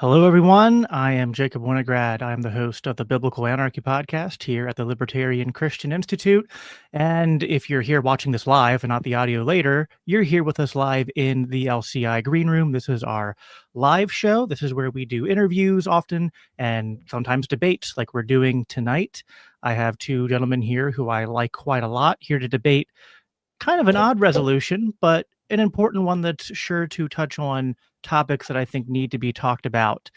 Hello, everyone. I am Jacob Winograd. I'm the host of the Biblical Anarchy podcast here at the Libertarian Christian Institute. And if you're here watching this live and not the audio later, you're here with us live in the LCI Green Room. This is our live show. This is where we do interviews often and sometimes debates like we're doing tonight. I have two gentlemen here who I like quite a lot here to debate kind of an odd resolution, but an important one that's sure to touch on topics that I think need to be talked about,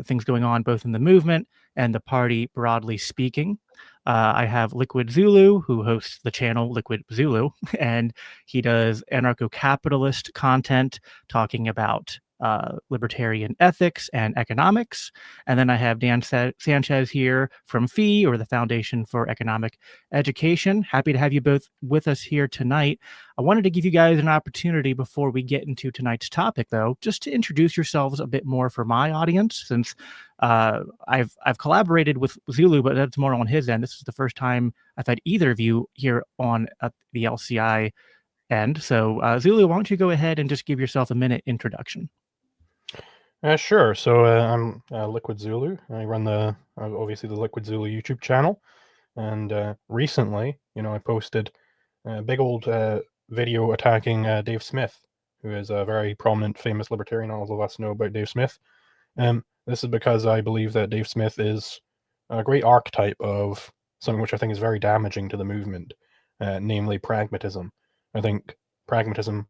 things going on both in the movement and the party, broadly speaking. I have Liquid Zulu, who hosts the channel Liquid Zulu, and he does anarcho-capitalist content talking about libertarian ethics and economics. And then I have Dan Sanchez here from FEE, or the Foundation for Economic Education. Happy to have you both with us here tonight. I wanted to give you guys an opportunity before we get into tonight's topic, though, just to introduce yourselves a bit more for my audience, since I've collaborated with Zulu, but that's more on his end. This is the first time I've had either of you here on the LCI end. So Zulu, why don't you go ahead and just give yourself a minute introduction? Sure. So I'm Liquid Zulu. I run obviously the Liquid Zulu YouTube channel, and recently, I posted a big old video attacking Dave Smith, who is a very prominent, famous libertarian. All of us know about Dave Smith. This is because I believe that Dave Smith is a great archetype of something which I think is very damaging to the movement, namely pragmatism. I think pragmatism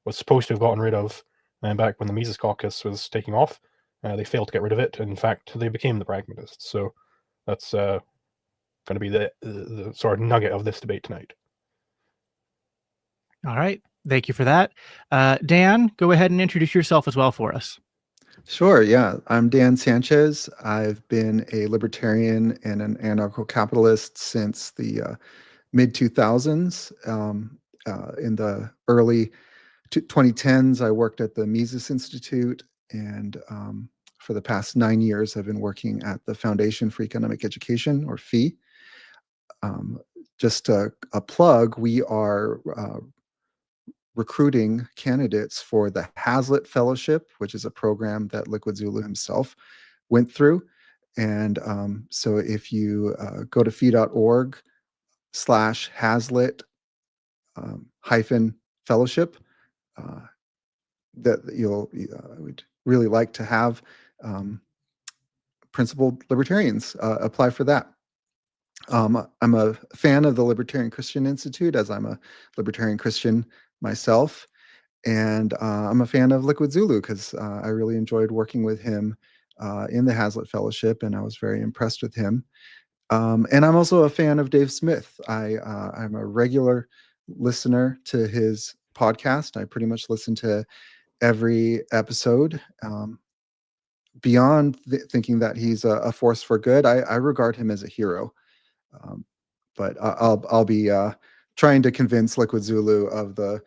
was supposed to have gotten rid of back when the Mises Caucus was taking off. They failed to get rid of it. In fact, they became the pragmatists. So that's going to be the sort of nugget of this debate tonight. All right. Thank you for that. Dan, go ahead and introduce yourself as well for us. Sure, yeah. I'm Dan Sanchez. I've been a libertarian and an anarcho-capitalist since the mid-2000s. In the early 2010s, I worked at the Mises Institute, and for the past 9 years, I've been working at the Foundation for Economic Education, or FEE. Just a plug, we are recruiting candidates for the Hazlitt Fellowship, which is a program that Liquid Zulu himself went through. And so if you go to fee.org/Hazlitt hyphen fellowship, that we'd really like to have principled libertarians apply for that. I'm a fan of the Libertarian Christian Institute, as I'm a libertarian Christian myself, and I'm a fan of Liquid Zulu because I really enjoyed working with him in the Hazlitt Fellowship, and I was very impressed with him. And I'm also a fan of Dave Smith. I'm a regular listener to his podcast. I pretty much listen to every episode. Beyond thinking that he's a force for good, I regard him as a hero. But I'll be trying to convince Liquid Zulu of the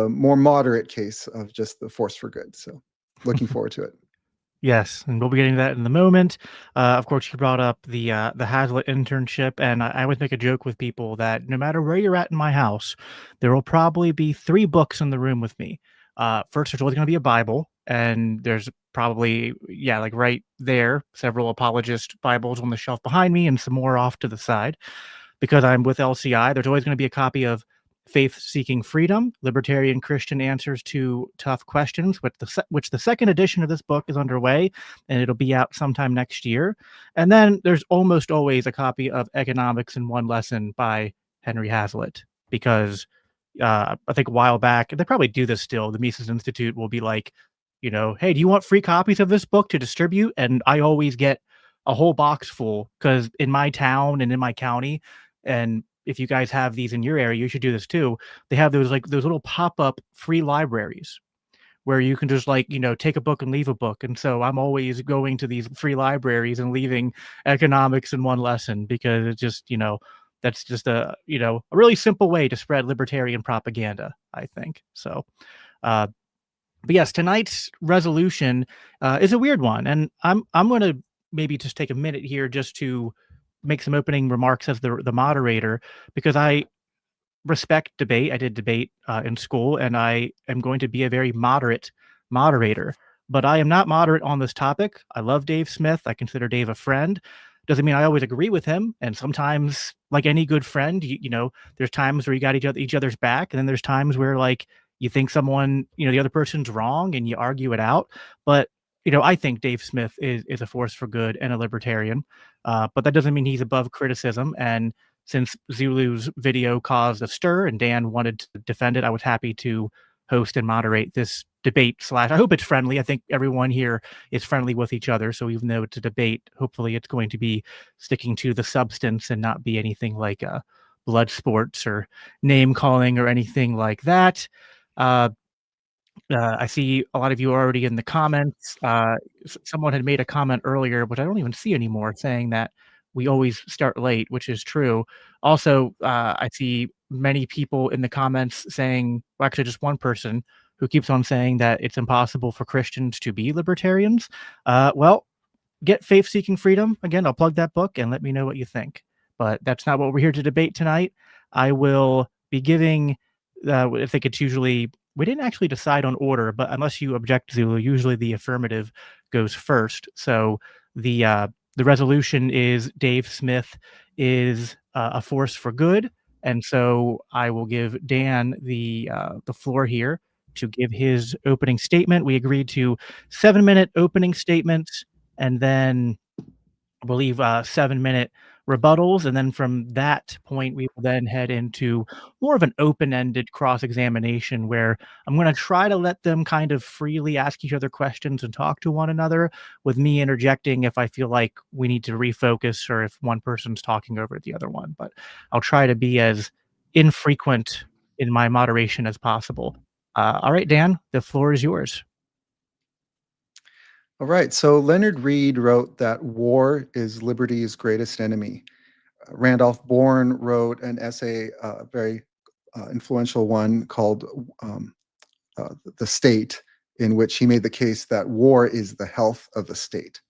more moderate case of just the force for good. So looking forward to it. Yes, and we'll be getting to that in a moment. Of course, you brought up the Hazlitt internship, and I always make a joke with people that no matter where you're at in my house, there will probably be 3 books in the room with me. First, there's always going to be a Bible, and there's probably, like right there, several apologist Bibles on the shelf behind me and some more off to the side. Because I'm with LCI, there's always going to be a copy of Faith-Seeking Freedom, Libertarian Christian Answers to Tough Questions, which the second edition of this book is underway, and it'll be out sometime next year. And then there's almost always a copy of Economics in One Lesson by Henry Hazlitt, because I think a while back, they probably do this still, the Mises Institute will be like, hey, do you want free copies of this book to distribute? And I always get a whole box full, because in my town and in my county, and if you guys have these in your area, you should do this too. They have those little pop-up free libraries where you can just take a book and leave a book. And so I'm always going to these free libraries and leaving Economics in One Lesson, because it's just, that's just a really simple way to spread libertarian propaganda, I think. So, but yes, tonight's resolution is a weird one. And I'm going to maybe just take a minute here just to make some opening remarks as the moderator, because I respect debate. I did debate in school, and I am going to be a very moderate moderator. but I am not moderate on this topic. I love Dave Smith. I consider Dave a friend. Doesn't mean I always agree with him. And sometimes, like any good friend, there's times where you got each other's back, and then there's times where like you think someone, the other person's wrong, and you argue it out. But I think Dave Smith is a force for good and a libertarian. But that doesn't mean he's above criticism. And since Zulu's video caused a stir and Dan wanted to defend it, I was happy to host and moderate this debate slash. I hope it's friendly. I think everyone here is friendly with each other. So even though it's a debate, hopefully it's going to be sticking to the substance and not be anything like blood sports or name calling or anything like that. I see a lot of you are already in the comments. Someone had made a comment earlier, which I don't even see anymore, saying that we always start late, which is true. Also, I see many people in the comments saying, well, actually just one person who keeps on saying that it's impossible for Christians to be libertarians. Well, get Faith Seeking Freedom. Again, I'll plug that book and let me know what you think. But that's not what we're here to debate tonight. I will be giving, I think it's usually, we didn't actually decide on order, but unless you object, Zulu, usually the affirmative goes first. So the resolution is Dave Smith is a force for good. And so I will give Dan the floor here to give his opening statement. We agreed to 7-minute opening statements, and then I believe 7-minute rebuttals. And then from that point, we will then head into more of an open-ended cross-examination where I'm going to try to let them kind of freely ask each other questions and talk to one another, with me interjecting if I feel like we need to refocus or if one person's talking over the other one. But I'll try to be as infrequent in my moderation as possible. All right, Dan, the floor is yours. All right. So Leonard Read wrote that war is liberty's greatest enemy. Randolph Bourne wrote an essay, a very influential one called The State, in which he made the case that war is the health of the state.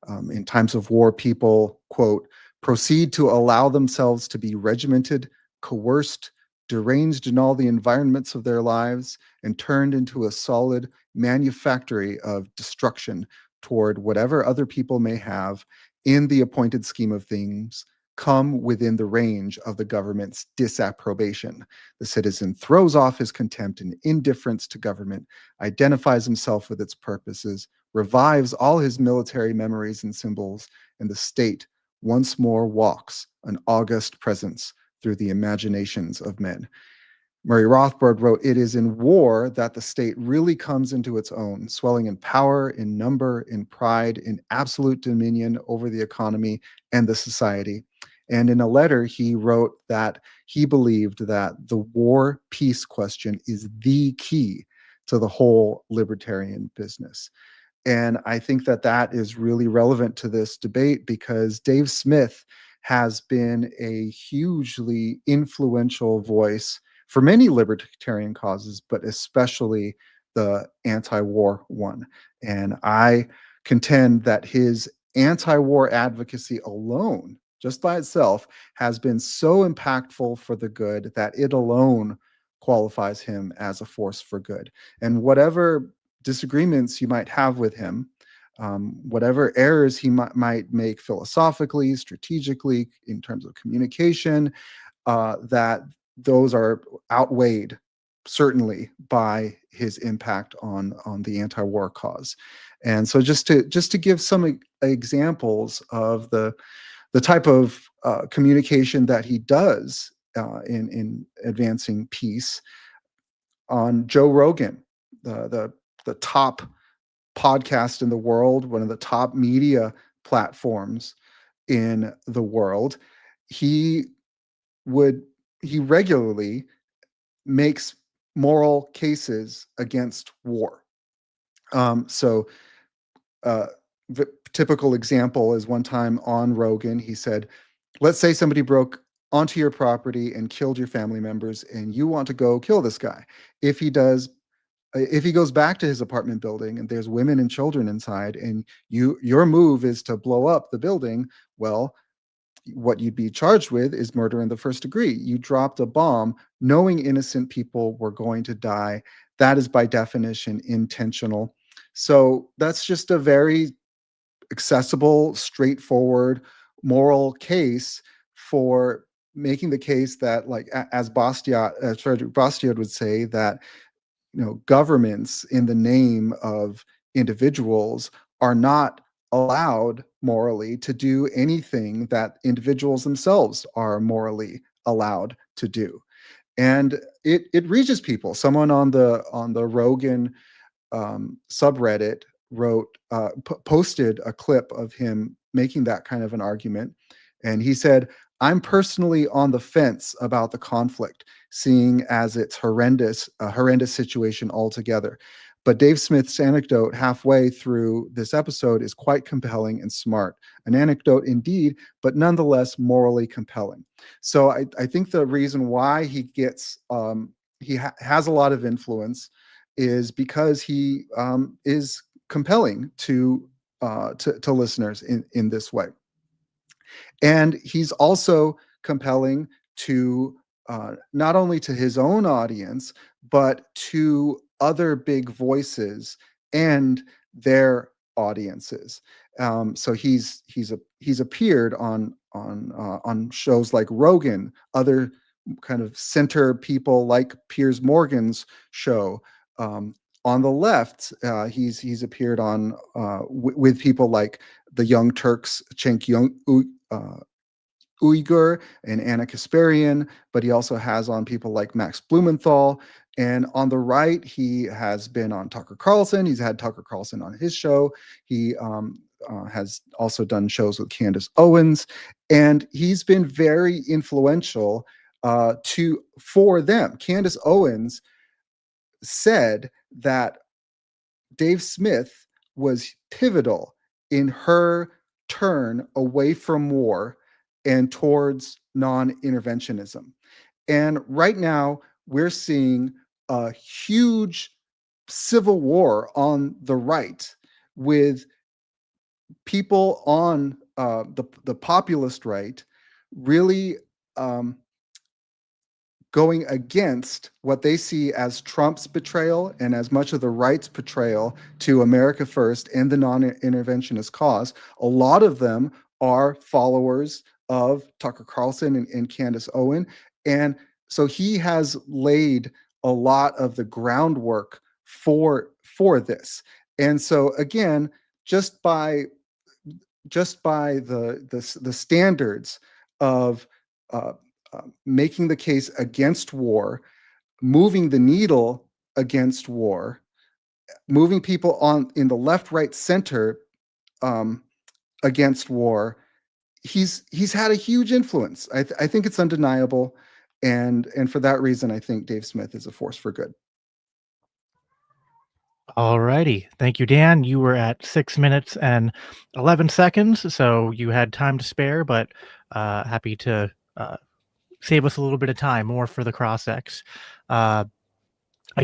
In times of war, people, quote, proceed to allow themselves to be regimented, coerced, deranged in all the environments of their lives, and turned into a solid manufactory of destruction toward whatever other people may have in the appointed scheme of things come within the range of the government's disapprobation. The citizen throws off his contempt and indifference to government, identifies himself with its purposes, revives all his military memories and symbols, and the state once more walks an august presence through the imaginations of men. Murray Rothbard wrote, "It is in war that the state really comes into its own, swelling in power, in number, in pride, in absolute dominion over the economy and the society." And in a letter, he wrote that he believed that the war-peace question is the key to the whole libertarian business. And I think that that is really relevant to this debate because Dave Smith has been a hugely influential voice for many libertarian causes, but especially the anti-war one. And I contend that his anti-war advocacy alone, just by itself, has been so impactful for the good that it alone qualifies him as a force for good. And whatever disagreements you might have with him, whatever errors he might make philosophically, strategically, in terms of communication, that those are outweighed certainly by his impact on the anti-war cause. And so just to give some examples of the type of communication that he does in advancing peace, on Joe Rogan, the top podcast in the world, one of the top media platforms in the world, he regularly makes moral cases against war. So the typical example is one time on Rogan, he said, let's say somebody broke onto your property and killed your family members, and you want to go kill this guy. If he goes back to his apartment building and there's women and children inside, and your move is to blow up the building, well, what you'd be charged with is murder in the first degree. You dropped a bomb knowing innocent people were going to die. That is by definition intentional. So that's just a very accessible, straightforward moral case for making the case that, like, as Frederick Bastiat would say, that governments in the name of individuals are not allowed morally to do anything that individuals themselves are morally allowed to do. And it reaches people. Someone on the Rogan subreddit posted a clip of him making that kind of an argument, and he said, "I'm personally on the fence about the conflict, seeing as it's a horrendous situation altogether. But Dave Smith's anecdote halfway through this episode is quite compelling and smart. An anecdote indeed, but nonetheless morally compelling." So I think the reason why he gets has a lot of influence is because he is compelling to listeners in this way. And he's also compelling to not only to his own audience, but to other big voices and their audiences. So he's appeared on shows like Rogan, other kind of center people like Piers Morgan's show. On the left, he's appeared on with people like the Young Turks, Cenk Uyghur and Anna Kasparian, but he also has on people like Max Blumenthal. And on the right, he has been on Tucker Carlson. He's had Tucker Carlson on his show. He has also done shows with Candace Owens, and he's been very influential for them. Candace Owens said that Dave Smith was pivotal in her turn away from war and towards non-interventionism. And right now, we're seeing a huge civil war on the right, with people on the populist right really going against what they see as Trump's betrayal and as much of the right's betrayal to America First and the non-interventionist cause. A lot of them are followers of Tucker Carlson and Candace Owen. And so he has laid a lot of the groundwork for this. And so again, just by the standards of making the case against war, moving the needle against war, moving people in the left, right, center against war, he's had a huge influence. I think it's undeniable, and for that reason, I think Dave Smith is a force for good. All righty. Thank you, Dan. You were at 6 minutes and 11 seconds, so you had time to spare, but happy to save us a little bit of time, more for the cross-ex. I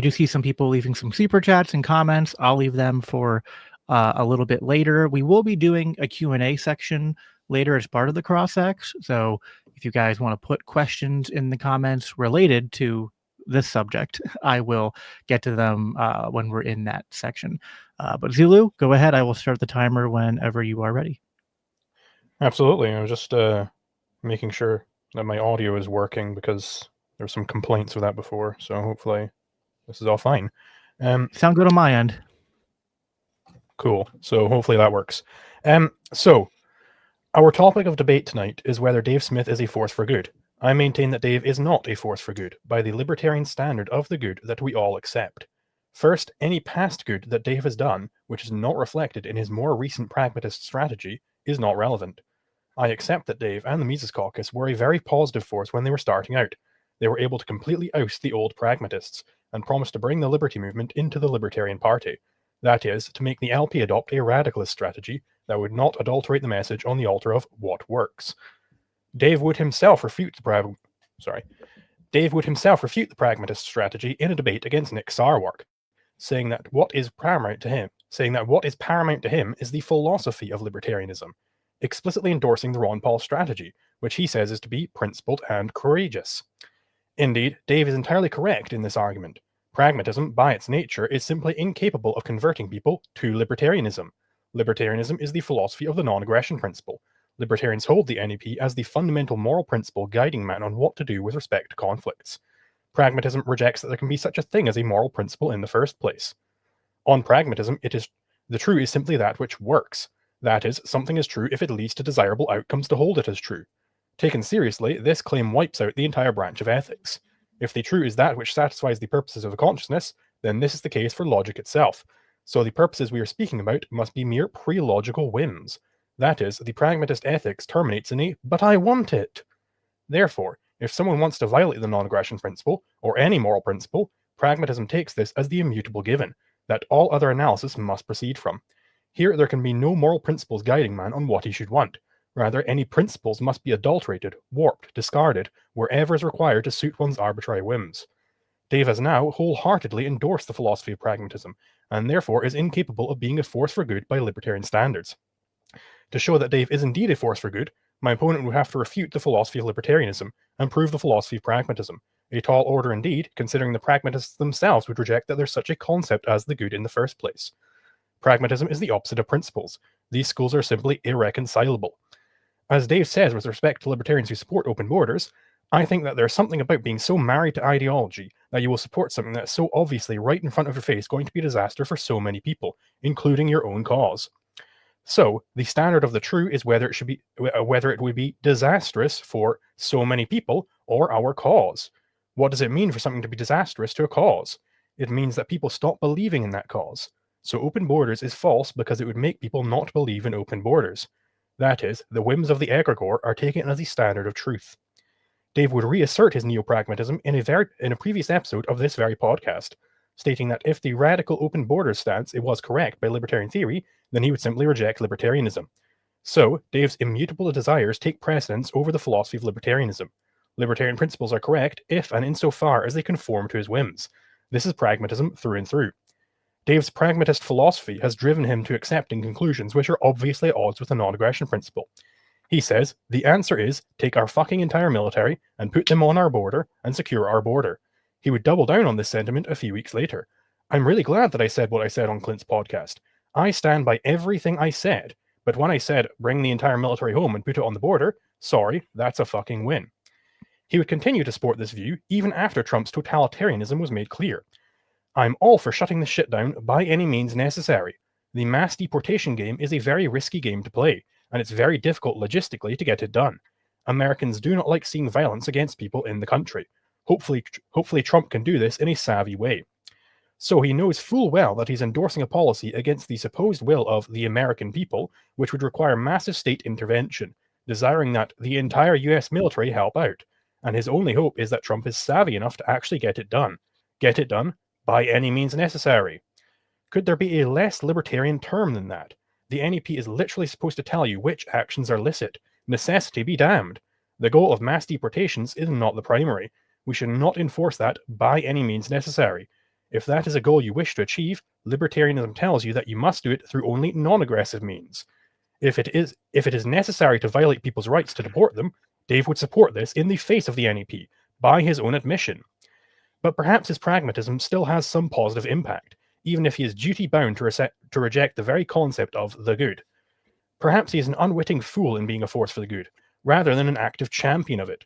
do see some people leaving some super chats and comments. I'll leave them for a little bit later. We will be doing a Q&A section later as part of the cross-ex, so if you guys want to put questions in the comments related to this subject, I will get to them when we're in that section. But Zulu, go ahead. I will start the timer whenever you are ready. Absolutely. I was just making sure that my audio is working because there were some complaints with that before. So hopefully this is all fine. Sound good on my end. Cool. So hopefully that works. So our topic of debate tonight is whether Dave Smith is a force for good. I maintain that Dave is not a force for good by the libertarian standard of the good that we all accept. First, any past good that Dave has done, which is not reflected in his more recent pragmatist strategy, is not relevant. I accept that Dave and the Mises Caucus were a very positive force when they were starting out. They were able to completely oust the old pragmatists and promised to bring the liberty movement into the Libertarian Party. That is, to make the LP adopt a radicalist strategy that would not adulterate the message on the altar of what works. Dave would himself refute the pragmatist strategy in a debate against Nick Sarwark, saying that what is paramount to him is the philosophy of libertarianism, explicitly endorsing the Ron Paul strategy, which he says is to be principled and courageous. Indeed, Dave is entirely correct in this argument. Pragmatism, by its nature, is simply incapable of converting people to libertarianism. Libertarianism is the philosophy of the non-aggression principle. Libertarians hold the NEP as the fundamental moral principle guiding man on what to do with respect to conflicts. Pragmatism rejects that there can be such a thing as a moral principle in the first place. On pragmatism, the true is simply that which works. That is, something is true if it leads to desirable outcomes to hold it as true. Taken seriously, this claim wipes out the entire branch of ethics. If the true is that which satisfies the purposes of consciousness, then this is the case for logic itself. So the purposes we are speaking about must be mere pre-logical whims. That is, the pragmatist ethics terminates in a "but I want it." Therefore, if someone wants to violate the non-aggression principle, or any moral principle, pragmatism takes this as the immutable given, that all other analysis must proceed from. Here there can be no moral principles guiding man on what he should want. Rather, any principles must be adulterated, warped, discarded, wherever is required to suit one's arbitrary whims. Dave has now wholeheartedly endorsed the philosophy of pragmatism, and therefore is incapable of being a force for good by libertarian standards. To show that Dave is indeed a force for good, my opponent would have to refute the philosophy of libertarianism and prove the philosophy of pragmatism. A tall order indeed, considering the pragmatists themselves would reject that there's such a concept as the good in the first place. Pragmatism is the opposite of principles. These schools are simply irreconcilable. As Dave says with respect to libertarians who support open borders, I think that there's something about being so married to ideology that you will support something that's so obviously right in front of your face going to be a disaster for so many people, including your own cause. So, the standard of the true is whether it would be disastrous for so many people or our cause. What does it mean for something to be disastrous to a cause? It means that people stop believing in that cause. So open borders is false because it would make people not believe in open borders. That is, the whims of the egregore are taken as the standard of truth. Dave would reassert his neo-pragmatism in a previous episode of this very podcast, stating that if the radical open borders stance was correct by libertarian theory, then he would simply reject libertarianism. So, Dave's immutable desires take precedence over the philosophy of libertarianism. Libertarian principles are correct if and insofar as they conform to his whims. This is pragmatism through and through. Dave's pragmatist philosophy has driven him to accepting conclusions which are obviously at odds with the non-aggression principle. He says, the answer is, take our fucking entire military and put them on our border and secure our border. He would double down on this sentiment a few weeks later. I'm really glad that I said what I said on Clint's podcast. I stand by everything I said, but when I said, bring the entire military home and put it on the border, sorry, that's a fucking win. He would continue to support this view even after Trump's totalitarianism was made clear. I'm all for shutting this shit down by any means necessary. The mass deportation game is a very risky game to play, and it's very difficult logistically to get it done. Americans do not like seeing violence against people in the country. Hopefully Trump can do this in a savvy way. So he knows full well that he's endorsing a policy against the supposed will of the American people, which would require massive state intervention, desiring that the entire US military help out. And his only hope is that Trump is savvy enough to actually get it done. Get it done by any means necessary. Could there be a less libertarian term than that? The NEP is literally supposed to tell you which actions are licit. Necessity be damned. The goal of mass deportations is not the primary. We should not enforce that by any means necessary. If that is a goal you wish to achieve, libertarianism tells you that you must do it through only non-aggressive means. If it is necessary to violate people's rights to deport them, Dave would support this in the face of the NEP, by his own admission. But perhaps his pragmatism still has some positive impact, even if he is duty-bound to reject the very concept of the good. Perhaps he is an unwitting fool in being a force for the good, rather than an active champion of it.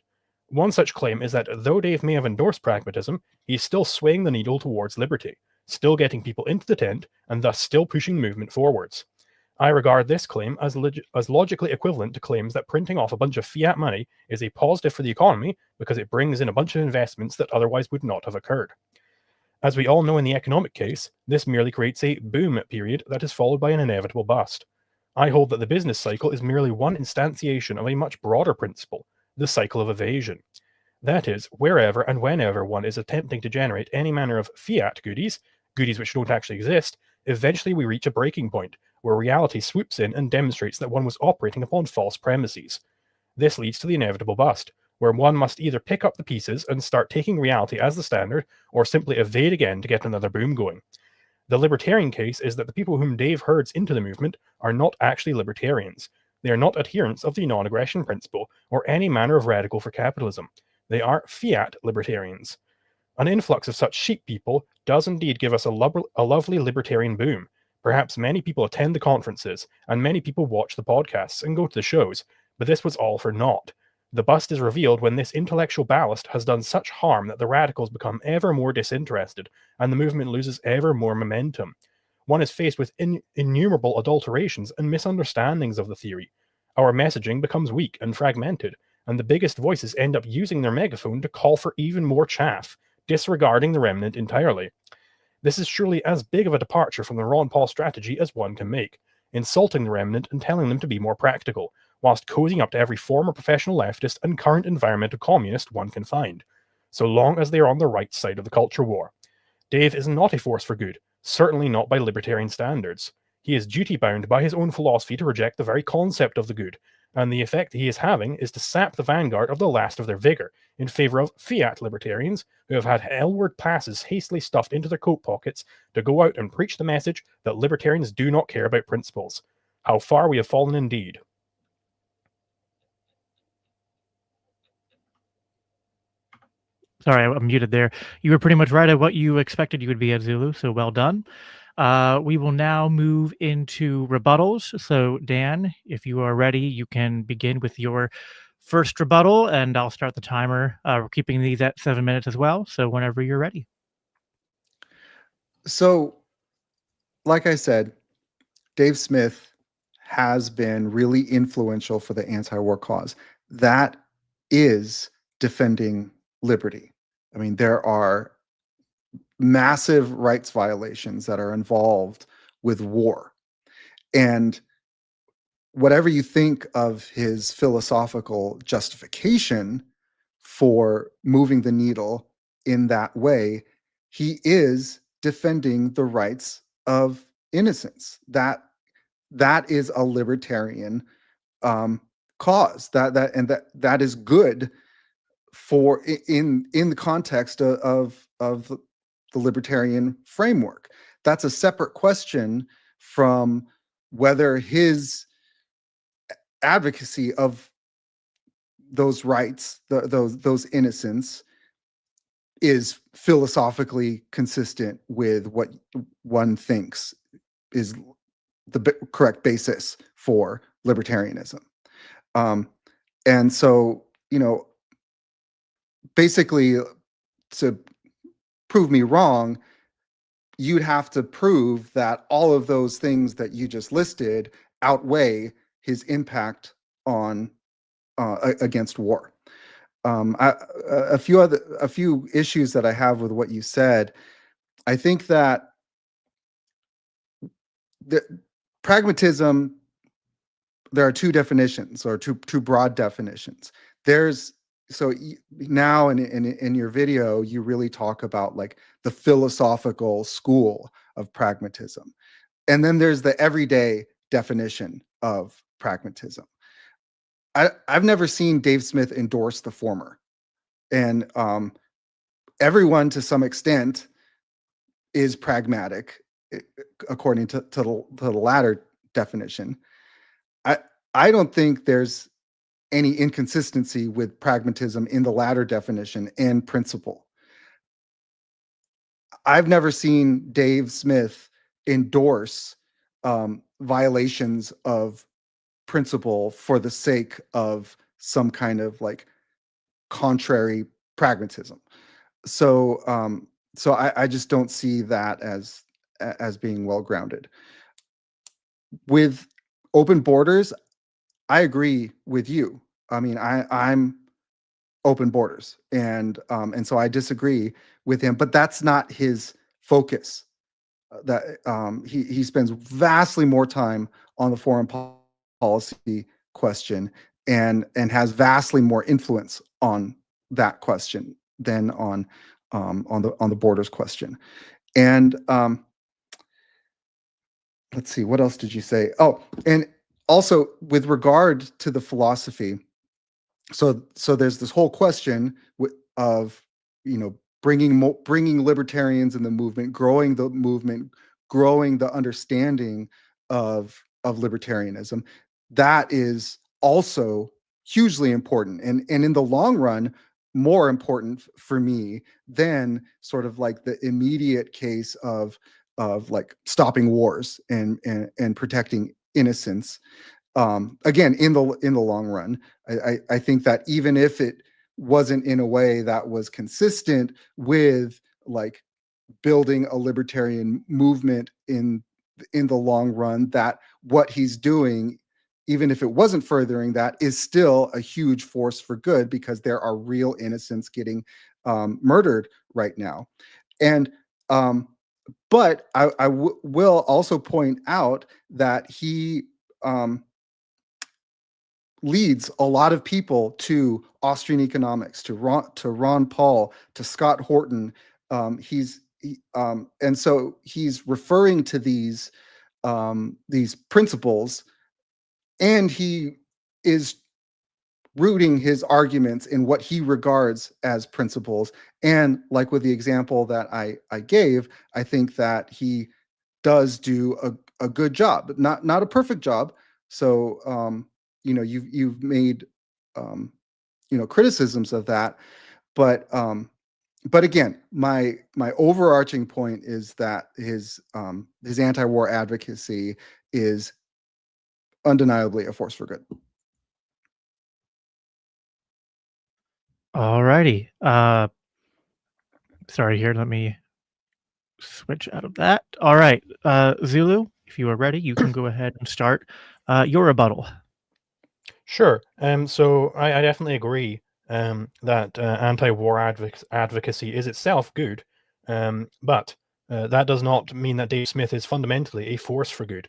One such claim is that though Dave may have endorsed pragmatism, he is still swaying the needle towards liberty, still getting people into the tent, and thus still pushing movement forwards. I regard this claim as logically equivalent to claims that printing off a bunch of fiat money is a positive for the economy because it brings in a bunch of investments that otherwise would not have occurred. As we all know in the economic case, this merely creates a boom period that is followed by an inevitable bust. I hold that the business cycle is merely one instantiation of a much broader principle, the cycle of evasion. That is, wherever and whenever one is attempting to generate any manner of fiat goodies which don't actually exist, eventually we reach a breaking point, where reality swoops in and demonstrates that one was operating upon false premises. This leads to the inevitable bust, where one must either pick up the pieces and start taking reality as the standard, or simply evade again to get another boom going. The libertarian case is that the people whom Dave herds into the movement are not actually libertarians. They are not adherents of the non-aggression principle, or any manner of radical for capitalism. They are fiat libertarians. An influx of such sheep people does indeed give us a lovely libertarian boom. Perhaps many people attend the conferences, and many people watch the podcasts and go to the shows, but this was all for naught. The bust is revealed when this intellectual ballast has done such harm that the radicals become ever more disinterested, and the movement loses ever more momentum. One is faced with innumerable adulterations and misunderstandings of the theory. Our messaging becomes weak and fragmented, and the biggest voices end up using their megaphone to call for even more chaff, disregarding the remnant entirely. This is surely as big of a departure from the Ron Paul strategy as one can make, insulting the remnant and telling them to be more practical, whilst cozying up to every former professional leftist and current environmental communist one can find, so long as they are on the right side of the culture war. Dave is not a force for good, certainly not by libertarian standards. He is duty-bound by his own philosophy to reject the very concept of the good, and the effect he is having is to sap the vanguard of the last of their vigor in favor of fiat libertarians who have had L-word passes hastily stuffed into their coat pockets to go out and preach the message that libertarians do not care about principles. How far we have fallen indeed. Sorry, I'm muted there. You were pretty much right at what you expected you would be at, Zulu, so well done. We will now move into rebuttals. So, Dan, if you are ready, you can begin with your first rebuttal, and I'll start the timer. We're keeping these at 7 minutes as well, so whenever you're ready. So, like I said, Dave Smith has been really influential for the anti-war cause. That is defending liberty. I mean, there are massive rights violations that are involved with war. And whatever you think of his philosophical justification for moving the needle in that way, he is defending the rights of innocence. That is a libertarian cause. That is good for in the context of the libertarian framework. That's a separate question from whether his advocacy of those rights, those innocence, is philosophically consistent with what one thinks is the correct basis for libertarianism. And so, basically, to prove me wrong, you'd have to prove that all of those things that you just listed outweigh his impact on against war. A few issues that I have with what you said. I think that the pragmatism, there are two definitions, or two broad definitions. Now in your video, you really talk about like the philosophical school of pragmatism. And then there's the everyday definition of pragmatism. I've never seen Dave Smith endorse the former. And everyone to some extent is pragmatic, according to the latter definition. I don't think there's any inconsistency with pragmatism in the latter definition and principle. I've never seen Dave Smith endorse violations of principle for the sake of some kind of like contrary pragmatism. So I just don't see that as being well grounded. With open borders, I agree with you. I mean, I'm open borders, and so I disagree with him. But that's not his focus. He spends vastly more time on the foreign policy question and has vastly more influence on that question than on the borders question. And let's see, what else did you say? Oh, and also with regard to the philosophy, so there's this whole question of bringing libertarians in the movement, growing the understanding of libertarianism. That is also hugely important, and in the long run, more important for me than sort of like the immediate case of like stopping wars and protecting innocence. Again, in the long run, I think that even if it wasn't in a way that was consistent with like building a libertarian movement in the long run, that what he's doing, even if it wasn't furthering that, is still a huge force for good, because there are real innocents getting murdered right now. And but I will also point out that he leads a lot of people to Austrian economics, to Ron Paul, to Scott Horton. And so he's referring to these principles, and he is rooting his arguments in what he regards as principles. And like with the example that I gave, I think that he does do a good job, but not a perfect job. So you've made criticisms of that, but again, my overarching point is that his anti-war advocacy is undeniably a force for good. Alrighty. Sorry here. Let me switch out of that. All right. Zulu, if you are ready, you can go ahead and start your rebuttal. Sure. So I definitely agree that anti-war advocacy is itself good, but that does not mean that Dave Smith is fundamentally a force for good.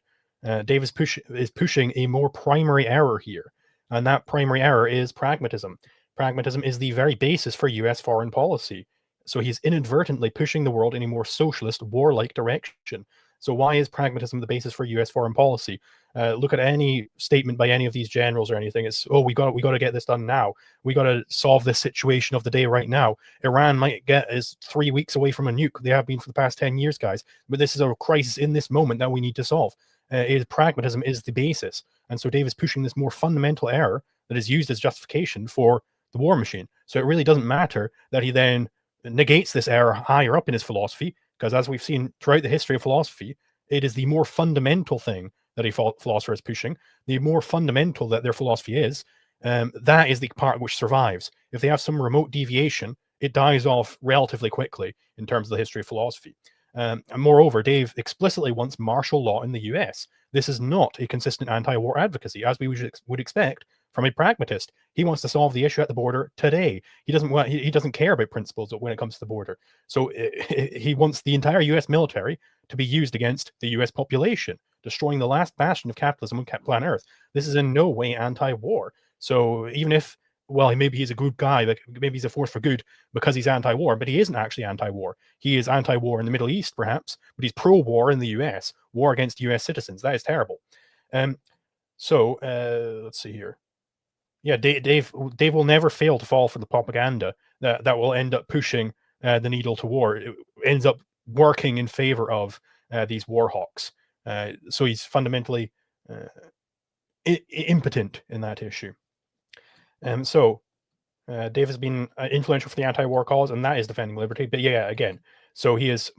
Dave is pushing a more primary error here, and that primary error is pragmatism. Pragmatism is the very basis for U.S. foreign policy. So he's inadvertently pushing the world in a more socialist, warlike direction. So why is pragmatism the basis for U.S. foreign policy? Look at any statement by any of these generals or anything. It's, oh, we got to get this done now. We got to solve this situation of the day right now. Iran is 3 weeks away from a nuke. They have been for the past 10 years, guys. But this is a crisis in this moment that we need to solve. Pragmatism is the basis. And so Dave is pushing this more fundamental error that is used as justification for the war machine. So it really doesn't matter that he then negates this error higher up in his philosophy, because as we've seen throughout the history of philosophy, it is the more fundamental thing that a philosopher is pushing, the more fundamental that their philosophy is, that is the part which survives. If they have some remote deviation, it dies off relatively quickly in terms of the history of philosophy. And moreover, Dave explicitly wants martial law in the US. This is not a consistent anti-war advocacy, as we would expect from a pragmatist. He wants to solve the issue at the border today. He doesn't care about principles when it comes to the border. So he wants the entire US military to be used against the US population, destroying the last bastion of capitalism on planet Earth. This is in no way anti-war. So even if, well, maybe he's a good guy, like maybe he's a force for good because he's anti-war, but he isn't actually anti-war. He is anti-war in the Middle East, perhaps, but he's pro-war in the US, war against US citizens. That is terrible. So let's see here. Yeah, Dave will never fail to fall for the propaganda that will end up pushing the needle to war. It ends up working in favor of these war hawks. So he's fundamentally impotent in that issue. So Dave has been influential for the anti-war cause, and that is defending liberty. But yeah, again, so he is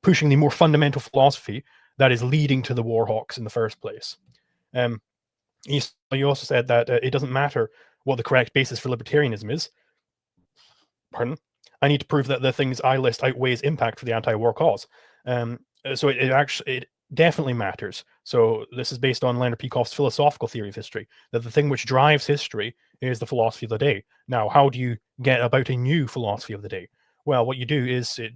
pushing the more fundamental philosophy that is leading to the war hawks in the first place. You also said that it doesn't matter what the correct basis for libertarianism is. Pardon? I need to prove that the things I list outweighs impact for the anti-war cause. So it definitely matters. So this is based on Leonard Peikoff's philosophical theory of history, that the thing which drives history is the philosophy of the day. Now, how do you get about a new philosophy of the day? Well, what you do is, it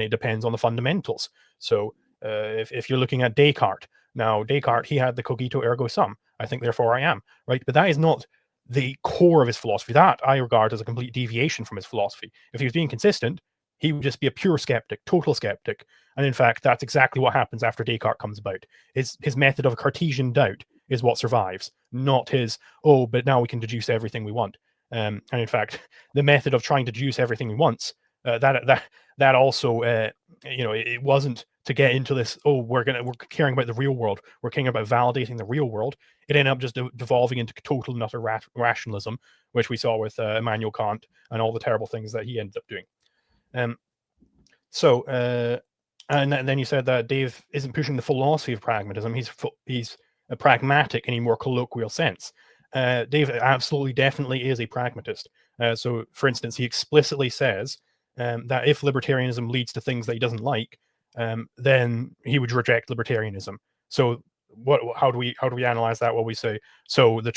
depends on the fundamentals. So if you're looking at Descartes, now Descartes, he had the cogito ergo sum. I think, therefore I am, right? But that is not the core of his philosophy. That I regard as a complete deviation from his philosophy. If he was being consistent, he would just be a pure skeptic, total skeptic. And in fact, that's exactly what happens after Descartes comes about. His method of Cartesian doubt is what survives, not his, oh, but now we can deduce everything we want. And in fact, the method of trying to deduce everything we want, that also, it wasn't to get into this, oh, we're caring about the real world, we're caring about validating the real world, it ended up just devolving into total and utter rationalism, which we saw with Immanuel Kant and all the terrible things that he ended up doing. And then you said that Dave isn't pushing the philosophy of pragmatism. He's a pragmatic in a more colloquial sense. Dave absolutely, definitely is a pragmatist. So, for instance, he explicitly says that if libertarianism leads to things that he doesn't like, then he would reject libertarianism. So, how do we analyze that? Well, we say, so it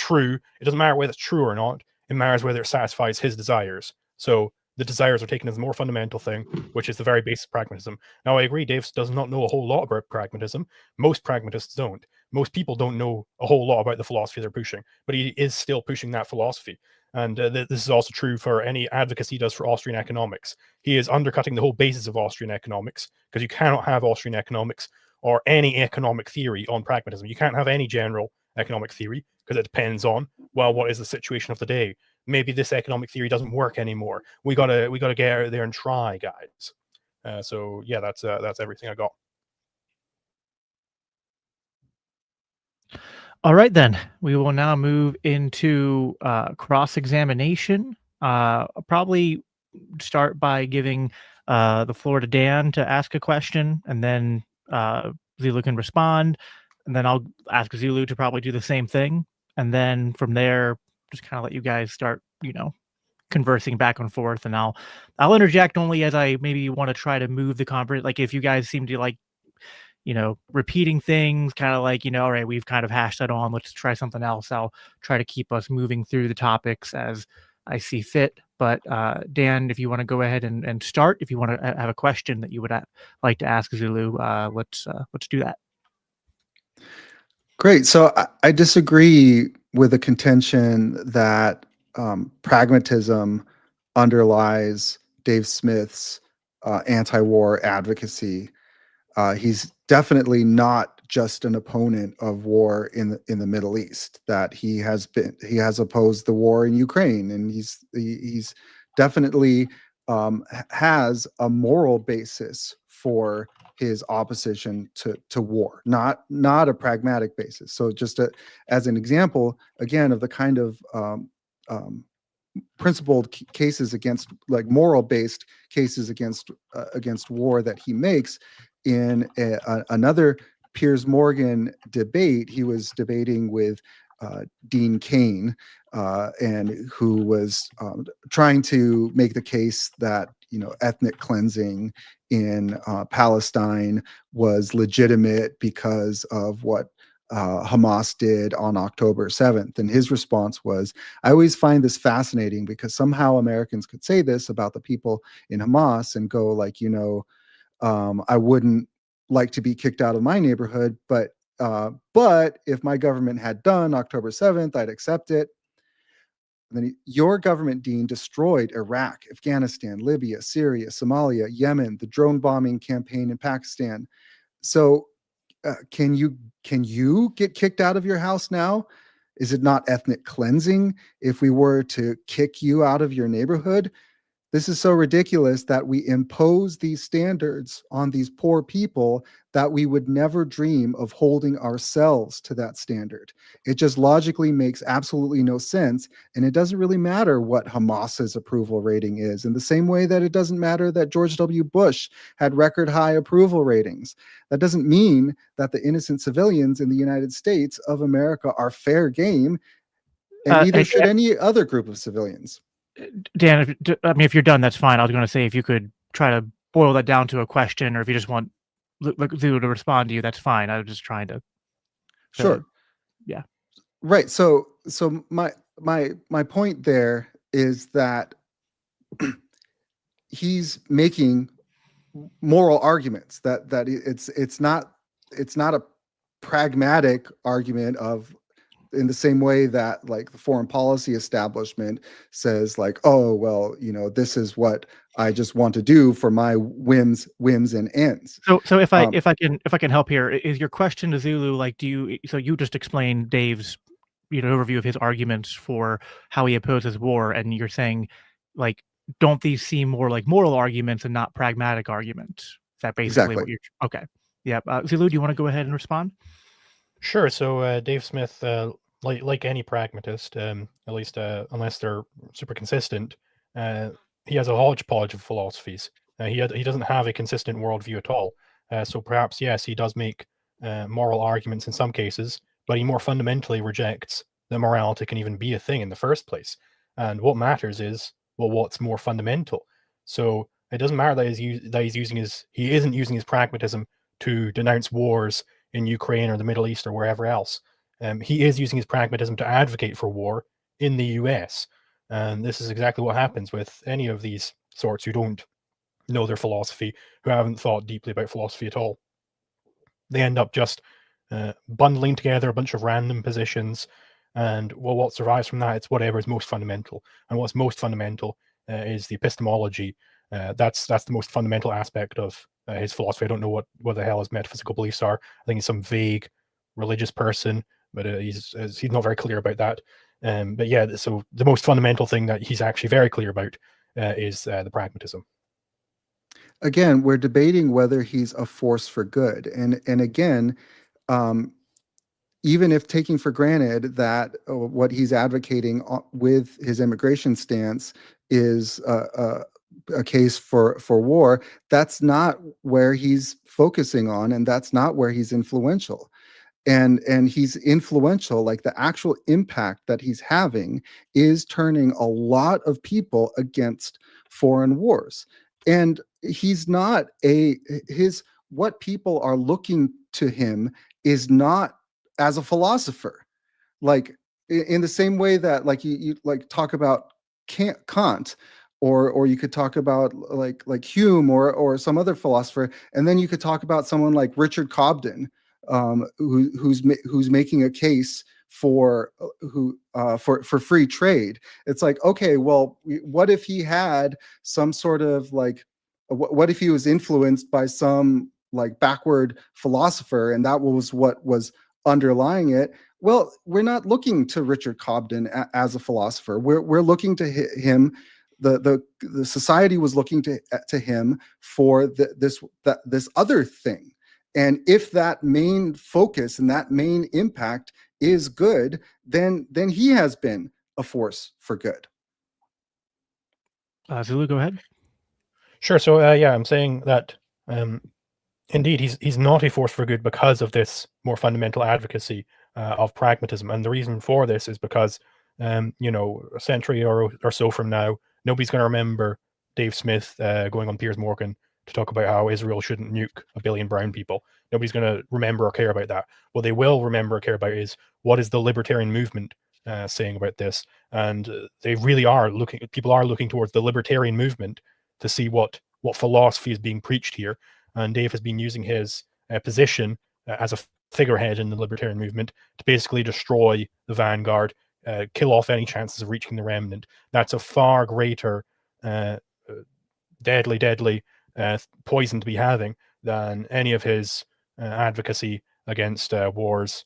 doesn't matter whether it's true or not. It matters whether it satisfies his desires. So the desires are taken as a more fundamental thing, which is the very basic pragmatism. Now, I agree, Dave does not know a whole lot about pragmatism. Most pragmatists don't. Most people don't know a whole lot about the philosophy they're pushing, but he is still pushing that philosophy. And this is also true for any advocacy he does for Austrian economics. He is undercutting the whole basis of Austrian economics, because you cannot have Austrian economics or any economic theory on pragmatism. You can't have any general economic theory, because it depends on, well, what is the situation of the day? Maybe this economic theory doesn't work anymore. We gotta get out there and try, guys. So yeah, that's everything I got. All right, then we will now move into cross-examination. Probably start by giving the floor to Dan to ask a question, and then Zulu can respond, and then I'll ask Zulu to probably do the same thing, and then from there, just kind of let you guys start, conversing back and forth, and I'll interject only as I maybe want to try to move the conversation. Like if you guys seem to like, repeating things, kind of like, all right, we've kind of hashed that on, let's try something else. I'll try to keep us moving through the topics as I see fit. But Dan, if you want to go ahead and start, if you want to have a question that you would like to ask Zulu, let's do that. Great. So I disagree with the contention that pragmatism underlies Dave Smith's anti-war advocacy. He's definitely not just an opponent of war in the Middle East. That he has opposed the war in Ukraine, and he's definitely has a moral basis for his opposition to war, not a pragmatic basis. So just as an example, again, of the kind of principled cases against, like moral-based cases against war that he makes in another Piers Morgan debate. He was debating with Dean Cain, and who was trying to make the case that ethnic cleansing in Palestine was legitimate because of what Hamas did on October 7th. And his response was, I always find this fascinating because somehow Americans could say this about the people in Hamas and go like, I wouldn't like to be kicked out of my neighborhood, but if my government had done October 7th, I'd accept it. And then your government, Dean, destroyed Iraq, Afghanistan, Libya, Syria, Somalia, Yemen, the drone bombing campaign in Pakistan. So can you get kicked out of your house now? Is it not ethnic cleansing if we were to kick you out of your neighborhood? This is so ridiculous that we impose these standards on these poor people that we would never dream of holding ourselves to that standard. It just logically makes absolutely no sense. And it doesn't really matter what Hamas's approval rating is, in the same way that it doesn't matter that George W. Bush had record high approval ratings. That doesn't mean that the innocent civilians in the United States of America are fair game, and neither should any other group of civilians. Dan, if you're done, that's fine. I was going to say, if you could try to boil that down to a question, or if you just want Zulu to respond to you, that's fine. I was just trying to. Sure. Yeah. Right. So my point there is that he's making moral arguments that it's not a pragmatic argument of, in the same way that like the foreign policy establishment says like, oh, well, this is what I just want to do for my whims and ends. So if I can help here, is your question to Zulu, like, you just explained Dave's, overview of his arguments for how he opposes war, and you're saying, like, don't these seem more like moral arguments and not pragmatic arguments? Is that basically Exactly what you're okay? Yeah. Zulu, do you want to go ahead and respond? Sure. So Dave Smith, like any pragmatist, at least unless they're super consistent, he has a hodgepodge of philosophies. He doesn't have a consistent worldview at all. So perhaps yes, he does make moral arguments in some cases, but he more fundamentally rejects that morality can even be a thing in the first place. And what matters is, well, what's more fundamental. So it doesn't matter that he isn't using his pragmatism to denounce wars in Ukraine or the Middle East or wherever else. He is using his pragmatism to advocate for war in the US. And this is exactly what happens with any of these sorts who don't know their philosophy, who haven't thought deeply about philosophy at all. They end up just bundling together a bunch of random positions. And well, what survives from that, it's whatever is most fundamental. And what's most fundamental is the epistemology. That's the most fundamental aspect of his philosophy. I don't know what the hell his metaphysical beliefs are. I think he's some vague religious person, but he's not very clear about that. But yeah, so the most fundamental thing that he's actually very clear about is the pragmatism. Again, we're debating whether he's a force for good, and again, even if taking for granted that what he's advocating with his immigration stance is a case for war, that's not where he's focusing on, and that's not where he's influential. And he's influential, like the actual impact that he's having is turning a lot of people against foreign wars. And he's not what people are looking to him is not as a philosopher. Like in the same way that like you like talk about Kant, or you could talk about like Hume or some other philosopher, and then you could talk about someone like Richard Cobden, who's making a case for free trade. It's like, okay, well, what if he had some sort of like, what if he was influenced by some like backward philosopher, and that was what was underlying it? Well, we're not looking to Richard Cobden as a philosopher. We're looking to him. The society was looking to him for this other thing. And if that main focus and that main impact is good, then he has been a force for good. Zulu, go ahead. Sure. So yeah, I'm saying that indeed he's not a force for good because of this more fundamental advocacy of pragmatism, and the reason for this is because a century or so from now, nobody's going to remember Dave Smith going on Piers Morgan to talk about how Israel shouldn't nuke a billion brown people. Nobody's going to remember or care about that. What they will remember or care about is what is the libertarian movement saying about this, and they really are looking. People are looking towards the libertarian movement to see what philosophy is being preached here. And Dave has been using his position as a figurehead in the libertarian movement to basically destroy the vanguard, kill off any chances of reaching the remnant. That's a far greater deadly poison to be having than any of his advocacy against wars,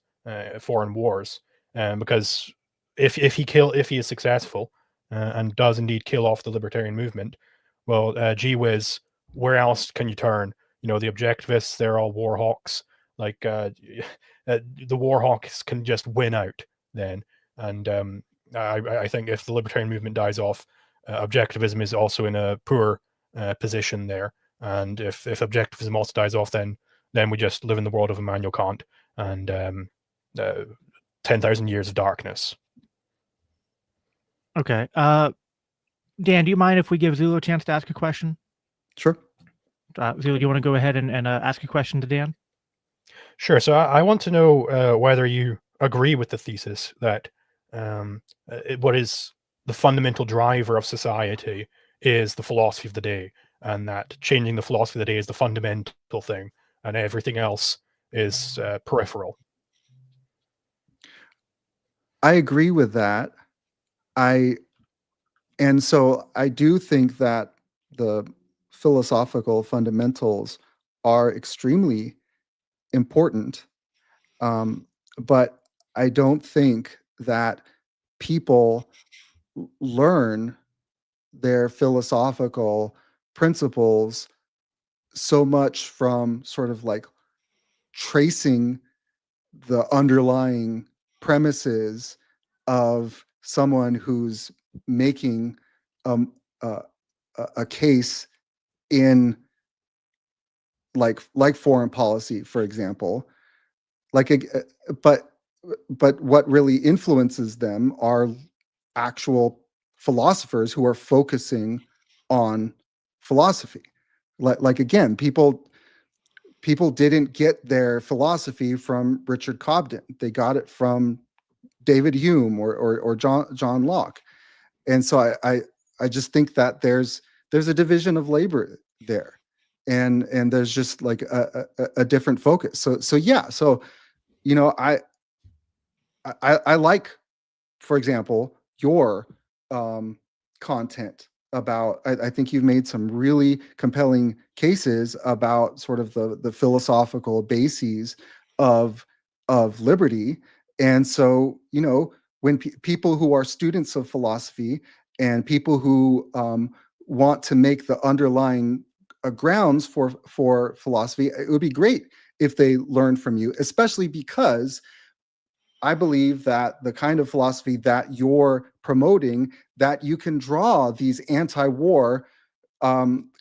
foreign wars, because if he is successful and does indeed kill off the libertarian movement, well, gee whiz, where else can you turn? The objectivists, they're all war hawks. Like the war hawks can just win out then. And I think if the libertarian movement dies off, objectivism is also in a poor position there. And if objectivism also dies off, then we just live in the world of Immanuel Kant and 10,000 years of darkness. Okay. Dan, do you mind if we give Zulu a chance to ask a question? Sure. Zulu, do you want to go ahead and ask a question to Dan? Sure. So I want to know whether you agree with the thesis that what is the fundamental driver of society is the philosophy of the day, and that changing the philosophy of the day is the fundamental thing, and everything else is peripheral. I agree with that. And so I do think that the philosophical fundamentals are extremely important, but I don't think that people learn their philosophical principles so much from sort of like tracing the underlying premises of someone who's making um, a case in like foreign policy, for example. But what really influences them are actual philosophers who are focusing on philosophy. Like again, people didn't get their philosophy from Richard Cobden. They got it from David Hume or John Locke. And so I just think that there's a division of labor there, and there's just like a different focus. So yeah. So I like, for example, your content about. I think you've made some really compelling cases about sort of the philosophical bases of liberty. And so when people who are students of philosophy and people who want to make the underlying grounds for philosophy, it would be great if they learned from you, especially because I believe that the kind of philosophy that you're promoting, that you can draw these anti-war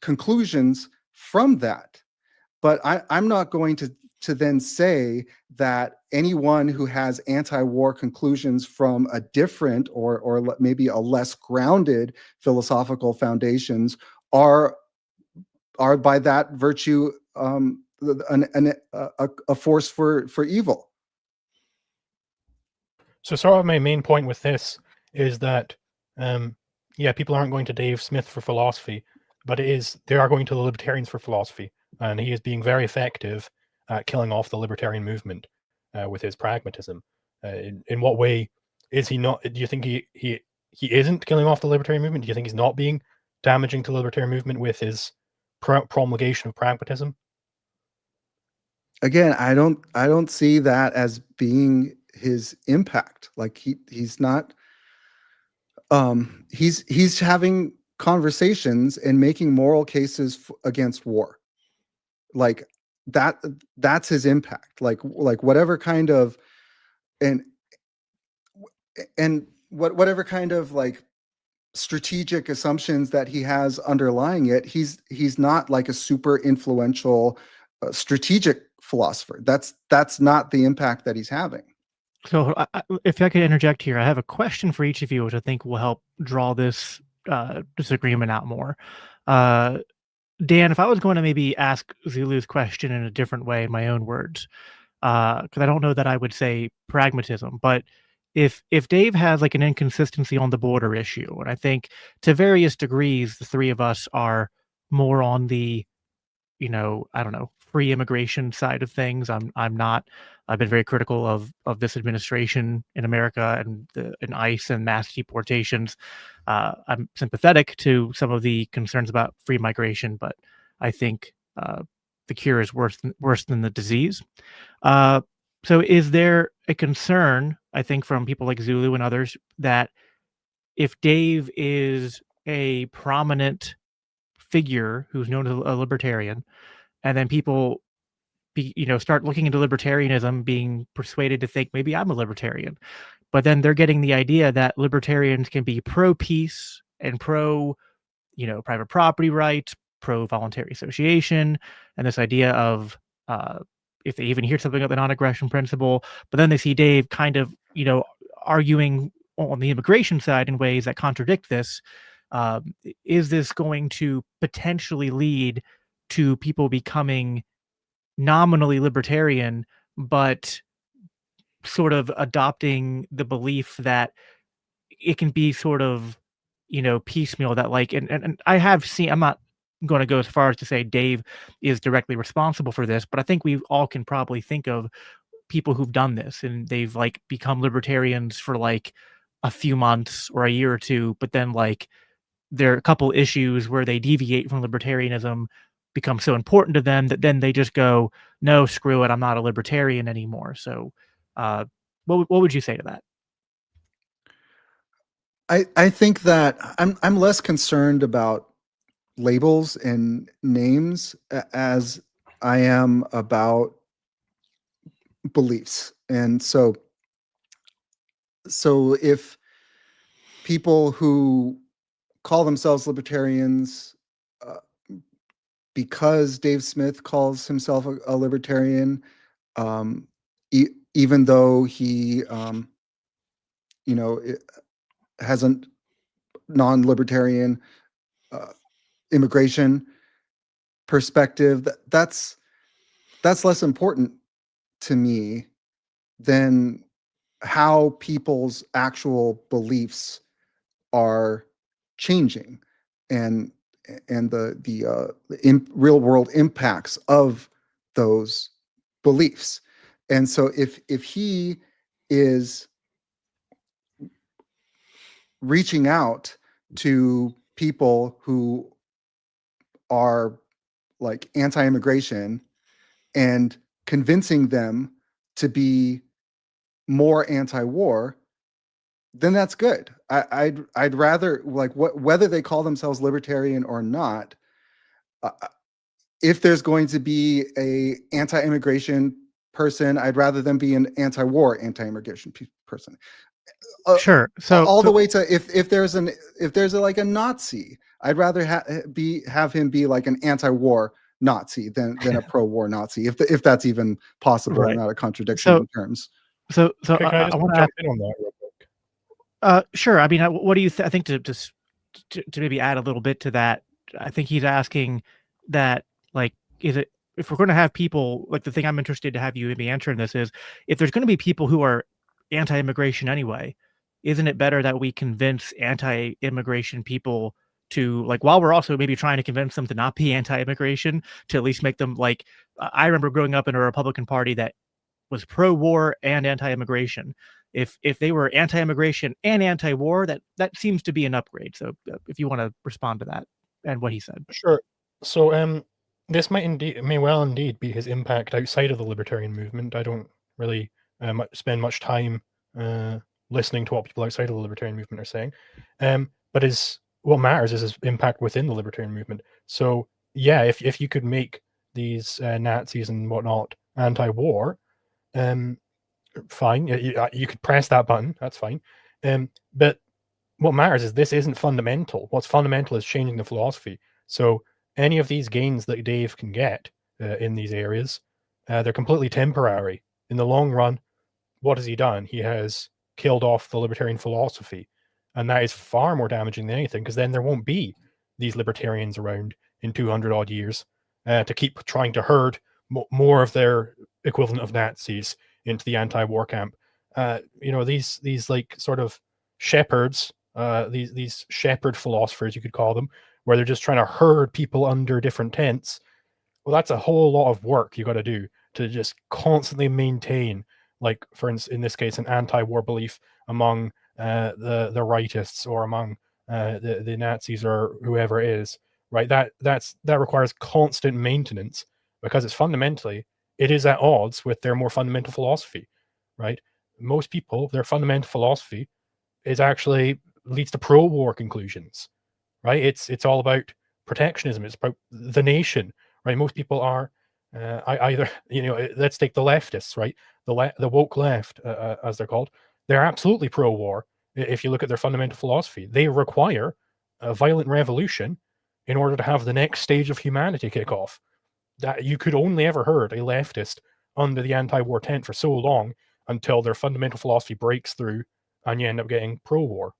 conclusions from that. But I'm not going to then say that anyone who has anti-war conclusions from a different or maybe a less grounded philosophical foundations are by that virtue a force for evil. So sort of my main point with this is that, yeah, people aren't going to Dave Smith for philosophy, but they are going to the libertarians for philosophy, and he is being very effective at killing off the libertarian movement with his pragmatism. In what way is he not? Do you think he isn't killing off the libertarian movement? Do you think he's not being damaging to the libertarian movement with his promulgation of pragmatism? Again, I don't see that as being his impact. Like he's not he's having conversations and making moral cases against war. Like that's his impact. Like whatever kind of and whatever kind of like strategic assumptions that he has underlying it, he's not like a super influential strategic philosopher. That's not the impact that he's having. So, if I could interject here, I have a question for each of you, which I think will help draw this disagreement out more. Dan, if I was going to maybe ask Zulu's question in a different way, in my own words, because I don't know that I would say pragmatism, but if Dave has like an inconsistency on the border issue, and I think to various degrees, the three of us are more on the I don't know, free immigration side of things. I'm not. I've been very critical of this administration in America and ICE and mass deportations. I'm sympathetic to some of the concerns about free migration, but I think the cure is worse than the disease. So, is there a concern? I think from people like Zulu and others that if Dave is a prominent figure who's known as a libertarian, and then people start looking into libertarianism, being persuaded to think maybe I'm a libertarian, but then they're getting the idea that libertarians can be pro peace and pro private property rights, pro voluntary association, and this idea of if they even hear something of the non-aggression principle, but then they see Dave kind of arguing on the immigration side in ways that contradict this. Is this going to potentially lead to people becoming nominally libertarian, but sort of adopting the belief that it can be sort of, piecemeal, that like, and I have seen, I'm not going to go as far as to say Dave is directly responsible for this, but I think we all can probably think of people who've done this and they've like become libertarians for like a few months or a year or two, but then like there are a couple issues where they deviate from libertarianism, become so important to them that then they just go, no, screw it, I'm not a libertarian anymore. So what would you say to that? I think that I'm less concerned about labels and names as I am about beliefs. And so if people who call themselves libertarians, uh, because Dave Smith calls himself a libertarian, even though he, has a non-libertarian immigration perspective, that's less important to me than how people's actual beliefs are changing, and the real world impacts of those beliefs. And so if he is reaching out to people who are like anti-immigration and convincing them to be more anti-war, then that's good. I'd rather, like, whether they call themselves libertarian or not, if there's going to be a anti-immigration person, I'd rather them be an anti-war anti-immigration person. Sure. All the way to if there's like a Nazi, I'd rather have him be like an anti-war Nazi than a pro-war Nazi, if that's even possible, Right. not a contradiction in terms. So Can I just want to jump in on that real quick? Sure. I mean, what do you I think to maybe add a little bit to that? I think he's asking that, like, is it, if we're going to have people, like, the thing I'm interested to have you maybe answer in this is, if there's going to be people who are anti-immigration anyway, isn't it better that we convince anti-immigration people to, like, while we're also maybe trying to convince them to not be anti-immigration, to at least make them, like, I remember growing up in a Republican Party that was pro-war and anti-immigration. If they were anti-immigration and anti-war, that seems to be an upgrade. So if you want to respond to that and what he said. Sure. So this may well indeed be his impact outside of the libertarian movement. I don't really spend much time listening to what people outside of the libertarian movement are saying. But what matters is his impact within the libertarian movement. So yeah, if you could make these Nazis and whatnot anti-war, fine. You could press that button. That's fine. But what matters is this isn't fundamental. What's fundamental is changing the philosophy. So any of these gains that Dave can get in these areas, they're completely temporary. In the long run, what has he done? He has killed off the libertarian philosophy. And that is far more damaging than anything, because then there won't be these libertarians around in 200 odd years to keep trying to herd more of their equivalent of Nazis into the anti-war camp. These like sort of shepherds, these shepherd philosophers, you could call them, where they're just trying to herd people under different tents. Well, that's a whole lot of work you got to do to just constantly maintain, like, for instance, in this case, an anti-war belief among the rightists or among the Nazis or whoever it is, right? That requires constant maintenance, because it's fundamentally, it is at odds with their more fundamental philosophy, right? Most people, their fundamental philosophy is actually leads to pro-war conclusions, right? It's all about protectionism. It's about the nation, right? Most people are either, let's take the leftists, right? The woke left, as they're called. They're absolutely pro-war. If you look at their fundamental philosophy, they require a violent revolution in order to have the next stage of humanity kick off. That you could only ever herd a leftist under the anti-war tent for so long until their fundamental philosophy breaks through and you end up getting pro-war.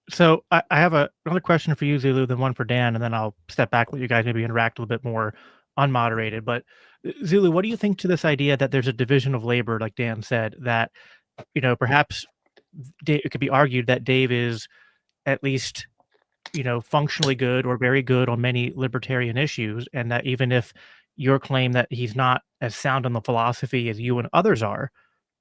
So I have another question for you, Zulu, then one for Dan, and then I'll step back, let you guys maybe interact a little bit more unmoderated. But Zulu, what do you think to this idea that there's a division of labor, like Dan said, that, perhaps it could be argued that Dave is at least, functionally good or very good on many libertarian issues, and that even if your claim that he's not as sound on the philosophy as you and others are,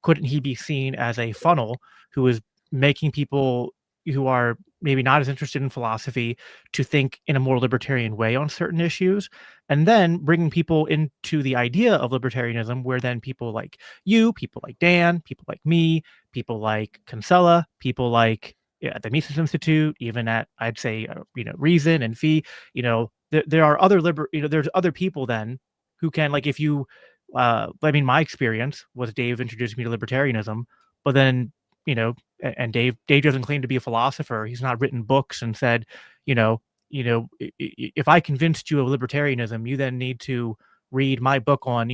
couldn't he be seen as a funnel who is making people who are maybe not as interested in philosophy to think in a more libertarian way on certain issues, and then bringing people into the idea of libertarianism, where then people like you, people like Dan, people like me, people like Kinsella, people like at the Mises Institute, even at, I'd say, Reason and Fee, there are other there's other people then who can, like, if you I mean, my experience was Dave introduced me to libertarianism, but then, and Dave doesn't claim to be a philosopher. He's not written books and said, you know, if I convinced you of libertarianism, you then need to read my book on,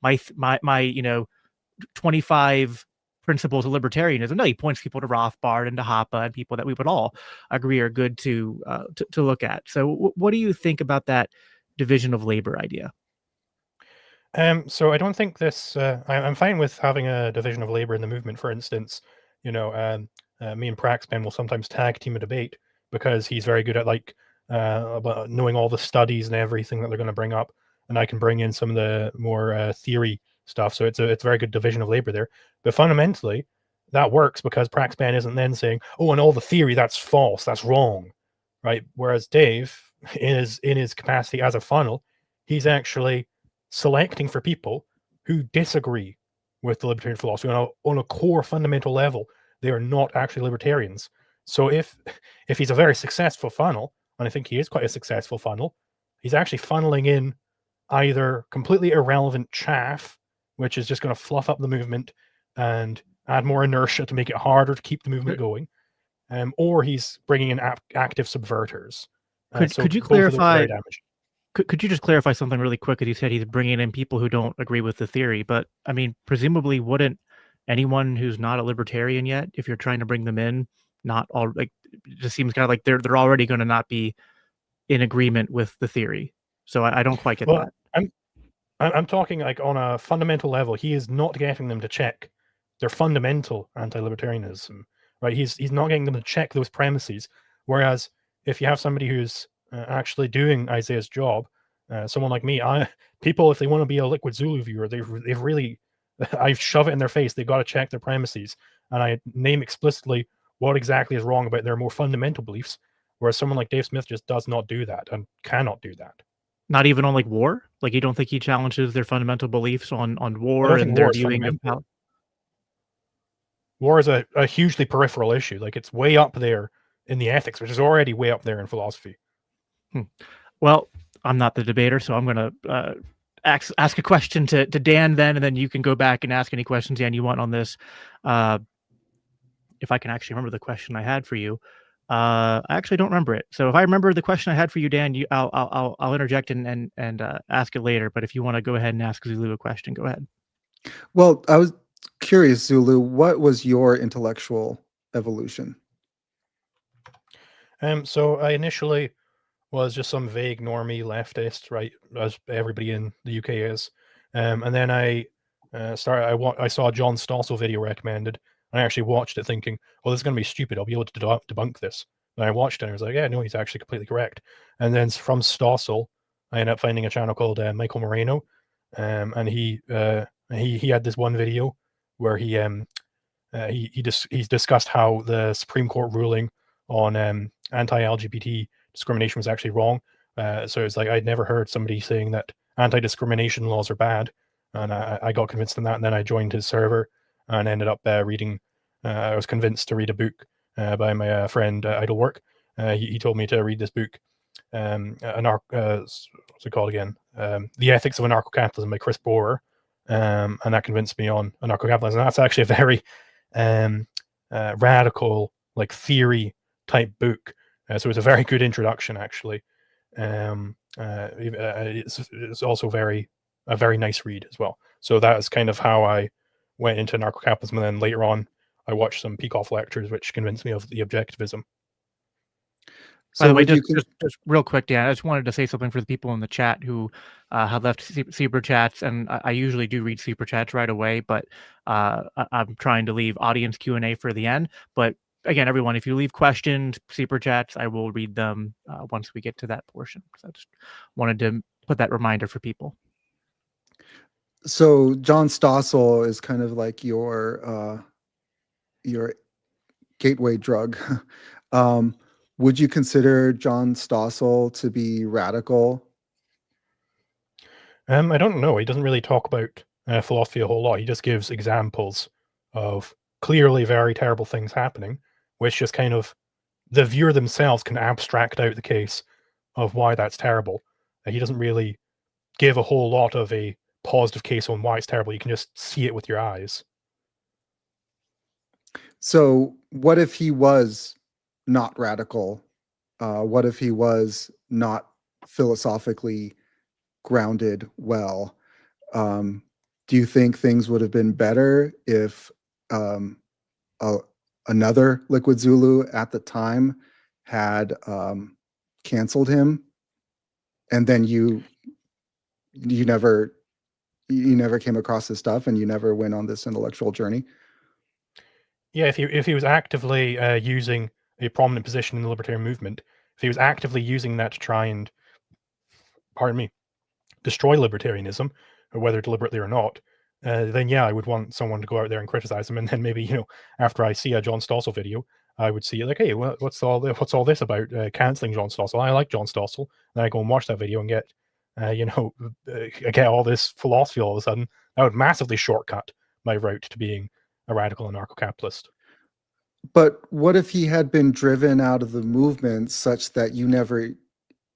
my 25 principles of libertarianism. No, he points people to Rothbard and to Hoppe and people that we would all agree are good to look at. So what do you think about that division of labor idea? So I don't think this. I'm fine with having a division of labor in the movement. For instance, me and Praxpen will sometimes tag team a debate because he's very good at about knowing all the studies and everything that they're going to bring up, and I can bring in some of the more theory stuff. So it's a very good division of labor there. But fundamentally, that works because Praxpen isn't then saying, "Oh, and all the theory that's false, that's wrong," right? Whereas Dave, in his capacity as a funnel, he's actually selecting for people who disagree with the libertarian philosophy on a core fundamental level. They are not actually libertarians. So if he's a very successful funnel, and I think he is quite a successful funnel, he's actually funneling in either completely irrelevant chaff, which is just going to fluff up the movement and add more inertia to make it harder to keep the movement going, or he's bringing in active subverters. Could you both of those are clarify? very damaging. Could you just clarify something really quick? Because you said he's bringing in people who don't agree with the theory, but I mean, presumably, wouldn't anyone who's not a libertarian yet, if you're trying to bring them in, not all like it just seems kind of like they're already going to not be in agreement with the theory. So I don't quite get Well, that. I'm talking like on a fundamental level. He is not getting them to check their fundamental anti-libertarianism, right? He's not getting them to check those premises. Whereas if you have somebody who's actually doing Isaiah's job, someone like me, people, if they want to be a Liquid Zulu viewer, they've really, I shove it in their face. They've got to check their premises, and I name explicitly what exactly is wrong about their more fundamental beliefs. Whereas someone like Dave Smith just does not do that and cannot do that. Not even on like war. Like you don't think he challenges their fundamental beliefs on I war don't think and war their is viewing of fundamental. how. War is a hugely peripheral issue. Like it's way up there in the ethics, which is already way up there in philosophy. Well, I'm not the debater, so I'm going to ask a question to Dan then, and then you can go back and ask any questions, Dan, you want on this. If I can actually remember the question I had for you. I actually don't remember it. So if I remember the question I had for you, Dan, I'll interject and ask it later. But if you want to go ahead and ask Zulu a question, go ahead. Well, I was curious, Zulu, what was your intellectual evolution? So I initially was just some vague normie leftist, right, as everybody in the UK is. And then I I saw a John Stossel video recommended, and I actually watched it thinking, "Oh, this is going to be stupid. I'll be able to debunk this." And I watched it, and I was like, "Yeah, no, he's actually completely correct." And then from Stossel, I ended up finding a channel called Michael Moreno, and he had this one video where he's discussed how the Supreme Court ruling on anti-LGBT discrimination was actually wrong. So it's like I'd never heard somebody saying that anti-discrimination laws are bad, and I got convinced in that. And then I joined his server and ended up reading. I was convinced to read a book by my friend Idlework. He told me to read this book, what's it called again? The Ethics of Anarcho-Capitalism by Chris Bohrer, and that convinced me on anarcho-capitalism. And that's actually a very radical, like theory type book. So it's a very good introduction, actually. It's also a very nice read as well. So that is kind of how I went into anarcho-capitalism, and then later on, I watched some Peikoff lectures, which convinced me of the objectivism. By the So way, would you just real quick, Dan, I just wanted to say something for the people in the chat who have left super chats, and I usually do read super chats right away, but I'm trying to leave audience Q&A for the end. But again, everyone, if you leave questions, super chats, I will read them once we get to that portion. So I just wanted to put that reminder for people. So John Stossel is kind of like your gateway drug. Would you consider John Stossel to be radical? I don't know. He doesn't really talk about philosophy a whole lot. He just gives examples of clearly very terrible things happening, which just kind of the viewer themselves can abstract out the case of why that's terrible. He doesn't really give a whole lot of a positive case on why it's terrible. You can just see it with your eyes. So what if he was not radical? What if he was not philosophically grounded well? Do you think things would have been better if another Liquid Zulu at the time had canceled him, and then you never came across his stuff, and you never went on this intellectual journey? Yeah, if he was actively using a prominent position in the libertarian movement, if he was actively using that to try and, pardon me, destroy libertarianism, or whether deliberately or not, then yeah, I would want someone to go out there and criticize him, and then maybe, you know, after I see a John Stossel video, I would see like, hey, what's all this about canceling John Stossel? I like John Stossel. Then I go and watch that video and get, get all this philosophy all of a sudden. That would massively shortcut my route to being a radical anarcho-capitalist. But what if he had been driven out of the movement such that you never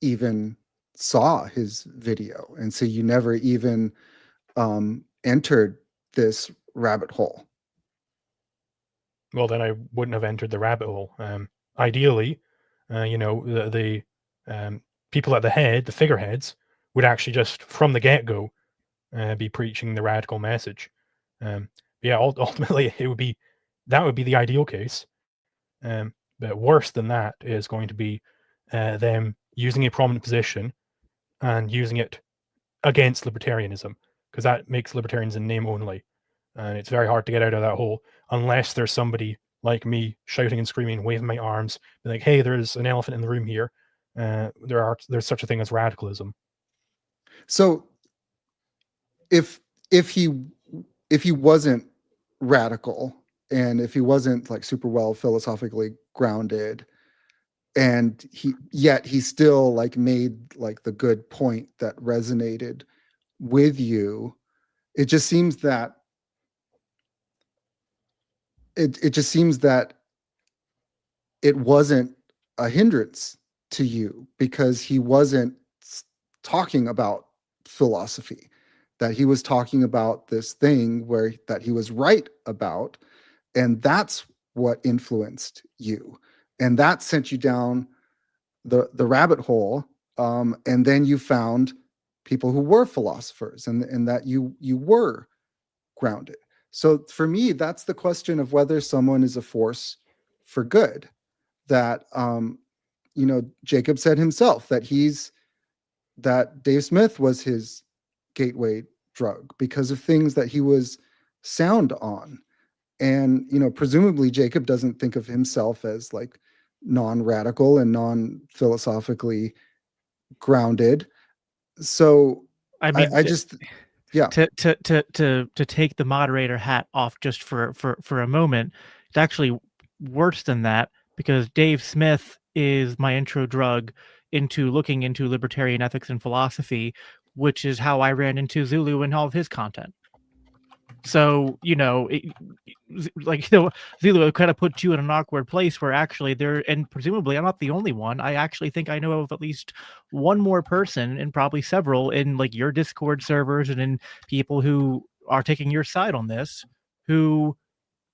even saw his video, and so you never even entered this rabbit hole? Well, then I wouldn't have entered the rabbit hole. Ideally, the people at the head, the figureheads, would actually just from the get-go be preaching the radical message. Yeah, ultimately, that would be the ideal case. But worse than that is going to be them using a prominent position and using it against libertarianism, because that makes libertarians in name only. And it's very hard to get out of that hole unless there's somebody like me shouting and screaming, waving my arms, be like, hey, there's an elephant in the room here. There's such a thing as radicalism. So if he wasn't radical, and if he wasn't like super well philosophically grounded, and he still like made like the good point that resonated with you, it just seems that it wasn't a hindrance to you, because he wasn't talking about philosophy, that he was talking about this thing that he was right about, and that's what influenced you, and that sent you down the rabbit hole, and then you found people who were philosophers, and that you were grounded. So for me, that's the question of whether someone is a force for good. That Jacob said himself that Dave Smith was his gateway drug because of things that he was sound on. And presumably Jacob doesn't think of himself as like non-radical and non-philosophically grounded. So I mean, I just, yeah. To take the moderator hat off just for a moment, it's actually worse than that, because Dave Smith is my intro drug into looking into libertarian ethics and philosophy, which is how I ran into Zulu and all of his content. So, Zulu kind of puts you in an awkward place where actually and presumably I'm not the only one. I actually think I know of at least one more person, and probably several in like your Discord servers and in people who are taking your side on this, who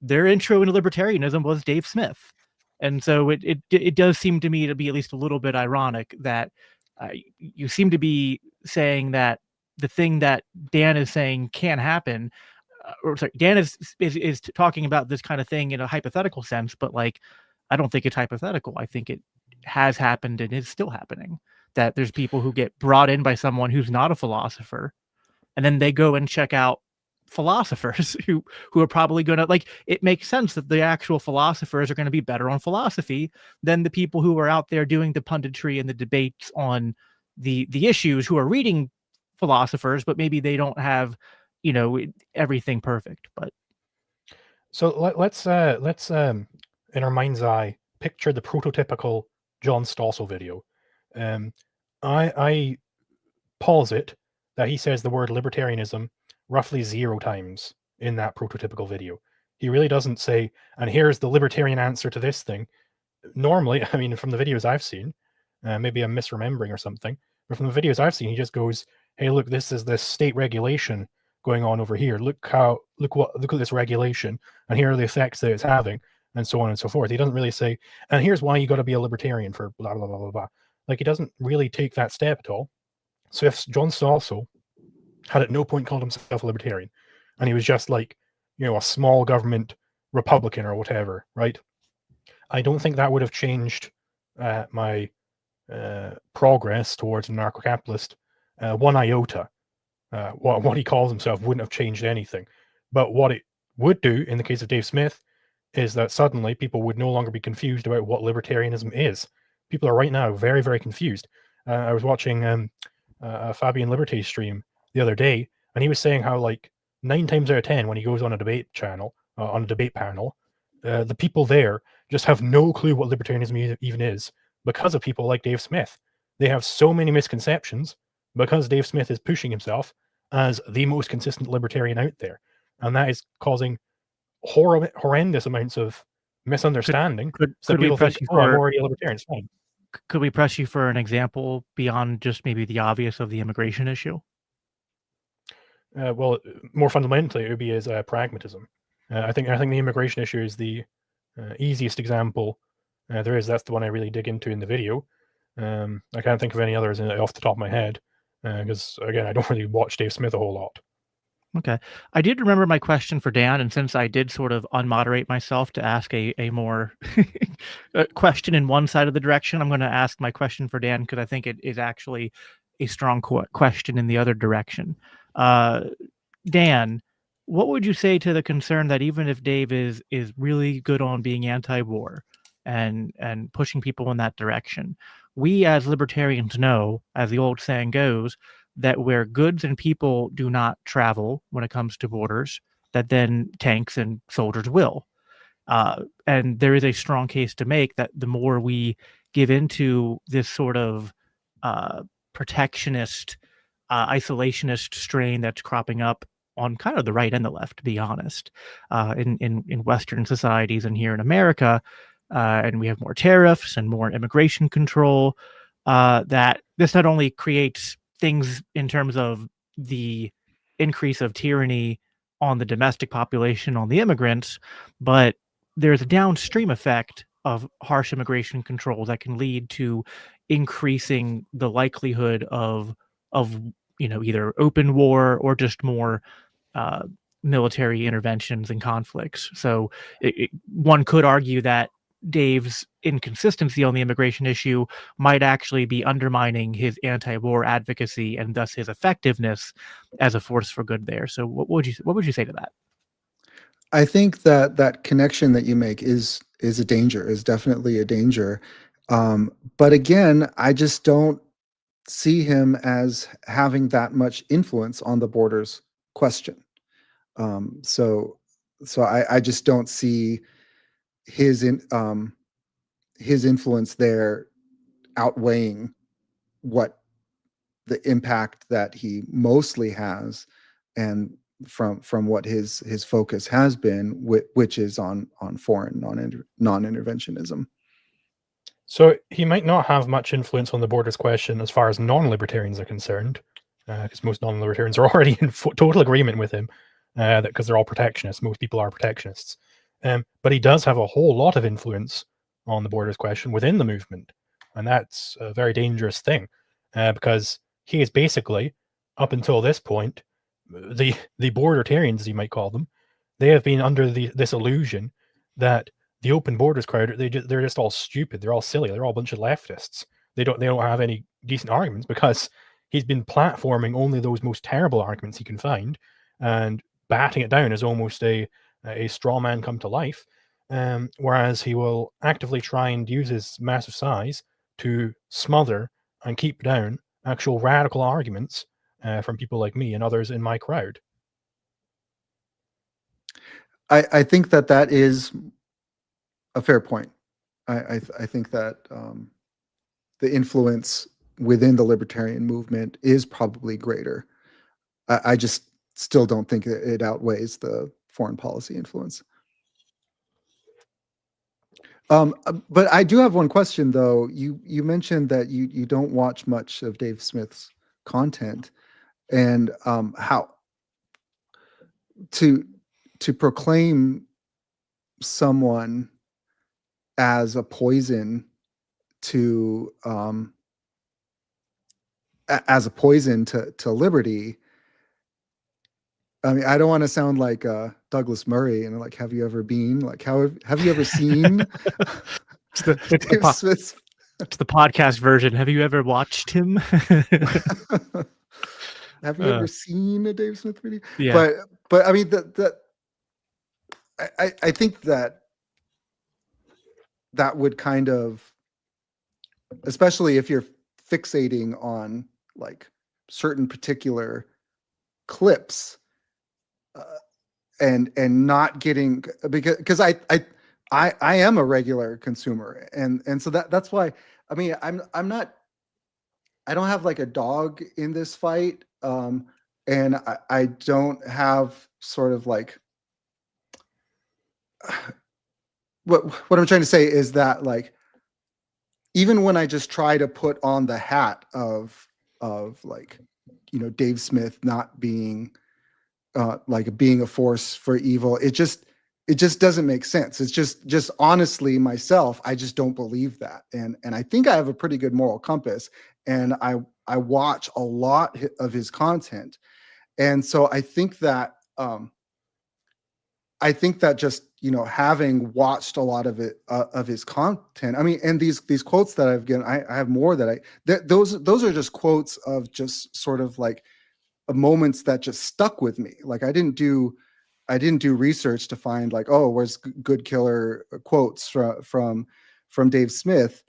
their intro into libertarianism was Dave Smith. And so it does seem to me to be at least a little bit ironic that you seem to be saying that the thing that Dan is saying can happen, or sorry, Dan is talking about this kind of thing in a hypothetical sense, but like, I don't think it's hypothetical. I think it has happened and is still happening, that there's people who get brought in by someone who's not a philosopher, and then they go and check out philosophers who are probably going to, like, it makes sense that the actual philosophers are going to be better on philosophy than the people who are out there doing the punditry and the debates on the issues, who are reading philosophers, but maybe they don't have everything perfect. But so let's in our mind's eye picture the prototypical John Stossel video. I posit that he says the word libertarianism roughly 0 times in that prototypical video. He really doesn't say, and here's the libertarian answer to this thing. Normally, I mean, from the videos I've seen, maybe I'm misremembering or something, but from the videos I've seen, he just goes, hey, look, this is this state regulation going on over here. Look at this regulation, and here are the effects that it's having, and so on and so forth. He doesn't really say, and here's why you got to be a libertarian for blah blah blah blah blah. Like, he doesn't really take that step at all. So if John Stossel had at no point called himself a libertarian, and he was just like, a small government Republican or whatever, right? I don't think that would have changed my progress towards a anarcho-capitalist one iota. What he calls himself wouldn't have changed anything. But what it would do in the case of Dave Smith is that suddenly people would no longer be confused about what libertarianism is. People are right now very, very confused. I was watching a Fabian Liberté stream the other day, and he was saying how, like, 9 times out of 10 when he goes on a debate channel, on a debate panel, the people there just have no clue what libertarianism even is because of people like Dave Smith. They have so many misconceptions because Dave Smith is pushing himself as the most consistent libertarian out there, and that is causing horrendous amounts of misunderstanding. So Could we people think, press you "Oh, I'm for already a libertarian." It's fine. could we press you for an example beyond just maybe the obvious of the immigration issue? Well, more fundamentally, it would be as pragmatism. I think the immigration issue is the easiest example there is. That's the one I really dig into in the video. I can't think of any others off the top of my head because, again, I don't really watch Dave Smith a whole lot. Okay. I did remember my question for Dan, and since I did sort of unmoderate myself to ask a more question in one side of the direction, I'm going to ask my question for Dan because I think it is actually a strong question in the other direction. Dan, what would you say to the concern that even if Dave is really good on being anti-war and pushing people in that direction, we as libertarians know, as the old saying goes, that where goods and people do not travel when it comes to borders, that then tanks and soldiers will. And there is a strong case to make that the more we give into this sort of protectionist, isolationist strain that's cropping up on kind of the right and the left, to be honest, in Western societies and here in America, and we have more tariffs and more immigration control, that this not only creates things in terms of the increase of tyranny on the domestic population, on the immigrants, but there's a downstream effect of harsh immigration control that can lead to increasing the likelihood of either open war or just more military interventions and conflicts. So one could argue that Dave's inconsistency on the immigration issue might actually be undermining his anti-war advocacy and thus his effectiveness as a force for good there. So what would you say to that? I think that connection that you make is a danger, is definitely a danger. But again, I just don't see him as having that much influence on the borders question. So I just don't see his influence there outweighing what the impact that he mostly has, and from what his focus has been, which is on foreign non-interventionism. So he might not have much influence on the borders question as far as non-libertarians are concerned, because most non-libertarians are already in total agreement with him, because they're all protectionists. Most people are protectionists. But he does have a whole lot of influence on the borders question within the movement, and that's a very dangerous thing, because he is basically, up until this point, the bordertarians, as you might call them, they have been under this illusion that the open borders crowd, they're just all stupid. They're all silly. They're all a bunch of leftists. They don't have any decent arguments because he's been platforming only those most terrible arguments he can find and batting it down as almost a straw man come to life. Whereas he will actively try and use his massive size to smother and keep down actual radical arguments from people like me and others in my crowd. I think that is a fair point. I think that the influence within the libertarian movement is probably greater. I just still don't think it outweighs the foreign policy influence. But I do have one question, though. You mentioned that you don't watch much of Dave Smith's content. and how to proclaim someone as a poison to to liberty. I mean, I don't want to sound like Douglas Murray and like, have you ever been like, have you ever seen It's the Dave Smith's? It's the podcast version. Have you ever watched him? Have you ever seen a Dave Smith video? Yeah. But I mean, I think that would kind of, especially if you're fixating on like certain particular clips, and not getting, because I am a regular consumer, and so that's why, I mean, I'm not, I don't have like a dog in this fight, and I don't have sort of like, what I'm trying to say is that, like, even when I just try to put on the hat of like, Dave Smith not being like being a force for evil, it just doesn't make sense. It's just honestly myself, I just don't believe that, and I think I have a pretty good moral compass, and I watch a lot of his content, and so I think that just, having watched a lot of it, of his content, I mean, and these quotes that I've given, I have more that those are just quotes of just sort of like moments that just stuck with me. Like, I didn't do research to find like, oh, where's good killer quotes from Dave Smith.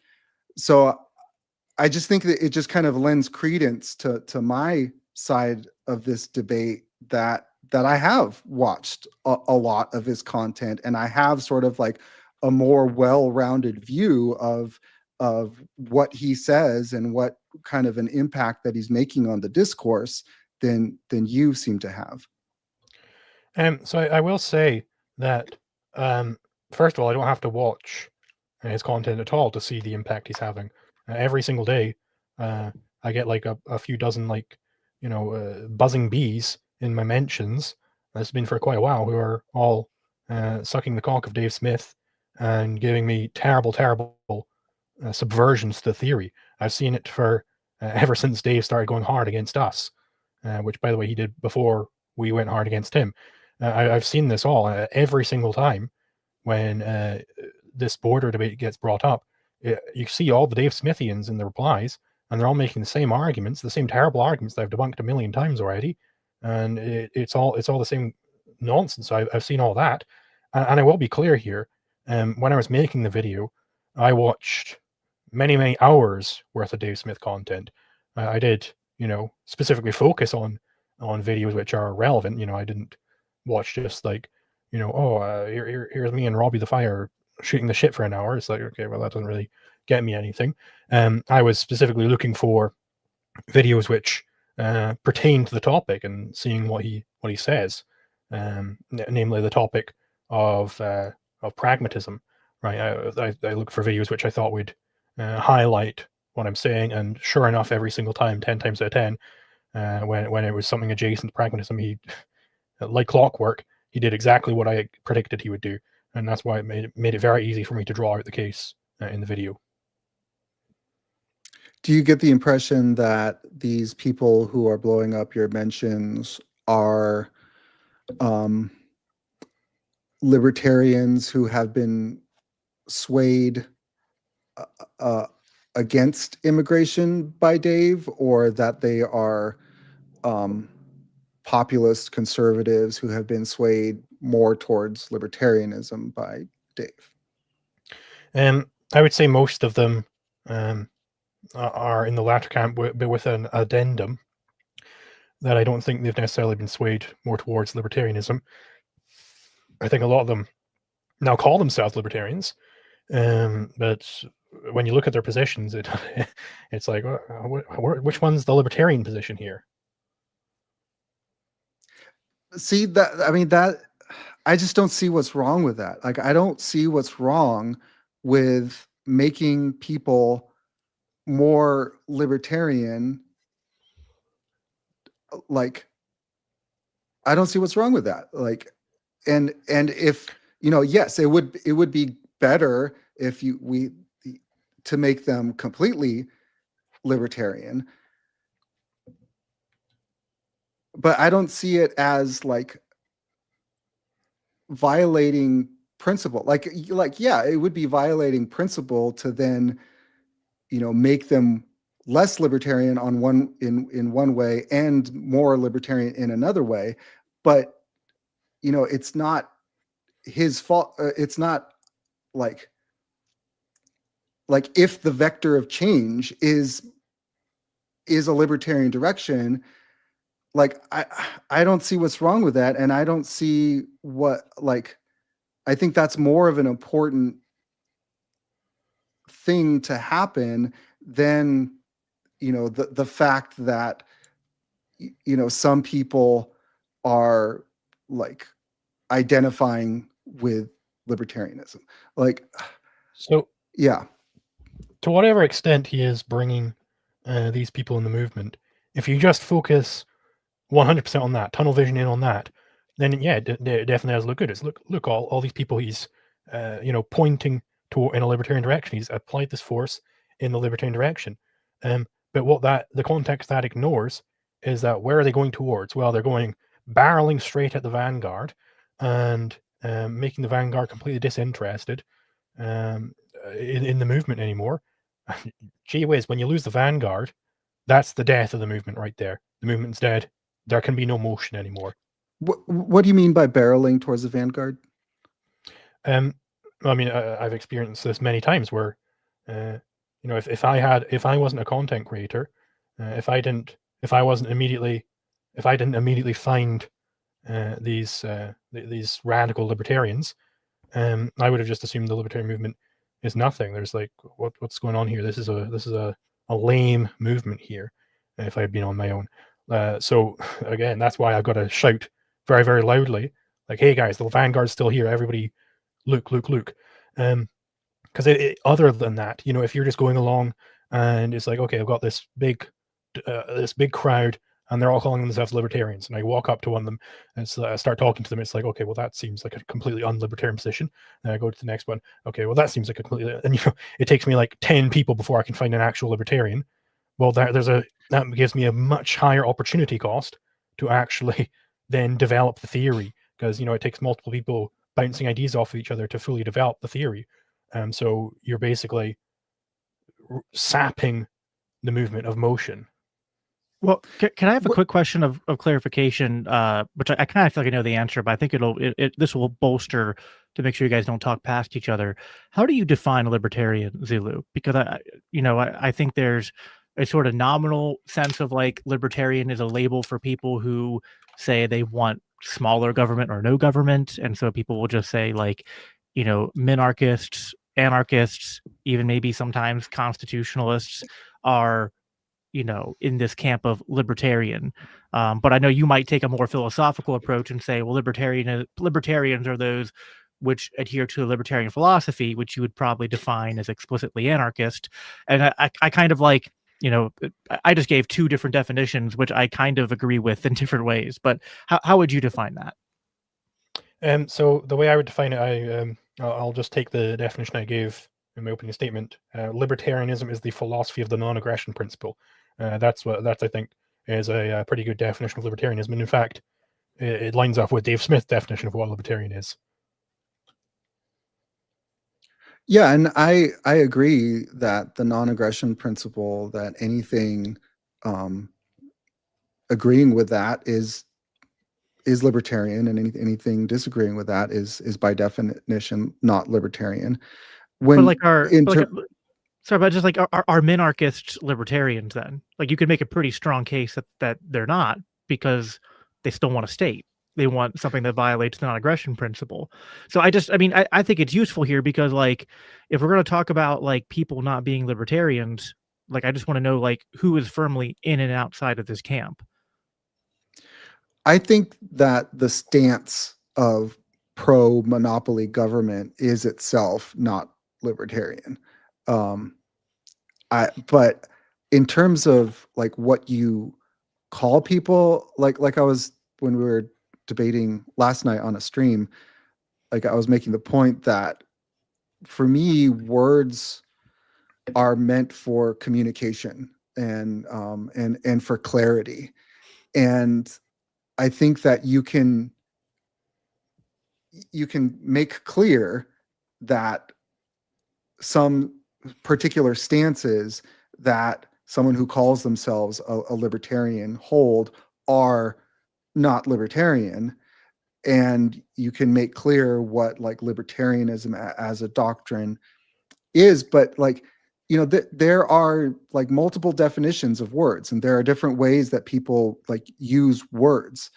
So I just think that it just kind of lends credence to my side of this debate, that I have watched a lot of his content, and I have sort of like a more well-rounded view of what he says and what kind of an impact that he's making on the discourse than you seem to have. So I will say that, first of all, I don't have to watch his content at all to see the impact he's having. Every single day, I get like a few dozen, like, buzzing bees in my mentions. That's been for quite a while, who are all sucking the cock of Dave Smith and giving me terrible, terrible subversions to the theory. I've seen it for ever since Dave started going hard against us, which, by the way, he did before we went hard against him. I've seen this all every single time when this border debate gets brought up. You see all the Dave Smithians in the replies, and they're all making the same arguments, the same terrible arguments that I've debunked a million times already, and it's all the same nonsense. So I've seen all that, and I will be clear here. When I was making the video, I watched many hours worth of Dave Smith content. I did, specifically focus on videos which are relevant. I didn't watch just like, here's me and Robbie the Fire shooting the shit for an hour. It's like, okay, well, that doesn't really get me anything. I was specifically looking for videos which pertain to the topic and seeing what he says, namely the topic of pragmatism. Right, I look for videos which I thought would highlight what I'm saying, and sure enough, every single time, 10 times out of 10, when it was something adjacent to pragmatism, he, like clockwork, he did exactly what I predicted he would do, and that's why it made it very easy for me to draw out the case in the video. Do you get the impression that these people who are blowing up your mentions are libertarians who have been swayed against immigration by Dave, or that they are populist conservatives who have been swayed more towards libertarianism by Dave? I would say most of them are in the latter camp, but with an addendum that I don't think they've necessarily been swayed more towards libertarianism. I think a lot of them now call themselves libertarians, but when you look at their positions, it's like, which one's the libertarian position here? See, that, I mean, that, I just don't see what's wrong with that. Like, I don't see what's wrong with making people more libertarian like, I don't see what's wrong with that. Like, and if, yes, it would be better if to make them completely libertarian, but I don't see it as like violating principle. Like, yeah, it would be violating principle to then, make them less libertarian on in one way and more libertarian in another way. But, it's not his fault. It's not like if the vector of change is a libertarian direction, like I don't see what's wrong with that, and I don't see I think that's more of an important thing to happen than the fact that some people are like identifying with libertarianism. Like, So, yeah, to whatever extent he is bringing these people in the movement, if you just focus 100% on that, tunnel vision in on that, then yeah, it definitely does look good. It's look all these people he's pointing to in a libertarian direction. He's applied this force in the libertarian direction. But what the context that ignores is that where are they going towards? Well, they're going barreling straight at the vanguard and making the vanguard completely disinterested in the movement anymore. Gee whiz, when you lose the vanguard, that's the death of the movement right there. The movement's dead. There can be no motion anymore. what do you mean by barreling towards the vanguard? I mean, I've experienced this many times where, if I wasn't a content creator, if I didn't immediately find these radical libertarians, I would have just assumed the libertarian movement is nothing. There's like, what's going on here? This is a lame movement here. If I had been on my own, so again, that's why I've got to shout very, very loudly, like, "Hey guys, the vanguard's still here. Everybody, look!" Because other than that, if you're just going along and it's like, okay, I've got this big crowd, and they're all calling themselves libertarians, and I walk up to one of them and I start talking to them. It's like, okay, well, that seems like a completely unlibertarian position. Then I go to the next one. Okay, well, that seems like a completely, and it takes me like 10 people before I can find an actual libertarian. Well, that gives me a much higher opportunity cost to actually then develop the theory, because it takes multiple people bouncing ideas off of each other to fully develop the theory. So you're basically sapping the movement of motion. Well, can I have a quick question of clarification, which I kind of feel like I know the answer, but I think this will bolster to make sure you guys don't talk past each other. How do you define a libertarian, Zulu? Because I think there's a sort of nominal sense of like libertarian is a label for people who say they want smaller government or no government, and so people will just say like, minarchists, anarchists, even maybe sometimes constitutionalists are in this camp of libertarian. But I know you might take a more philosophical approach and say, well, libertarians are those which adhere to the libertarian philosophy, which you would probably define as explicitly anarchist. And I kind of like, I just gave two different definitions, which I kind of agree with in different ways. But how would you define that? So the way I would define it, I'll just take the definition I gave in my opening statement. Libertarianism is the philosophy of the non-aggression principle. That's I think is a pretty good definition of libertarianism, and in fact, it lines up with Dave Smith's definition of what libertarian is. Yeah, and I agree that the non-aggression principle, that anything agreeing with that is libertarian, and anything disagreeing with that is by definition not libertarian. But like sorry, but just like are minarchists libertarians then? Like you could make a pretty strong case that they're not, because they still want a state. They want something that violates the non-aggression principle. So I think it's useful here because like if we're going to talk about like people not being libertarians, like I just want to know like who is firmly in and outside of this camp. I think that the stance of pro-monopoly government is itself not libertarian. But in terms of like what you call people like I was when we were debating last night on a stream, like I was making the point that for me, words are meant for communication and for clarity. And I think that you can make clear that some particular stances that someone who calls themselves a libertarian hold are not libertarian, and you can make clear what like libertarianism as a doctrine is. But like, you know, there are like multiple definitions of words, and there are different ways that people like use words.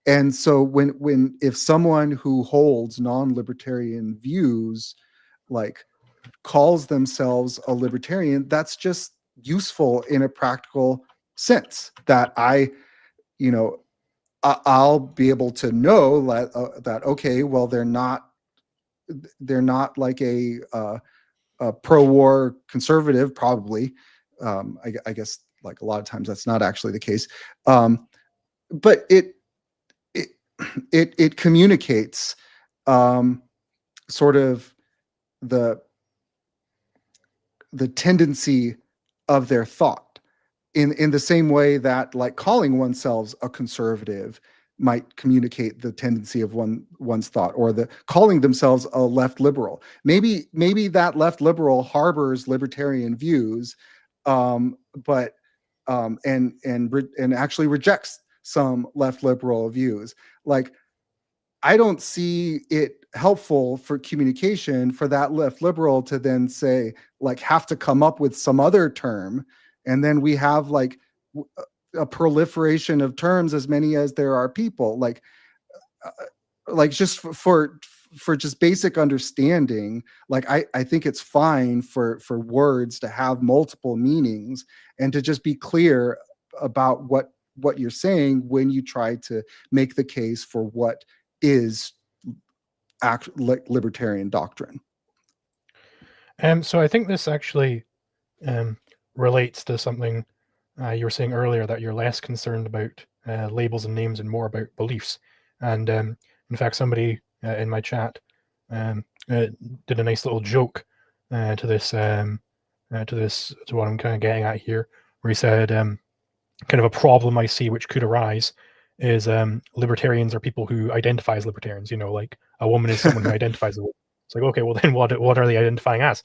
And so when if someone who holds non-libertarian views like calls themselves a libertarian, that's just useful in a practical sense, that you know, I'll be able to know that okay, well, they're not like a pro-war conservative, probably. I guess like a lot of times that's not actually the case, but it communicates sort of the tendency of their thought in the same way that like calling oneself a conservative might communicate the tendency of one's thought, or the calling themselves a left liberal. Maybe that left liberal harbors libertarian views, but and actually rejects some left liberal views. Like, I don't see it helpful for communication for that left liberal to then say, like, have to come up with some other term, and then we have like a proliferation of terms, as many as there are people. Like just for just basic understanding, like I think it's fine for words to have multiple meanings, and to just be clear about what you're saying when you try to make the case for what is libertarian doctrine. So I think this actually relates to something you were saying earlier, that you're less concerned about labels and names and more about beliefs. And in fact, somebody in my chat did a nice little joke to this, to what I'm kind of getting at here, where he said, kind of a problem I see which could arise is libertarians are people who identify as libertarians. You know, like a woman is someone who identifies as a woman. It's like, okay, well then what are they identifying as?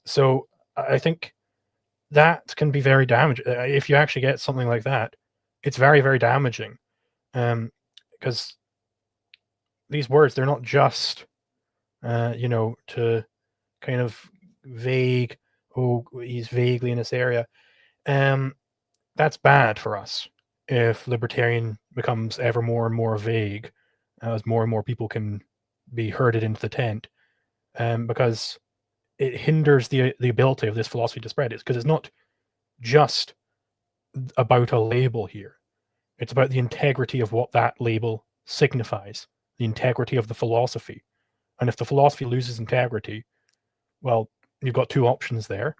So I think that can be very damaging. If you actually get something like that, it's very, very damaging, because these words, they're not just, you know, to kind of vague, oh, he's vaguely in this area. That's bad for us if libertarian becomes ever more and more vague, as more and more people can be herded into the tent, because it hinders the ability of this philosophy to spread. It's because it's not just about a label here. It's about the integrity of what that label signifies, the integrity of the philosophy. And if the philosophy loses integrity, well, you've got two options there.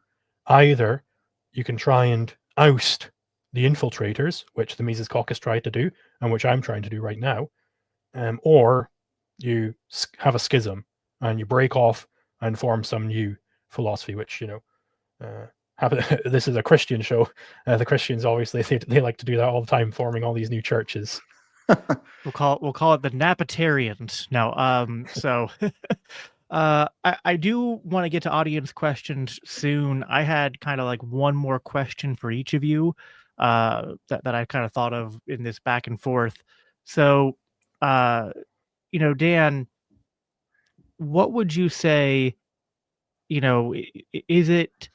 Either you can try and oust the infiltrators, which the Mises Caucus tried to do, and which I'm trying to do right now, or you have a schism and you break off and form some new philosophy, which, you know, this is a Christian show. The Christians, obviously, they like to do that all the time, forming all these new churches. We'll call it the Napatarians. No, so I do want to get to audience questions soon. I had kind of like one more question for each of you that I kind of thought of in this back and forth. So, you know, Dan, what would you say, you know, is it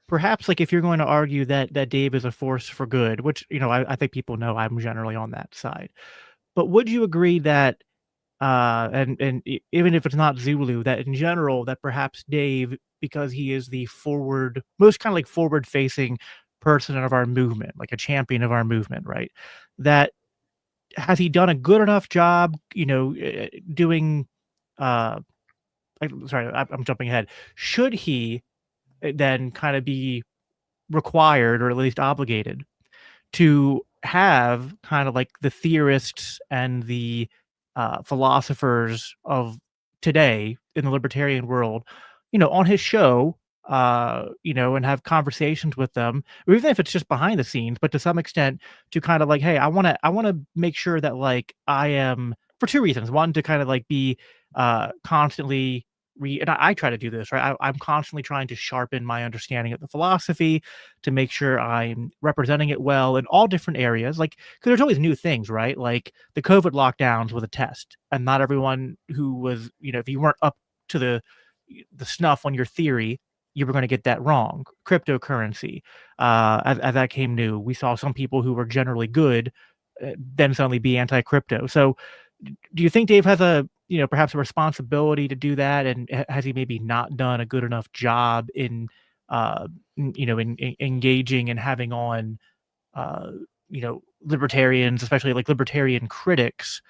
perhaps like if you're going to argue that Dave is a force for good, which, you know, I think people know I'm generally on that side, but would you agree that even if it's not Zulu, that in general, that perhaps Dave, because he is the most kind of like forward facing person of our movement, like a champion of our movement, right? That has he done a good enough job, you know, doing, sorry, I'm jumping ahead. Should he then kind of be required, or at least obligated, to have kind of like the theorists and the philosophers of today in the libertarian world, on his show, and have conversations with them, or even if it's just behind the scenes, but to some extent to kind of like, hey, I want to make sure that like I am, for two reasons. One, to kind of like be constantly and I try to do this, right? I'm constantly trying to sharpen my understanding of the philosophy to make sure I'm representing it well in all different areas. Like, because there's always new things, right? Like the COVID lockdowns was a test, and not everyone who was, if you weren't up to the snuff on your theory, you were going to get that wrong. Cryptocurrency, as that came new, we saw some people who were generally good, then suddenly be anti-crypto. So, do you think Dave has perhaps a responsibility to do that, and has he maybe not done a good enough job in, in engaging and having on, uh, libertarians, especially like libertarian critics,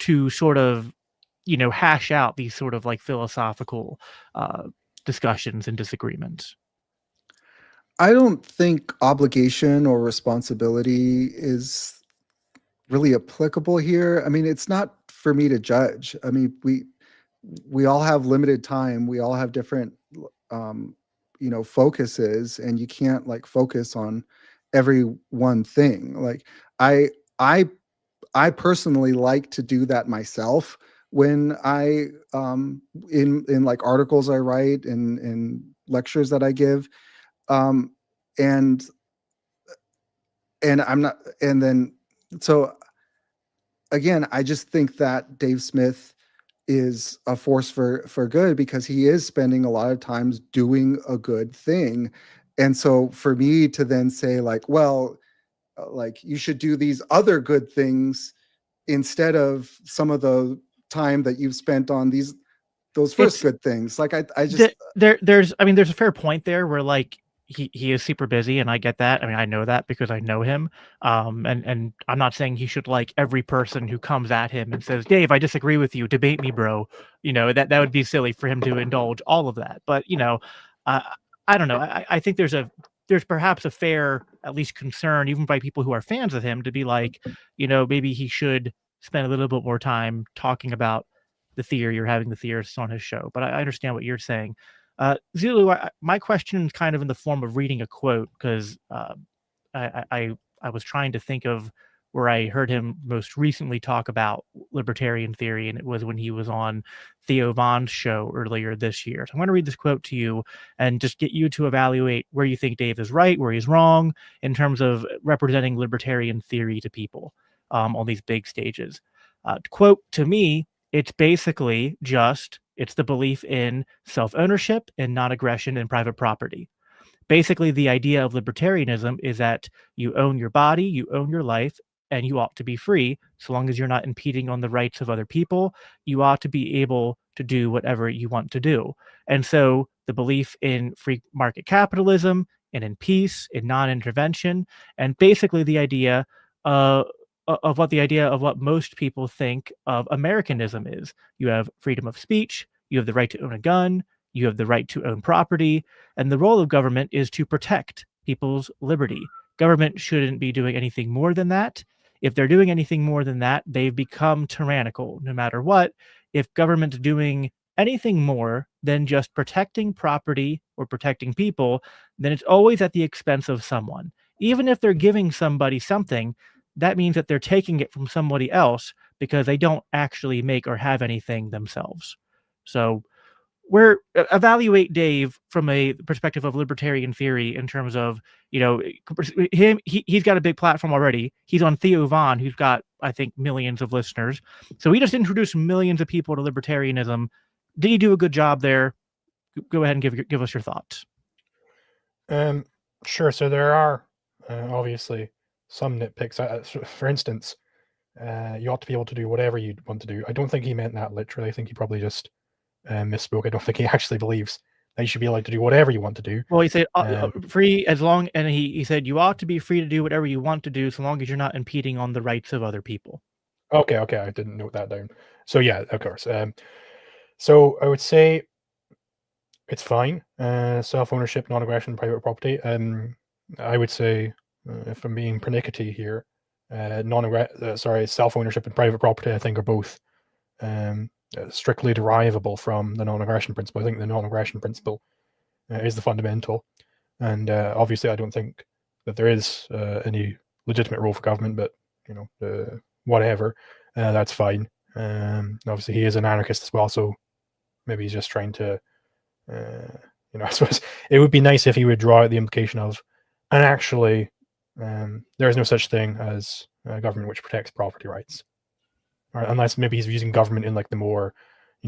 to sort of, hash out these sort of like philosophical discussions and disagreements? I don't think obligation or responsibility is really applicable here. I mean, it's not for me to judge. I mean, we all have limited time. We all have different focuses, and you can't like focus on every one thing. Like I I I personally like to do that myself when I in like articles I write and in lectures that I give. Um and and I'm not and then so again, I just think that Dave Smith is a force for good because he is spending a lot of times doing a good thing. And so for me to then say like, well, like you should do these other good things instead of some of the time that you've spent on those first It's good things. Like I just there's a fair point there where like he is super busy, and I get that. I mean, I know that because I know him. And I'm not saying he should like every person who comes at him and says, "Dave, I disagree with you. Debate me, bro." That would be silly for him to indulge all of that. But uh, I don't know. I think there's perhaps a fair, at least concern, even by people who are fans of him, to be like, maybe he should spend a little bit more time talking about the theory or having the theorists on his show. But I understand what you're saying. Zulu, my question is kind of in the form of reading a quote, because I was trying to think of where I heard him most recently talk about libertarian theory, and it was when he was on Theo Vaughn's show earlier this year. So I'm going to read this quote to you and just get you to evaluate where you think Dave is right, where he's wrong in terms of representing libertarian theory to people on these big stages. Quote, to me, it's basically it's the belief in self-ownership and non-aggression and private property. Basically, the idea of libertarianism is that you own your body, you own your life, and you ought to be free so long as you're not impeding on the rights of other people. You ought to be able to do whatever you want to do. And so the belief in free market capitalism and in peace, in non-intervention, and basically the idea uh, of what most people think of Americanism is. You have freedom of speech, you have the right to own a gun, you have the right to own property, and the role of government is to protect people's liberty. Government shouldn't be doing anything more than that. If they're doing anything more than that, they've become tyrannical no matter what. If government's doing anything more than just protecting property or protecting people, then it's always at the expense of someone. Even if they're giving somebody something, that means that they're taking it from somebody else because they don't actually make or have anything themselves. So evaluate Dave from a perspective of libertarian theory in terms of, he's got a big platform already. He's on Theo Vaughn, who's got, I think, millions of listeners. So he just introduced millions of people to libertarianism. Did he do a good job there? Go ahead and give us your thoughts. Sure. So there are obviously some nitpicks. For instance, you ought to be able to do whatever you want to do. I don't think he meant that literally. I think he probably just misspoke. I don't think he actually believes that you should be allowed to do whatever you want to do. Well, he said free as long, and he said you ought to be free to do whatever you want to do so long as you're not impeding on the rights of other people. Okay, I didn't note that down. So yeah, of course. So I would say it's fine. Self-ownership, non-aggression, private property. I would say if I'm being pernickety here, self-ownership and private property, I think, are both strictly derivable from the non-aggression principle. I think the non-aggression principle is the fundamental, and obviously I don't think that there is any legitimate role for government, but whatever, that's fine. Obviously he is an anarchist as well, so maybe he's just trying to I suppose it would be nice if he would draw out the implication of, and actually there is no such thing as a government which protects property rights, or unless maybe he's using government in like the more,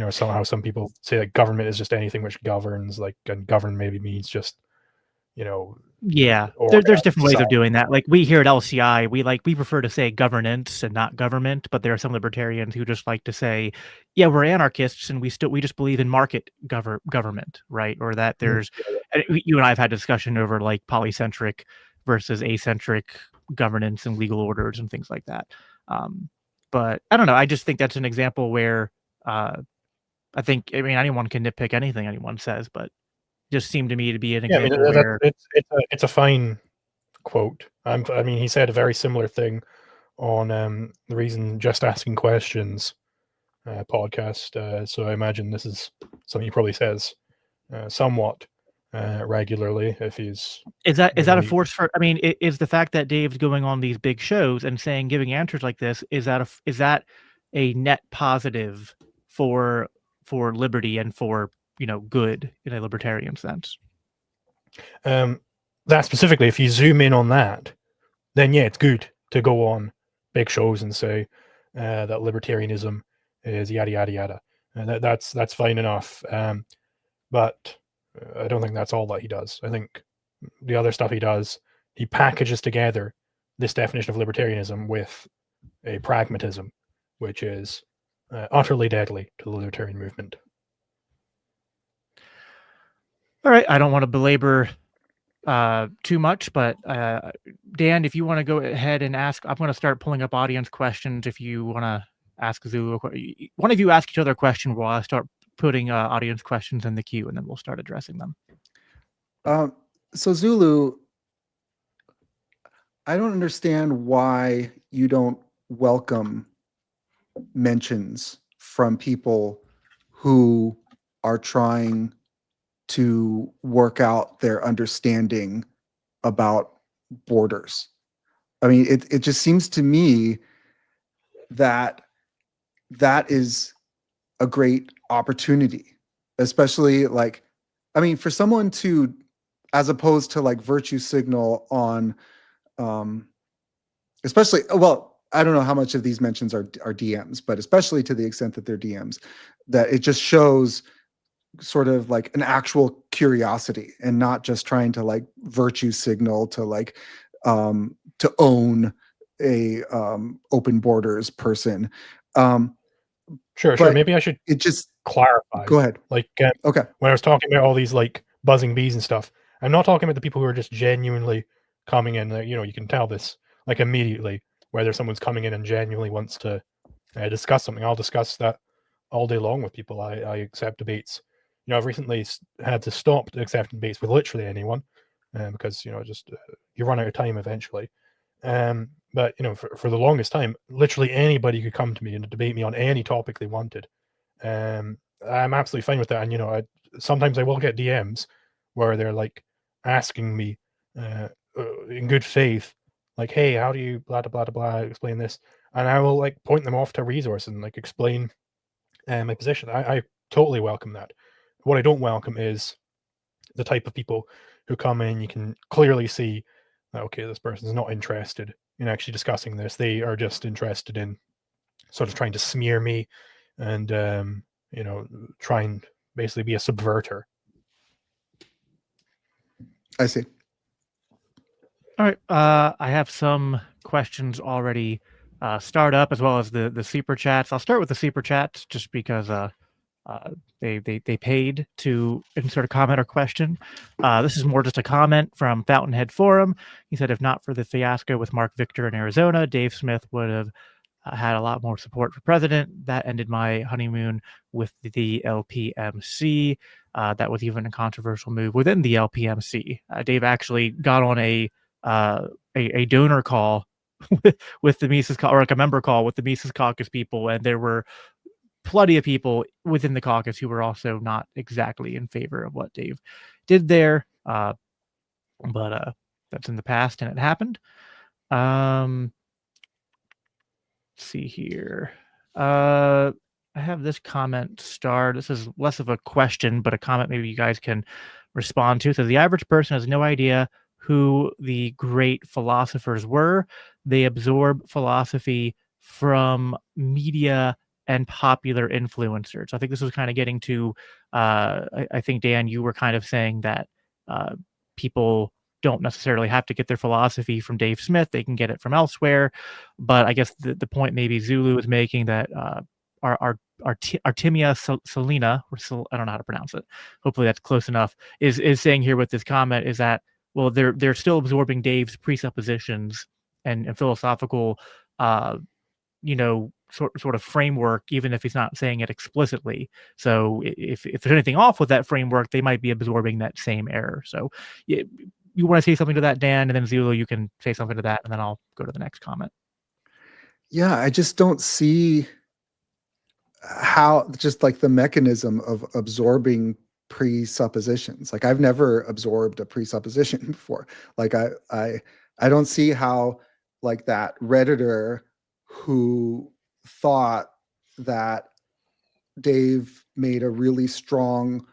somehow some people say like government is just anything which governs, like, and govern maybe means just, Yeah, there's different ways of doing that. Like we here at LCI, we prefer to say governance and not government, but there are some libertarians who just like to say, yeah, we're anarchists and we just believe in market government, right? Or that there's, you and I have had discussion over like polycentric versus acentric governance and legal orders and things like that. But I don't know. I just think that's an example where anyone can nitpick anything anyone says, but just seemed to me to be an example where it's a fine quote. He said a very similar thing on the Reason Just Asking Questions podcast. So I imagine this is something he probably says somewhat regularly. If he's is that a force for? Is the fact that Dave's going on these big shows and giving answers like this, is that a net positive for liberty and for good in a libertarian sense? That specifically, if you zoom in on that, then yeah, it's good to go on big shows and say that libertarianism is yada yada yada, and that's fine enough. But I don't think that's all that he does. I think the other stuff he does, he packages together this definition of libertarianism with a pragmatism, which is utterly deadly to the libertarian movement. All right, I don't want to belabor too much, but Dan, if you want to go ahead and ask, I'm going to start pulling up audience questions. If you want to ask Zulu, one of you ask each other a question while I start putting audience questions in the queue, and then we'll start addressing them. So Zulu, I don't understand why you don't welcome mentions from people who are trying to work out their understanding about borders. It just seems to me that that is a great opportunity, especially for someone to, as opposed to like virtue signal on, especially, well, I don't know how much of these mentions are DMs, but especially to the extent that they're DMs, that it just shows sort of like an actual curiosity and not just trying to like virtue signal to like to own a open borders person. Sure. Maybe I should clarify. Go ahead. Okay. When I was talking about all these like buzzing bees and stuff, I'm not talking about the people who are just genuinely coming in. You can tell this like immediately whether someone's coming in and genuinely wants to discuss something. I'll discuss that all day long with people. I accept debates. I've recently had to stop accepting debates with literally anyone because you run out of time eventually. But for the longest time, literally anybody could come to me and debate me on any topic they wanted. I'm absolutely fine with that. And sometimes I will get DMs where they're like asking me in good faith, like, "Hey, how do you blah blah blah blah explain this?" And I will like point them off to a resource and like explain my position. I totally welcome that. What I don't welcome is the type of people who come in. You can clearly see that, okay, this person's not interested in actually discussing this. They are just interested in sort of trying to smear me and try and basically be a subverter. I see. All right. I have some questions already start up, as well as the super chats. I'll start with the super chats just because they paid to insert a comment or question. This is more just a comment from Fountainhead Forum. He said, if not for the fiasco with Mark Victor in Arizona, Dave Smith would have had a lot more support for president. That ended my honeymoon with the LPMC. That was even a controversial move within the LPMC. Dave actually got on a a donor call with the Mises or like a member call with the Mises Caucus people, and there were plenty of people within the caucus who were also not exactly in favor of what Dave did there. But that's in the past and it happened. Let's see here. I have this comment starred. This is less of a question, but a comment maybe you guys can respond to. So the average person has no idea who the great philosophers were. They absorb philosophy from media and popular influencers. I think this was kind of getting to, I think, Dan, you were kind of saying that people don't necessarily have to get their philosophy from Dave Smith. They can get it from elsewhere. But I guess the point maybe Zulu is making that Artemia Selena, or I don't know how to pronounce it. Hopefully that's close enough. Is saying here with this comment is that, well, they're still absorbing Dave's presuppositions and philosophical, sort of framework, even if he's not saying it explicitly. So if there's anything off with that framework, they might be absorbing that same error. So you want to say something to that, Dan, and then Zulu, you can say something to that, and then I'll go to the next comment. Yeah, I just don't see how, just like the mechanism of absorbing presuppositions. Like I've never absorbed a presupposition before. Like I don't see how, like, that Redditor who thought that Dave made a really strong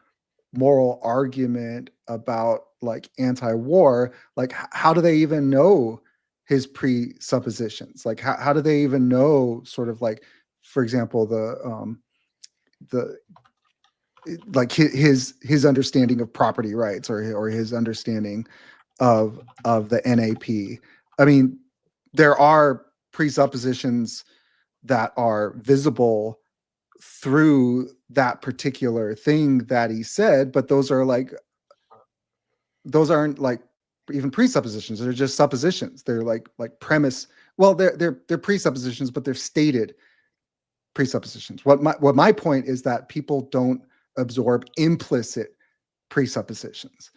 moral argument about like anti-war, like how do they even know his presuppositions? Like how do they even know, sort of like, for example, the like his understanding of property rights, or his understanding of the NAP? I mean, there are presuppositions that are visible through that particular thing that he said, but those aren't like even presuppositions. They're just suppositions. They're like premise. Well, they're presuppositions, but they're stated presuppositions. What my point is that people don't absorb implicit presuppositions,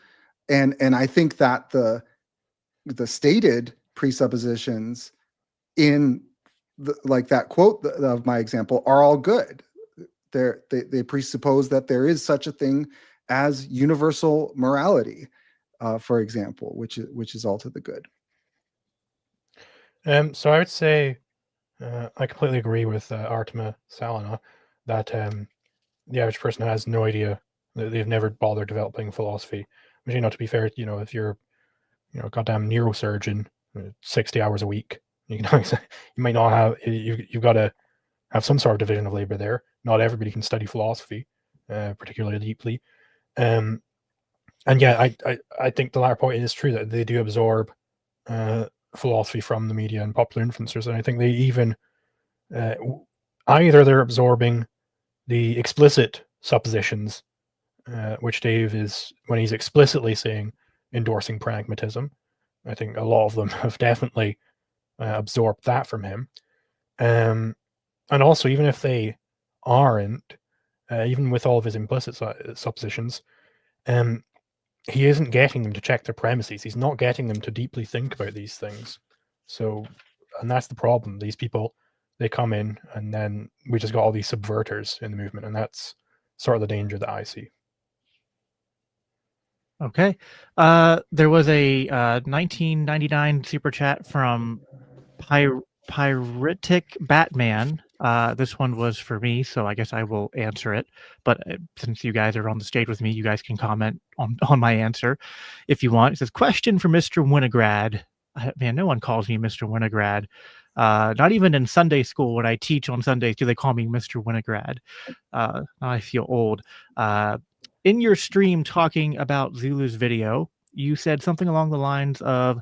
and I think that the stated presuppositions in like that quote of my example are all good. They presuppose that there is such a thing as universal morality, for example, which is all to the good. So I would say I completely agree with Artemia Salina that the average person has no idea. They've never bothered developing philosophy. Which, to be fair, if you're a goddamn neurosurgeon, 60 hours a week, you might not have. You've got to have some sort of division of labor there. Not everybody can study philosophy particularly deeply. And yeah, I think the latter point is true, that they do absorb philosophy from the media and popular influencers. And I think they even either they're absorbing the explicit suppositions, which Dave is, when he's explicitly saying endorsing pragmatism. I think a lot of them have definitely absorbed that from him. And also, even if they aren't, even with all of his implicit suppositions, he isn't getting them to check their premises. He's not getting them to deeply think about these things. So, and that's the problem. These people, they come in, and then we just got all these subverters in the movement, and that's sort of the danger that I see. Okay. There was a 1999 super chat from Pyritic Batman. This one was for me, so I guess I will answer it. But since you guys are on the stage with me, you guys can comment on my answer if you want. It says, question for Mr. Winograd. Man, no one calls me Mr. Winograd. Not even in Sunday school when I teach on Sundays do they call me Mr. Winograd. I feel old. In your stream talking about Zulu's video, you said something along the lines of,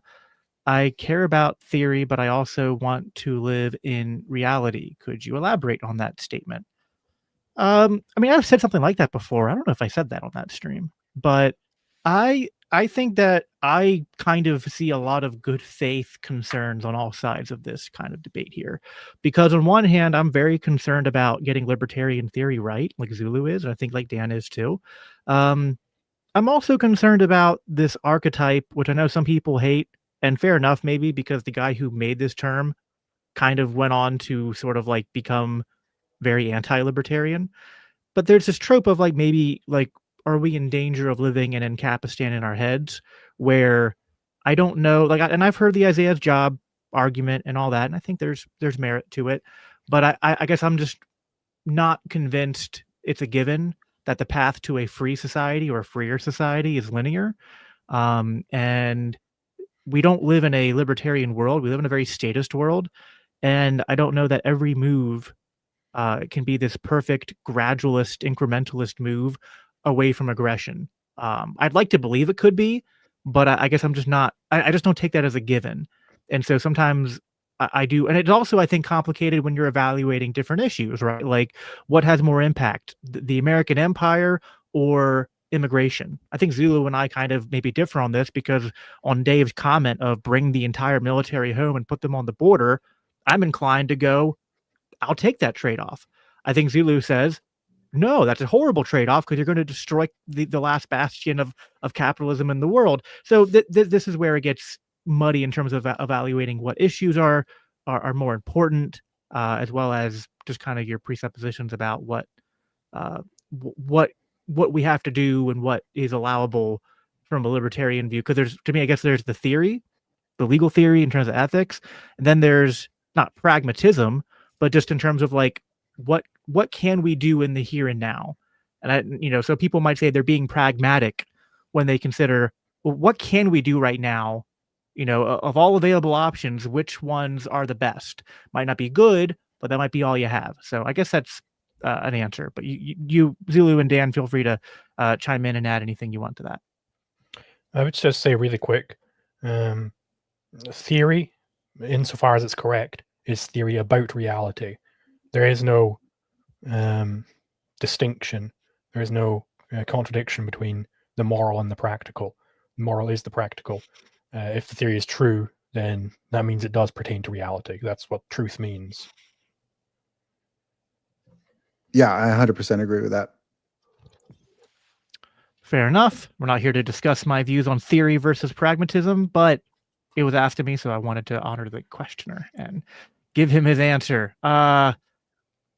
I care about theory, but I also want to live in reality. Could you elaborate on that statement? I mean, I've said something like that before. I don't know if I said that on that stream, but I think that I kind of see a lot of good faith concerns on all sides of this kind of debate here. Because on one hand, I'm very concerned about getting libertarian theory right, like Zulu is, and I think like Dan is too. I'm also concerned about this archetype, which I know some people hate, and fair enough, maybe because the guy who made this term kind of went on to sort of like become very anti-libertarian. But there's this trope of like, maybe like, are we in danger of living in Ancapistan in our heads, where I don't know, like, and I've heard the Isaiah's job argument and all that, and I think there's merit to it, but I guess I'm just not convinced it's a given that the path to a free society or a freer society is linear. And we don't live in a libertarian world. We live in a very statist world. And I don't know that every move can be this perfect gradualist, incrementalist move away from aggression. I'd like to believe it could be, but I guess I'm just not. I just don't take that as a given. And so sometimes I do, and it's also, I think, complicated when you're evaluating different issues, right? Like, what has more impact, the American empire or immigration? I think Zulu and I kind of maybe differ on this, because on Dave's comment of bring the entire military home and put them on the border, I'm inclined to go, I'll take that trade-off. I think Zulu says, no, that's a horrible trade-off, because you're going to destroy the last bastion of capitalism in the world. So this is where it gets muddy in terms of evaluating what issues are more important, as well as just kind of your presuppositions about what we have to do and what is allowable from a libertarian view. Because to me, I guess there's the theory, the legal theory in terms of ethics, and then there's not pragmatism, but just in terms of like, what can we do in the here and now? And so people might say they're being pragmatic when they consider, well, what can we do right now? Of all available options, which ones are the best? Might not be good, but that might be all you have. So I guess that's an answer. But you, Zulu and Dan, feel free to chime in and add anything you want to that. I would just say really quick, theory, insofar as it's correct, is theory about reality. There is no distinction. There is no contradiction between the moral and the practical. The moral is the practical. If the theory is true, then that means it does pertain to reality. That's what truth means. Yeah, I 100% agree with that. Fair enough. We're not here to discuss my views on theory versus pragmatism, but it was asked of me, so I wanted to honor the questioner and give him his answer. A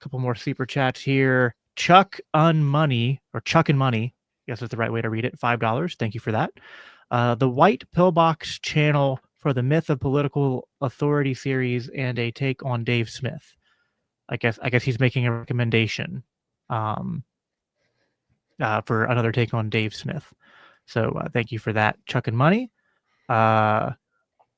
couple more super chats here. Chuck Unmoney, or Chuck and Money, I guess is the right way to read it. $5. Thank you for that. The White Pillbox channel for the Myth of Political Authority series and a take on Dave Smith. I guess he's making a recommendation for another take on Dave Smith. So thank you for that, Chuck and Money. Chuck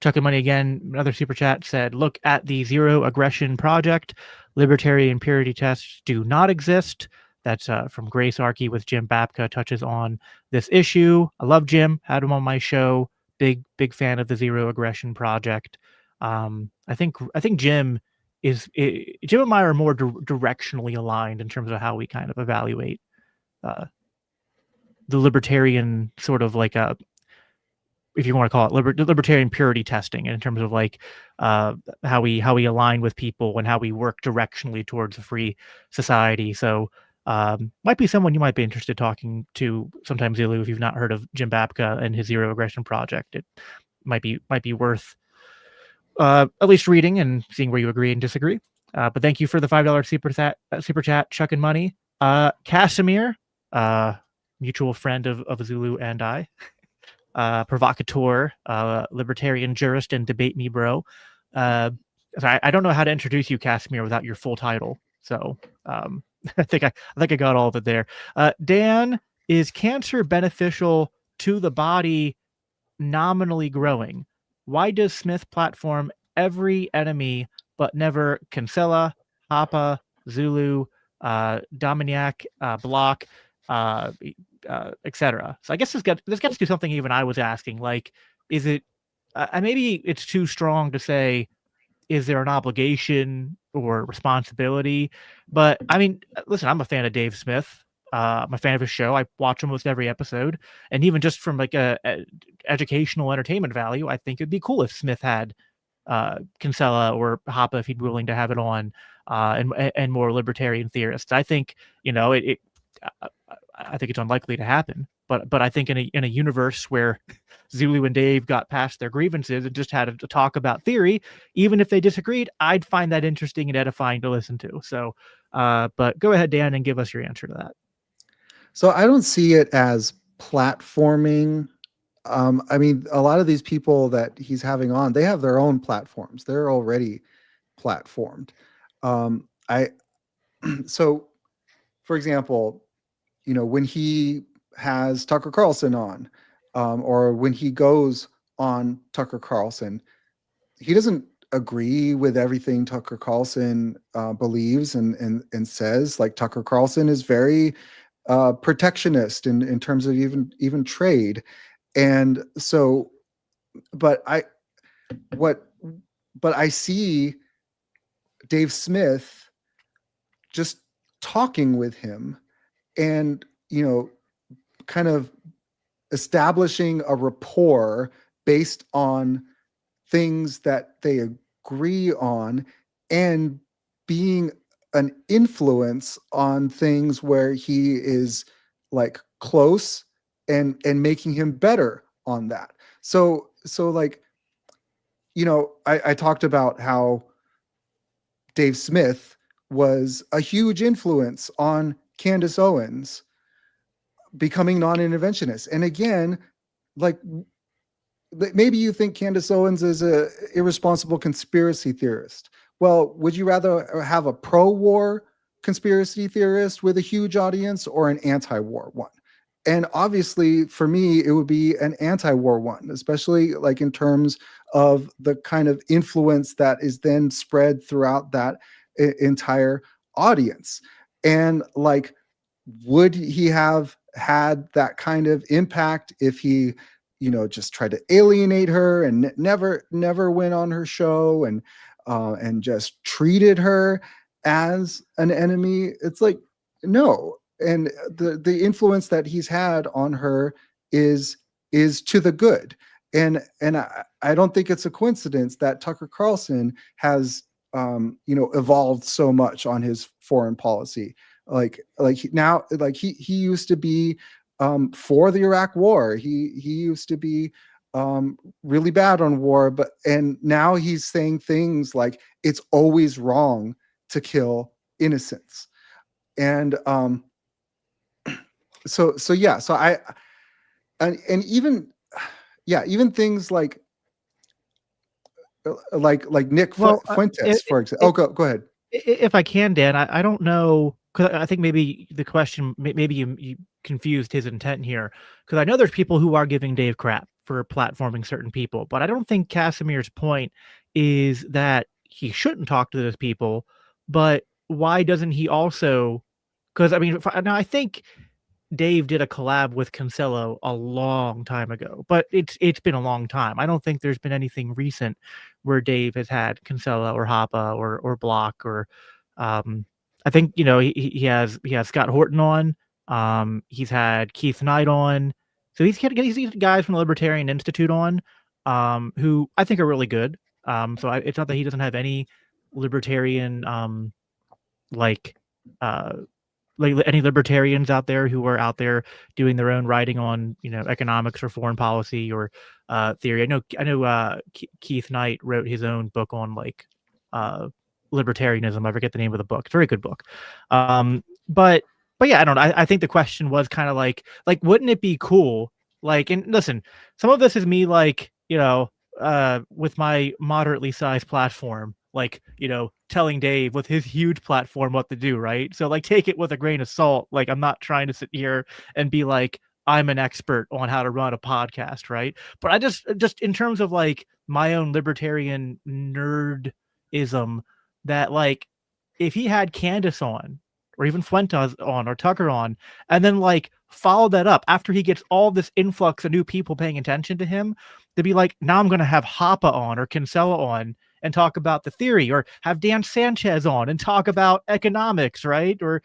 and Money again, another super chat, said, look at the Zero Aggression Project. Libertarian purity tests do not exist. That's from Grace Archie with Jim Babka, touches on this issue. I love Jim, had him on my show. Big fan of the Zero Aggression Project. I think Jim and I are more directionally aligned in terms of how we kind of evaluate the libertarian sort of like if you want to call it libertarian purity testing, in terms of like how we align with people and how we work directionally towards a free society. So might be someone you might be interested talking to sometime, Zulu, if you've not heard of Jim Babka and his Zero Aggression Project. It might be worth at least reading and seeing where you agree and disagree. But thank you for the $5 super chat, Chuck and Money. Casimir, mutual friend of Zulu and I. Provocateur, libertarian jurist, and debate me bro. So I don't know how to introduce you, Casimir, without your full title. So I think I got all of it there. Dan, is cancer beneficial to the body nominally growing? Why does Smith platform every enemy but never Kinsella, Hapa, Zulu, Dominiak, Block, etc.? So I guess this gets to something even I was asking. Like, is it maybe it's too strong to say, is there an obligation or responsibility? But I mean, listen, I'm a fan of Dave Smith. I'm a fan of his show. I watch almost every episode, and even just from like a educational entertainment value, I think it'd be cool if Smith had Kinsella or Hoppe, if he'd be willing to have it on, and more libertarian theorists. I think I think it's unlikely to happen, But I think in a universe where Zulu and Dave got past their grievances and just had a talk about theory, even if they disagreed, I'd find that interesting and edifying to listen to. So, but go ahead, Dan, and give us your answer to that. So I don't see it as platforming. I mean, a lot of these people that he's having on, they have their own platforms. They're already platformed. I so, for example, when he has Tucker Carlson on, or when he goes on Tucker Carlson, he doesn't agree with everything Tucker Carlson believes and says. Like, Tucker Carlson is very protectionist in terms of even trade, and so, but I see Dave Smith just talking with him, and kind of establishing a rapport based on things that they agree on, and being an influence on things where he is like close, and making him better on that. So like, I talked about how Dave Smith was a huge influence on Candace Owens becoming non-interventionist. And again, like, maybe you think Candace Owens is a irresponsible conspiracy theorist. Well, would you rather have a pro-war conspiracy theorist with a huge audience, or an anti-war one? And obviously, for me, it would be an anti-war one, especially like in terms of the kind of influence that is then spread throughout that entire audience. And like, would he have had that kind of impact if he, just tried to alienate her and never went on her show, and just treated her as an enemy? It's like, no. And the influence that he's had on her is to the good. And I don't think it's a coincidence that Tucker Carlson has evolved so much on his foreign policy. Like now, like he used to be for the Iraq war. He used to be really bad on war, and now he's saying things like it's always wrong to kill innocents. And so I and even things like Nick Fuentes, for example. Go ahead. If I can, Dan, I don't know, because I think maybe the question, maybe you confused his intent here, because I know there's people who are giving Dave crap for platforming certain people, but I don't think Casimir's point is that he shouldn't talk to those people, but why doesn't he also, because I mean, now I think Dave did a collab with Cancelo a long time ago, but it's been a long time. I don't think there's been anything recent where Dave has had Cancelo or Hoppe or Block, or I think he has Scott Horton on. He's had Keith Knight on. So he's guys from the Libertarian Institute on, who I think are really good. So it's not that he doesn't have any libertarian like any libertarians out there who are out there doing their own writing on economics or foreign policy or theory. I know Keith Knight wrote his own book on like libertarianism. I forget the name of the book. It's a very good book. But yeah, I don't know. I think the question was kind of like wouldn't it be cool? Like, and listen, some of this is me like with my moderately sized platform, like telling Dave with his huge platform what to do, right? So like take it with a grain of salt. Like, I'm not trying to sit here and be like I'm an expert on how to run a podcast, right? But I just in terms of like my own libertarian nerdism, that like if he had Candace on, or even Fuentes on, or Tucker on, and then like follow that up after he gets all this influx of new people paying attention to him, to be like, now I'm going to have Hoppe on or Kinsella on and talk about the theory, or have Dan Sanchez on and talk about economics, right? Or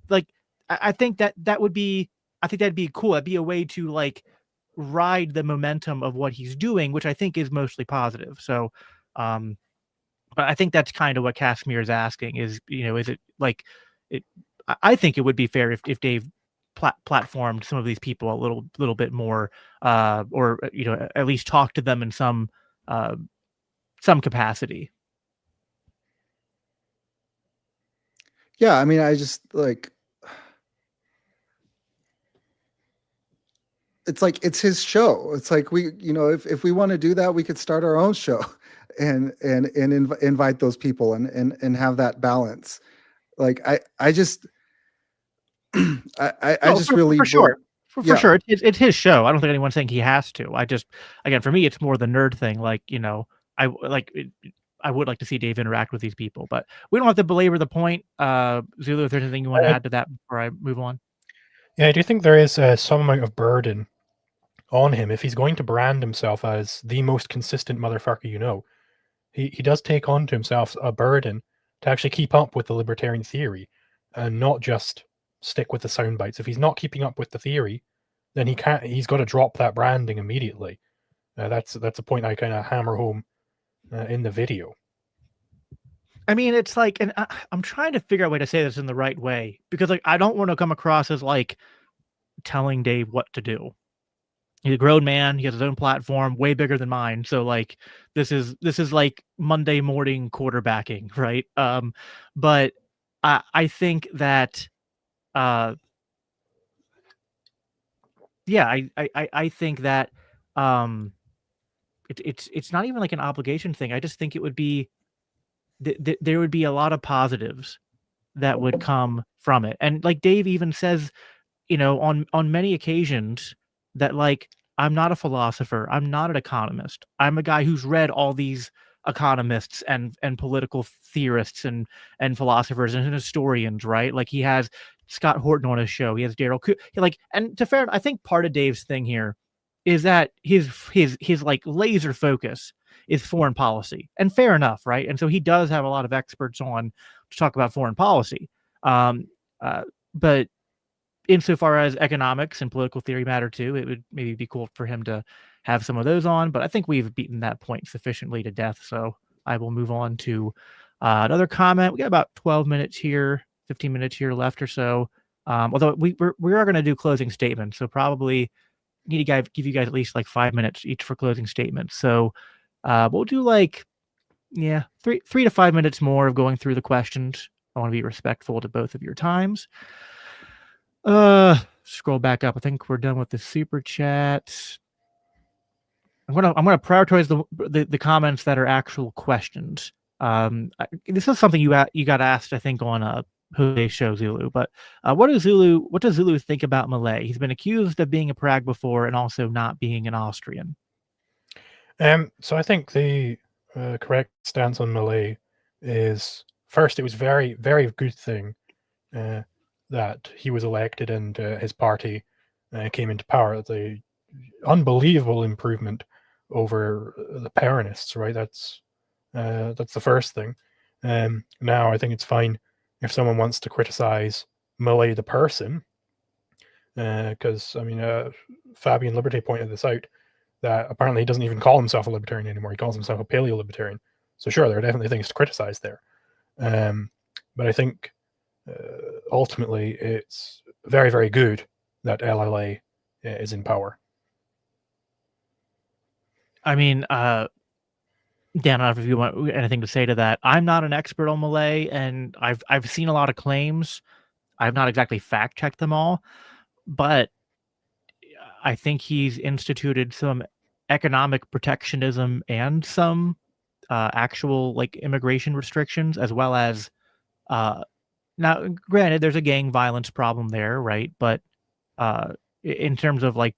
like I think that would be, I think that'd be cool. That'd be a way to like ride the momentum of what he's doing, which I think is mostly positive. So but I think that's kind of what Casimir is asking is, is it like it? I think it would be fair if Dave platformed some of these people a little bit more, or at least talk to them in some capacity. Yeah, I mean, I just like, it's like, it's his show. It's like, we, if we want to do that, we could start our own show and invite those people and have that balance. Like, I just I No, just really for sure. For yeah. sure, it's his show. I don't think anyone's saying he has to. I just, again, for me, it's more the nerd thing. Like, I would like to see Dave interact with these people, but we don't have to belabor the point. Zulu, if there's anything you want to add to that before I move on. Yeah, I do think there is some amount of burden on him if he's going to brand himself as the most consistent motherfucker you know. He does take on to himself a burden to actually keep up with the libertarian theory and not just stick with the sound bites. If he's not keeping up with the theory, then he's got to drop that branding immediately. That's a point I kind of hammer home in the video. I mean, it's like, and I'm trying to figure out a way to say this in the right way, because like I don't want to come across as like telling Dave what to do. He's a grown man. He has his own platform, way bigger than mine. So like, this is like Monday morning quarterbacking, right? But I think that, yeah, I think that, it's not even like an obligation thing. I just think it would be, there would be a lot of positives that would come from it. And like Dave even says, on many occasions that like, I'm not a philosopher, I'm not an economist. I'm a guy who's read all these economists and political theorists and philosophers and historians, right? Like he has Scott Horton on his show. He has Daryl like, and to fair, I think part of Dave's thing here is that his like laser focus is foreign policy, and fair enough, right? And so he does have a lot of experts on to talk about foreign policy. But insofar as economics and political theory matter too, it would maybe be cool for him to have some of those on. But I think we've beaten that point sufficiently to death. So I will move on to another comment. We got about 12 minutes here, 15 minutes here left or so. Although we are going to do closing statements, so probably need to give you guys at least like 5 minutes each for closing statements. So we'll do like, yeah, 3 to 5 minutes more of going through the questions. I want to be respectful to both of your times. Scroll back up. I think we're done with the super chats. I'm gonna prioritize the comments that are actual questions. This is something you got asked, I think, on Jose's show, Zulu. But what does Zulu think about Malay? He's been accused of being a Prague before and also not being an Austrian. So I think the correct stance on Malay is, first, it was very, very good thing that he was elected and his party came into power. The unbelievable improvement over the Peronists, right? That's the first thing. Now I think it's fine if someone wants to criticize Malay the person, because I mean, Fabian Liberté pointed this out, that apparently he doesn't even call himself a libertarian anymore. He calls himself a paleo-libertarian. So sure, there are definitely things to criticize there. But I think ultimately it's very, very good that LLA is in power. I mean, Dan, I don't know if you want anything to say to that. I'm not an expert on Malay, and I've seen a lot of claims. I've not exactly fact-checked them all, but I think he's instituted some economic protectionism and some actual like immigration restrictions, as well as now, granted, there's a gang violence problem there, right? But in terms of like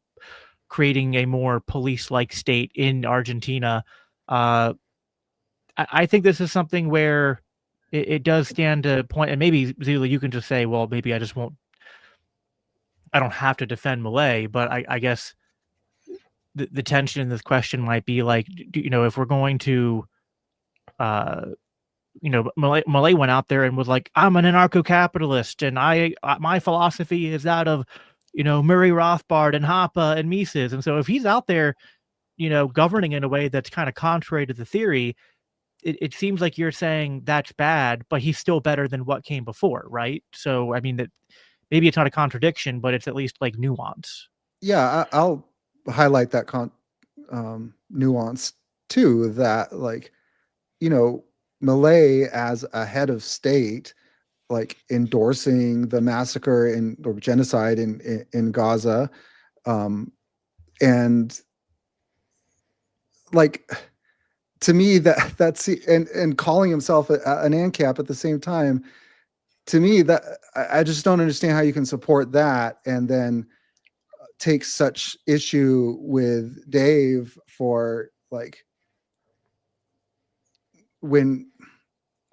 creating a more police-like state in Argentina, I think this is something where it does stand to point, and maybe Zula, you can just say, well, maybe I don't have to defend Malay, but I guess the tension in this question might be like, if we're going to, Malay went out there and was like, I'm an anarcho-capitalist, and my philosophy is that of, Murray Rothbard and Hoppe and Mises. And so if he's out there, governing in a way that's kind of contrary to the theory, it seems like you're saying that's bad, but he's still better than what came before, right? So, I mean, that maybe it's not a contradiction, but it's at least like nuance. Yeah, I'll highlight that nuance too, that like, you know, Malay as a head of state, like endorsing the massacre or genocide in Gaza, and like, to me, that's and calling himself an ANCAP at the same time, to me, that I just don't understand how you can support that and then take such issue with Dave for like when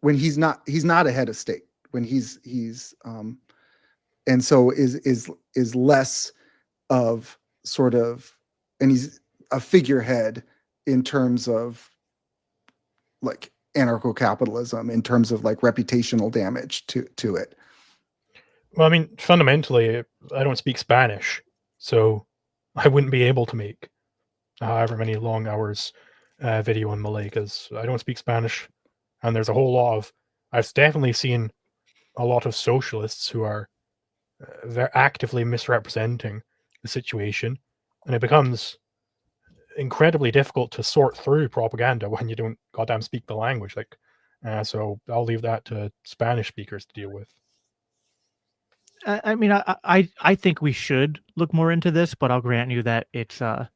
he's not a head of state, when he's and so is less of sort of, and he's a figurehead in terms of like anarcho-capitalism, in terms of like reputational damage to it. Well, I mean, fundamentally, I don't speak Spanish, so I wouldn't be able to make however many long hours video on Malay, because I don't speak Spanish, and there's a whole lot of, I've definitely seen a lot of socialists who are they're actively misrepresenting the situation, and it becomes incredibly difficult to sort through propaganda when you don't goddamn speak the language. Like, so I'll leave that to Spanish speakers to deal with. I mean, I think we should look more into this, but I'll grant you that it's the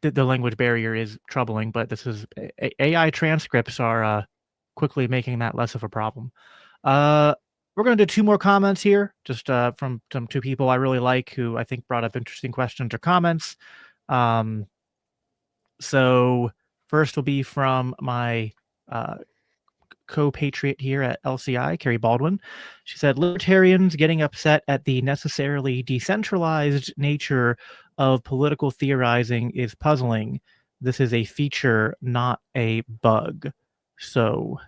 language barrier is troubling. But this is AI transcripts are quickly making that less of a problem. We're going to do two more comments here, just from two people I really like who I think brought up interesting questions or comments. So first will be from my co-patriot here at LCI, Carrie Baldwin. She said, libertarians getting upset at the necessarily decentralized nature of political theorizing is puzzling. This is a feature, not a bug. So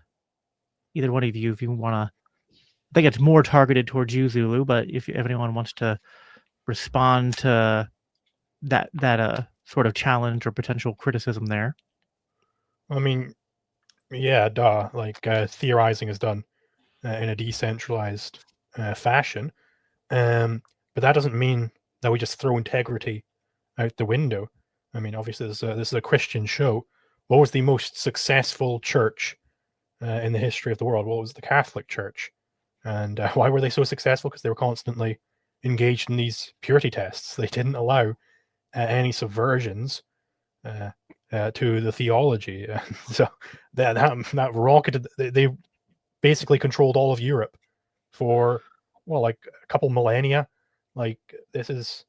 either one of you, if you want to, I think it's more targeted towards you, Zulu, but if anyone wants to respond to that sort of challenge or potential criticism there. I mean, yeah, duh. Like, theorizing is done in a decentralized fashion, but that doesn't mean that we just throw integrity out the window. I mean, obviously, this is a Christian show. What was the most successful church in the history of the world? Well, it was the Catholic Church. And why were they so successful? Because they were constantly engaged in these purity tests. They didn't allow any subversions to the theology. So that rocketed. They basically controlled all of Europe for, well, like a couple millennia. Like, this is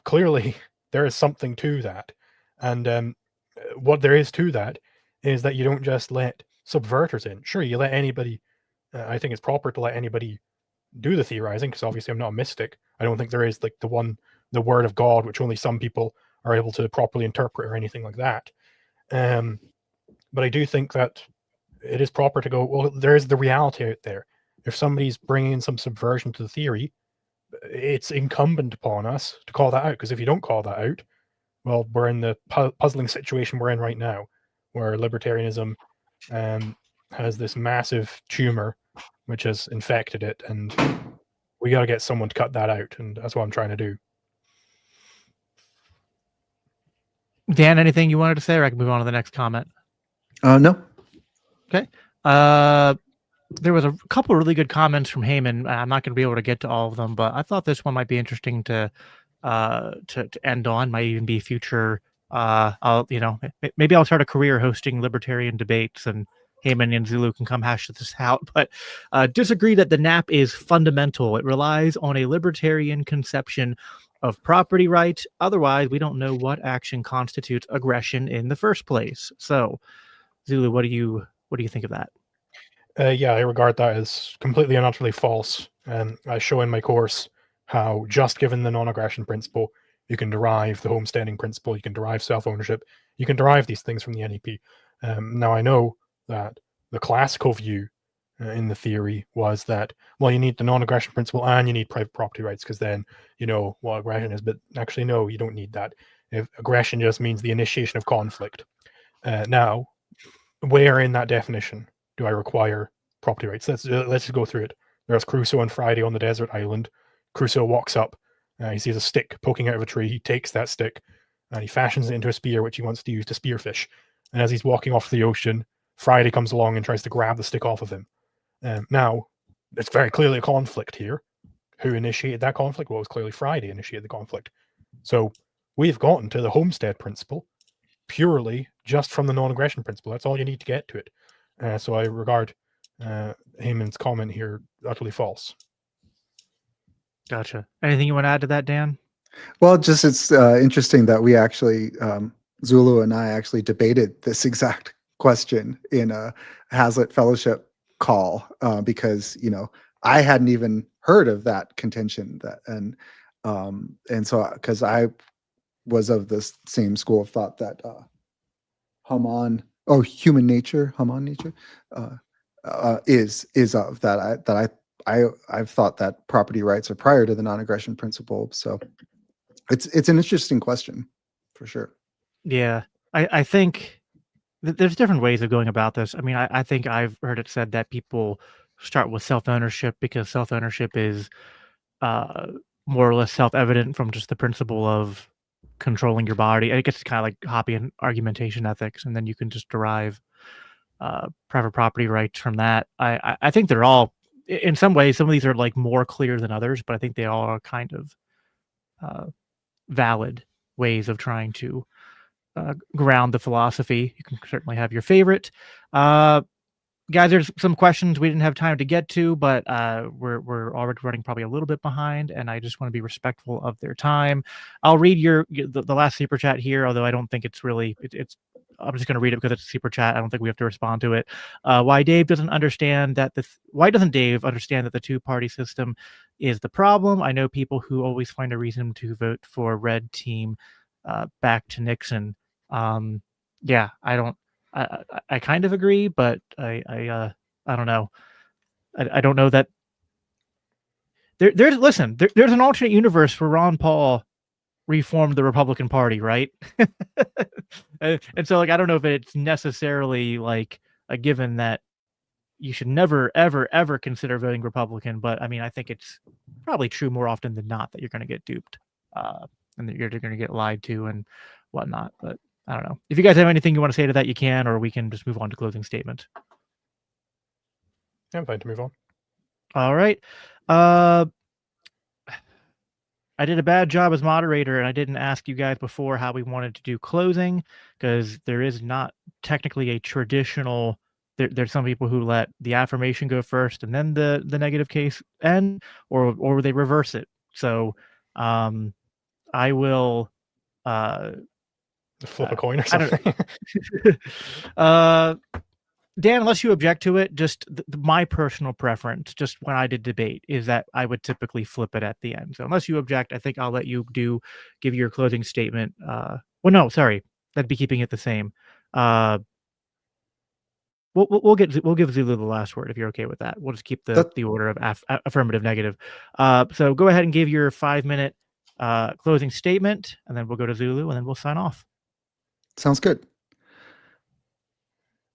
clearly, there is something to that. And what there is to that is that you don't just let subverters in. Sure, you let anybody. I think it's proper to let anybody do the theorizing, because obviously I'm not a mystic. I don't think there is like the word of God, which only some people are able to properly interpret or anything like that. But I do think that it is proper to go, well, there is the reality out there. If somebody's bringing some subversion to the theory, it's incumbent upon us to call that out, because if you don't call that out, well, we're in the puzzling situation we're in right now, where libertarianism has this massive tumor which has infected it, and we got to get someone to cut that out, and that's what I'm trying to do. Dan, anything you wanted to say, or I can move on to the next comment? No. Okay. There was a couple of really good comments from Heyman. I'm not going to be able to get to all of them, but I thought this one might be interesting to end on. Might even be future. Maybe I'll start a career hosting libertarian debates, and Heyman and Zulu can come hash this out. But disagree that the NAP is fundamental. It relies on a libertarian conception of property rights. Otherwise, we don't know what action constitutes aggression in the first place. So, Zulu, what do you think of that? Yeah, I regard that as completely and utterly false. I show in my course how, just given the non-aggression principle, you can derive the homesteading principle, you can derive self-ownership, you can derive these things from the NEP. Now, I know that the classical view in the theory was that, well, you need the non-aggression principle and you need private property rights, because then you know what aggression is. But actually, no, you don't need that. If aggression just means the initiation of conflict. Now, where in that definition do I require property rights? Let's just go through it. There's Crusoe and Friday on the desert island. Crusoe walks up. He sees a stick poking out of a tree. He takes that stick and he fashions it into a spear, which he wants to use to spearfish. And as he's walking off the ocean, Friday comes along and tries to grab the stick off of him. Now, it's very clearly a conflict here. Who initiated that conflict? Well, it was clearly Friday initiated the conflict. So we've gotten to the homestead principle purely just from the non-aggression principle. That's all you need to get to it. So I regard Heyman's comment here utterly false. Gotcha. Anything you want to add to that, Dan? Well, just it's interesting that we actually, Zulu and I actually debated this exact question in a Hazlitt Fellowship call because, you know, I hadn't even heard of that contention and so because I was of the same school of thought that human nature is of that I've thought that property rights are prior to the non-aggression principle. So it's an interesting question for sure. Yeah, I think there's different ways of going about this. I mean, I think I've heard it said that people start with self-ownership because self-ownership is more or less self-evident from just the principle of controlling your body. I guess it's kind of like Hoppian argumentation ethics, and then you can just derive private property rights from that. I think they're all, in some ways, some of these are like more clear than others, but I think they all are kind of valid ways of trying to ground the philosophy. You can certainly have your favorite. Guys, there's some questions we didn't have time to get to, but we're already running probably a little bit behind, and I just want to be respectful of their time. I'll read the last super chat here, although I don't think it's really it's. I'm just going to read it because it's a super chat. I don't think we have to respond to it. Why doesn't Dave understand that the two-party system is the problem? I know people who always find a reason to vote for red team back to Nixon. Yeah, I kind of agree, but I don't know. I don't know that there's an alternate universe where Ron Paul reformed the Republican Party, right? And so like I don't know if it's necessarily like a given that you should never ever consider voting Republican, but I mean I think it's probably true more often than not that you're going to get duped and that you're going to get lied to and whatnot. But I don't know. If you guys have anything you want to say to that, you can, or we can just move on to closing statement. I'm fine to move on. All right. I did a bad job as moderator, and I didn't ask you guys before how we wanted to do closing, because there is not technically a traditional. There's some people who let the affirmation go first and then the negative case end, or they reverse it. So I will flip a coin or something. Dan, unless you object to it, just my personal preference, just when I did debate, is that I would typically flip it at the end. So unless you object, I think I'll let you give your closing statement. Well, no, sorry, that'd be keeping it the same. We'll give Zulu the last word if you're okay with that. We'll just keep the order of affirmative, negative. So go ahead and give your 5-minute closing statement, and then we'll go to Zulu, and then we'll sign off. Sounds good.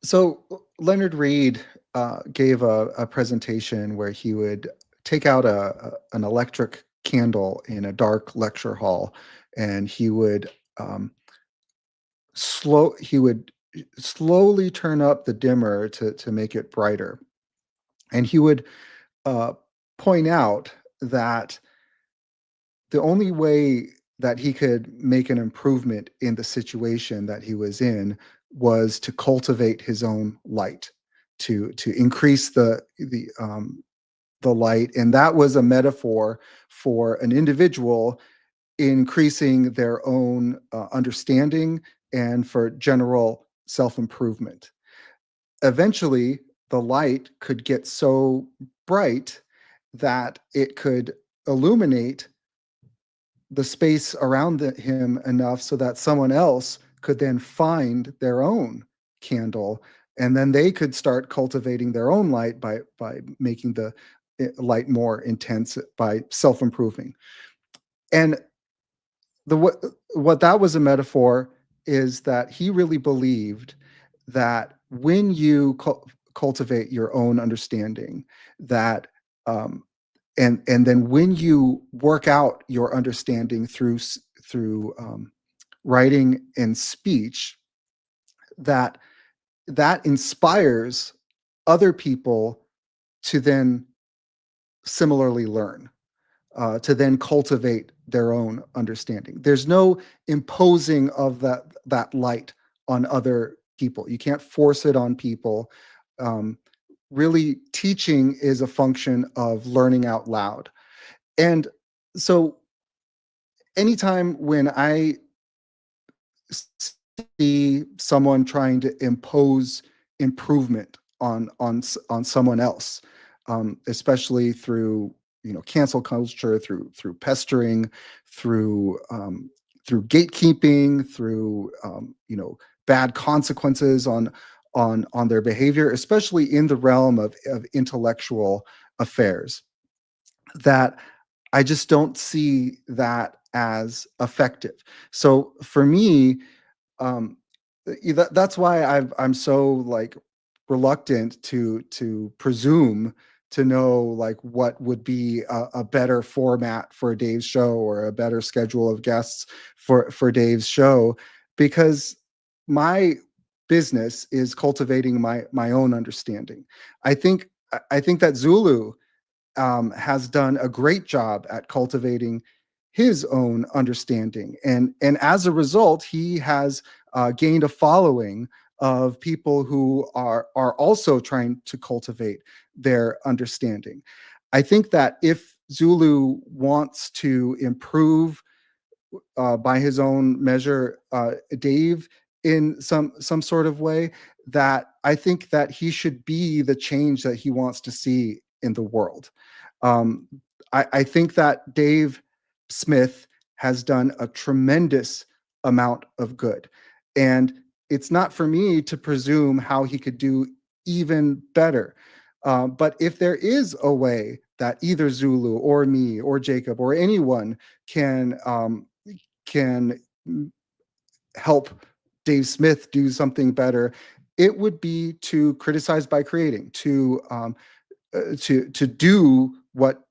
So Leonard Read gave a presentation where he would take out an electric candle in a dark lecture hall, and he would slowly turn up the dimmer to make it brighter. And he would point out that the only way that he could make an improvement in the situation that he was in was to cultivate his own light, to increase the light. And that was a metaphor for an individual increasing their own understanding and for general self-improvement. Eventually, the light could get so bright that it could illuminate the space around him enough so that someone else could then find their own candle, and then they could start cultivating their own light by making the light more intense by self-improving. And what that was a metaphor is that he really believed that when you cultivate your own understanding, that and then when you work out your understanding through writing and speech, that inspires other people to then similarly learn, to then cultivate their own understanding. There's no imposing of that light on other people. You can't force it on people. Really, teaching is a function of learning out loud. And so anytime when I see someone trying to impose improvement on someone else, especially through cancel culture, through pestering, through gatekeeping, through bad consequences on their behavior, especially in the realm of intellectual affairs, that I just don't see that as effective. So for me, that's why I'm so like reluctant to presume to know like what would be a better format for Dave's show or a better schedule of guests for Dave's show, because my business is cultivating my own understanding. I think that Zulu has done a great job at cultivating his own understanding, and as a result, he has gained a following of people who are also trying to cultivate their understanding. I think that if Zulu wants to improve by his own measure, Dave, in some sort of way, that I think that he should be the change that he wants to see in the world. Um, I think that Dave Smith has done a tremendous amount of good, and it's not for me to presume how he could do even better. But if there is a way that either Zulu or me or Jacob or anyone can help Dave Smith do something better, it would be to criticize by creating, to do what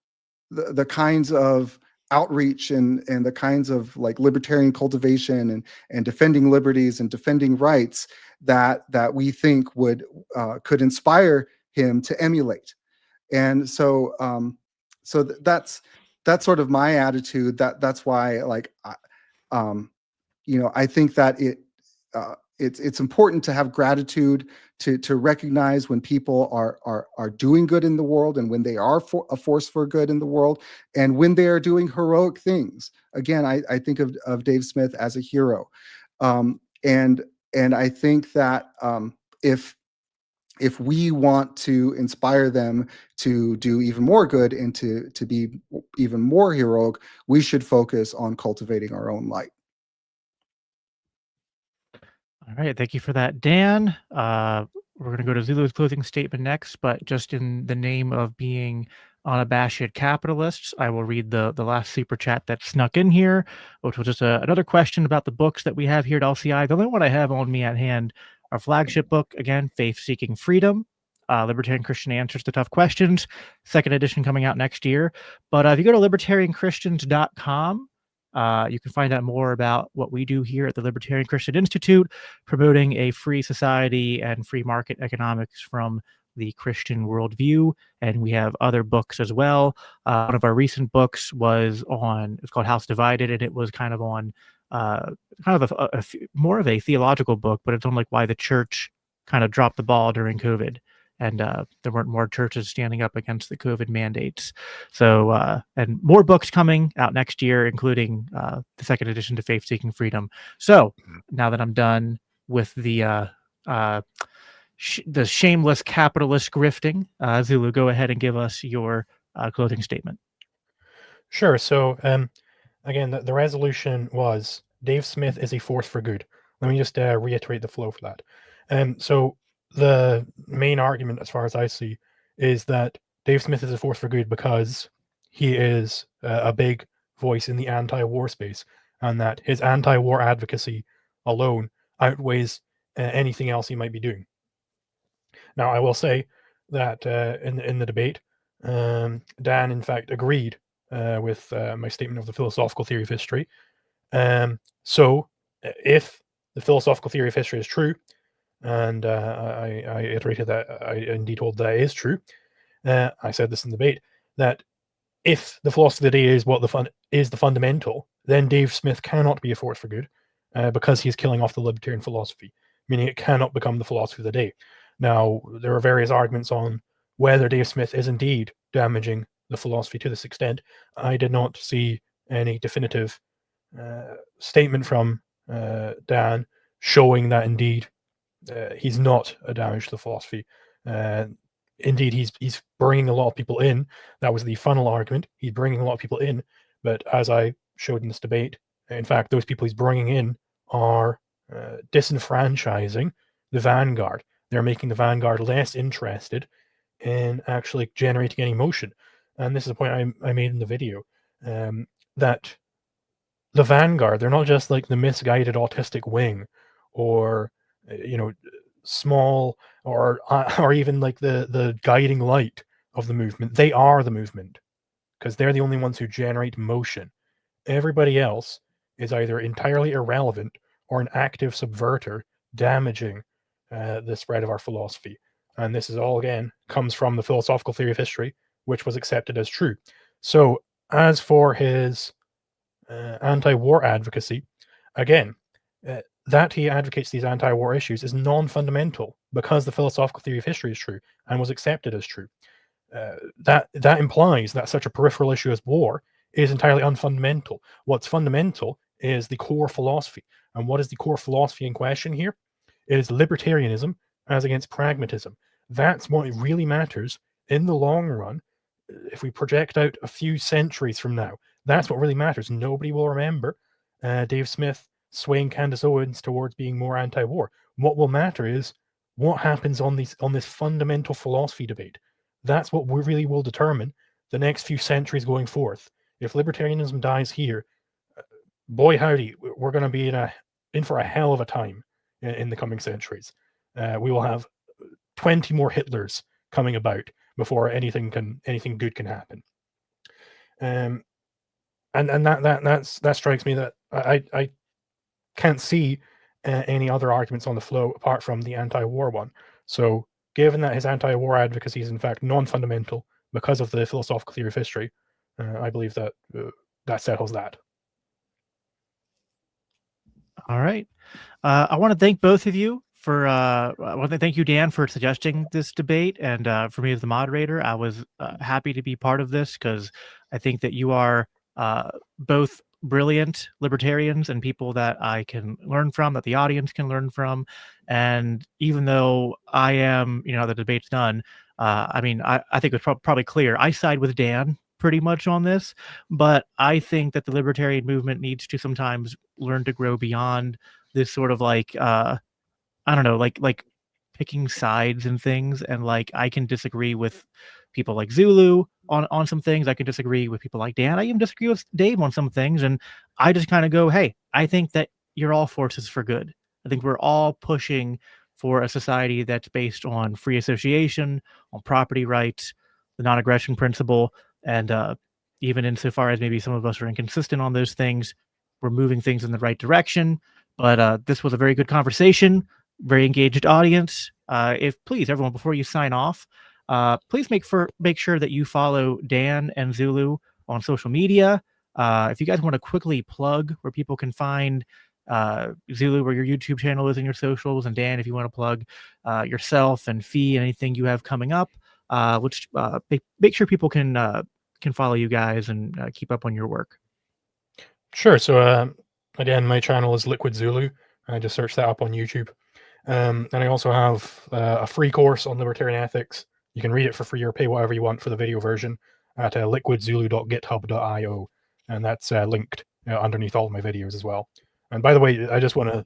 the kinds of outreach and the kinds of like libertarian cultivation and defending liberties and defending rights that we think would could inspire him to emulate. And so that's sort of my attitude. That's why like I think that it's important to have gratitude, to recognize when people are doing good in the world, and when they are a force for good in the world, and when they are doing heroic things. Again, I think of Dave Smith as a hero, and I think that if we want to inspire them to do even more good and to be even more heroic, we should focus on cultivating our own light. All right, thank you for that, Dan. We're going to go to Zulu's closing statement next, but just in the name of being unabashed capitalists, I will read the last super chat that snuck in here, which was just another question about the books that we have here at LCI. The only one I have on me at hand, our flagship book, again, Faith Seeking Freedom, Libertarian Christian Answers to Tough Questions, second edition coming out next year. But if you go to libertarianchristians.com, you can find out more about what we do here at the Libertarian Christian Institute, promoting a free society and free market economics from the Christian worldview. And we have other books as well. One of our recent books it's called House Divided, and it was kind of on kind of more of a theological book, but it's on like why the church kind of dropped the ball during COVID. And there weren't more churches standing up against the COVID mandates. So, and more books coming out next year, including the second edition to Faith Seeking Freedom. So now that I'm done with the shameless capitalist grifting, Zulu, go ahead and give us your closing statement. Sure. So, again, the resolution was Dave Smith is a force for good. Let me just reiterate the flow for that. So the main argument, as far as I see, is that Dave Smith is a force for good because he is a big voice in the anti-war space, and that his anti-war advocacy alone outweighs anything else he might be doing. Now, I will say that in the debate, Dan, in fact, agreed with my statement of the philosophical theory of history. So, if the philosophical theory of history is true, and I iterated that I indeed hold that is true, I said this in debate, that if the philosophy of the day is what is the fundamental, then Dave Smith cannot be a force for good, because he's killing off the libertarian philosophy, meaning it cannot become the philosophy of the day. Now, there are various arguments on whether Dave Smith is indeed damaging the philosophy to this extent. I did not see any definitive statement from Dan showing that indeed he's not a damage to the philosophy. Indeed, he's bringing a lot of people in. That was the funnel argument. He's bringing a lot of people in, but as I showed in this debate, in fact, those people he's bringing in are disenfranchising the vanguard. They're making the vanguard less interested in actually generating any motion. And this is a point I made in the video, that the vanguard, they're not just like the misguided autistic wing, or small, or even like the guiding light of the movement. They are the movement, because they're the only ones who generate motion. Everybody else is either entirely irrelevant or an active subverter, damaging the spread of our philosophy. And this is all, again, comes from the philosophical theory of history, which was accepted as true. So, as for his anti-war advocacy, again, that he advocates these anti-war issues is non-fundamental, because the philosophical theory of history is true and was accepted as true. That implies that such a peripheral issue as war is entirely unfundamental. What's fundamental is the core philosophy. And what is the core philosophy in question here? It is libertarianism as against pragmatism. That's what really matters in the long run. If we project out a few centuries from now, that's what really matters. Nobody will remember Dave Smith swaying Candace Owens towards being more anti-war. What will matter is what happens on this fundamental philosophy debate. That's what really will determine the next few centuries going forth. If libertarianism dies here, boy howdy, we're going to be in for a hell of a time in the coming centuries. We will have 20 more Hitlers coming about before anything good can happen. And that strikes me that I can't see any other arguments on the flow apart from the anti-war one. So, given that his anti-war advocacy is in fact non-fundamental because of the philosophical theory of history, I believe that that settles that. All right. I want to thank both of you for. I want to thank you, Dan, for suggesting this debate, and for me as the moderator, I was happy to be part of this, because I think that you are both brilliant libertarians and people that I can learn from, that the audience can learn from. And even though I am, the debate's done, I mean, I think it's probably clear I side with Dan pretty much on this, but I think that the libertarian movement needs to sometimes learn to grow beyond this sort of like I don't know, like picking sides and things. And like I can disagree with people like Zulu on some things. I can disagree with people like Dan. I even disagree with Dave on some things. And I just kind of go, hey, I think that you're all forces for good. I think we're all pushing for a society that's based on free association, on property rights, the non-aggression principle, and even insofar as maybe some of us are inconsistent on those things, we're moving things in the right direction. But this was a very good conversation, very engaged audience. If please, everyone, before you sign off, please make sure that you follow Dan and Zulu on social media. If you guys want to quickly plug where people can find Zulu, where your YouTube channel is and your socials, and Dan, if you want to plug yourself and Fee and anything you have coming up, which make sure people can follow you guys and keep up on your work. Sure. So again, my channel is Liquid Zulu. I just searched that up on YouTube. And I also have a free course on libertarian ethics. You can read it for free or pay whatever you want for the video version at liquidzulu.github.io. And that's linked underneath all of my videos as well. And by the way, I just want to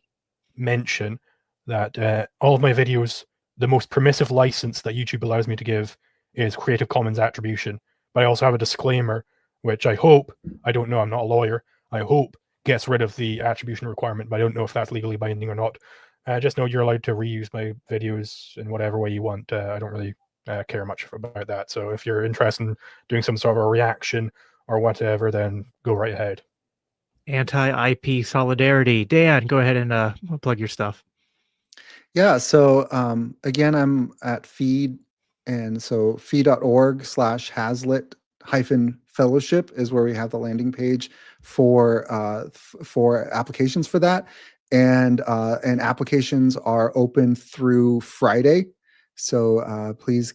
mention that all of my videos, the most permissive license that YouTube allows me to give is Creative Commons attribution. But I also have a disclaimer, which I hope, I don't know, I'm not a lawyer, I hope gets rid of the attribution requirement, but I don't know if that's legally binding or not. Just know you're allowed to reuse my videos in whatever way you want. I don't really care much about that. So if you're interested in doing some sort of a reaction or whatever, then go right ahead. Anti-IP solidarity. Dan, go ahead and plug your stuff. Yeah, so again, I'm at Feed, and so feed.org/Hazlitt-fellowship is where we have the landing page for applications for that, and applications are open through Friday, so please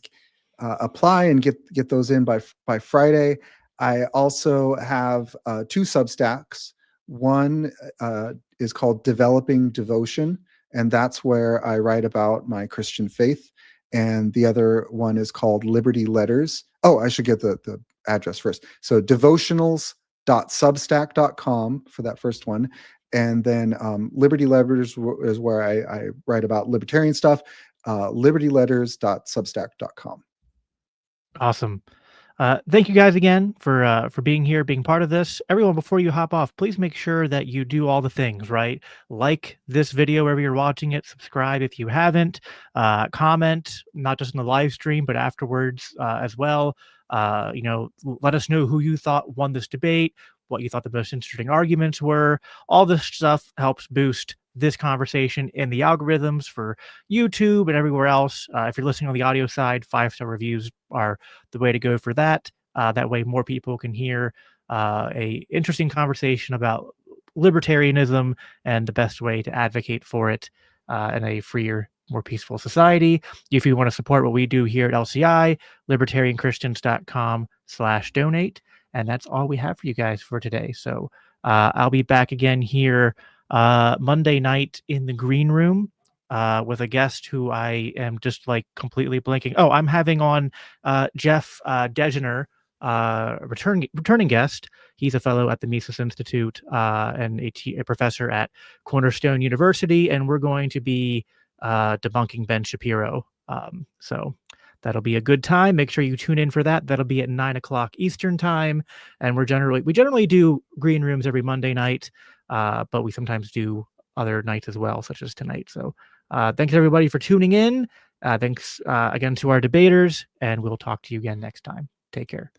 apply and get those in by Friday. I also have 2 Substacks. One is called Developing Devotion, and that's where I write about my Christian faith. And the other one is called Liberty Letters. Oh, I should get the address first. So devotionals.substack.com for that first one. And then Liberty Letters is where I write about libertarian stuff, libertyletters.substack.com. Awesome. Thank you guys again for being here, being part of this. Everyone, before you hop off, please make sure that you do all the things, right? Like this video wherever you're watching it, subscribe if you haven't, comment, not just in the live stream, but afterwards as well. Let us know who you thought won this debate, what you thought the most interesting arguments were. All this stuff helps boost this conversation in the algorithms for YouTube and everywhere else. If you're listening on the audio side, 5-star reviews are the way to go for that. That way more people can hear a interesting conversation about libertarianism and the best way to advocate for it in a freer, more peaceful society. If you want to support what we do here at LCI, libertarianchristians.com/donate. And that's all we have for you guys for today. So I'll be back again here Monday night in the green room with a guest who I am just like completely blanking. Oh, I'm having on Jeff Degener, returning guest. He's a fellow at the Mises Institute and a professor at Cornerstone University, and we're going to be debunking Ben Shapiro. So that'll be a good time. Make sure you tune in for that. That'll be at 9:00 Eastern time. And we generally do green rooms every Monday night, but we sometimes do other nights as well, such as tonight. So thanks everybody for tuning in. Thanks again to our debaters, and we'll talk to you again next time. Take care.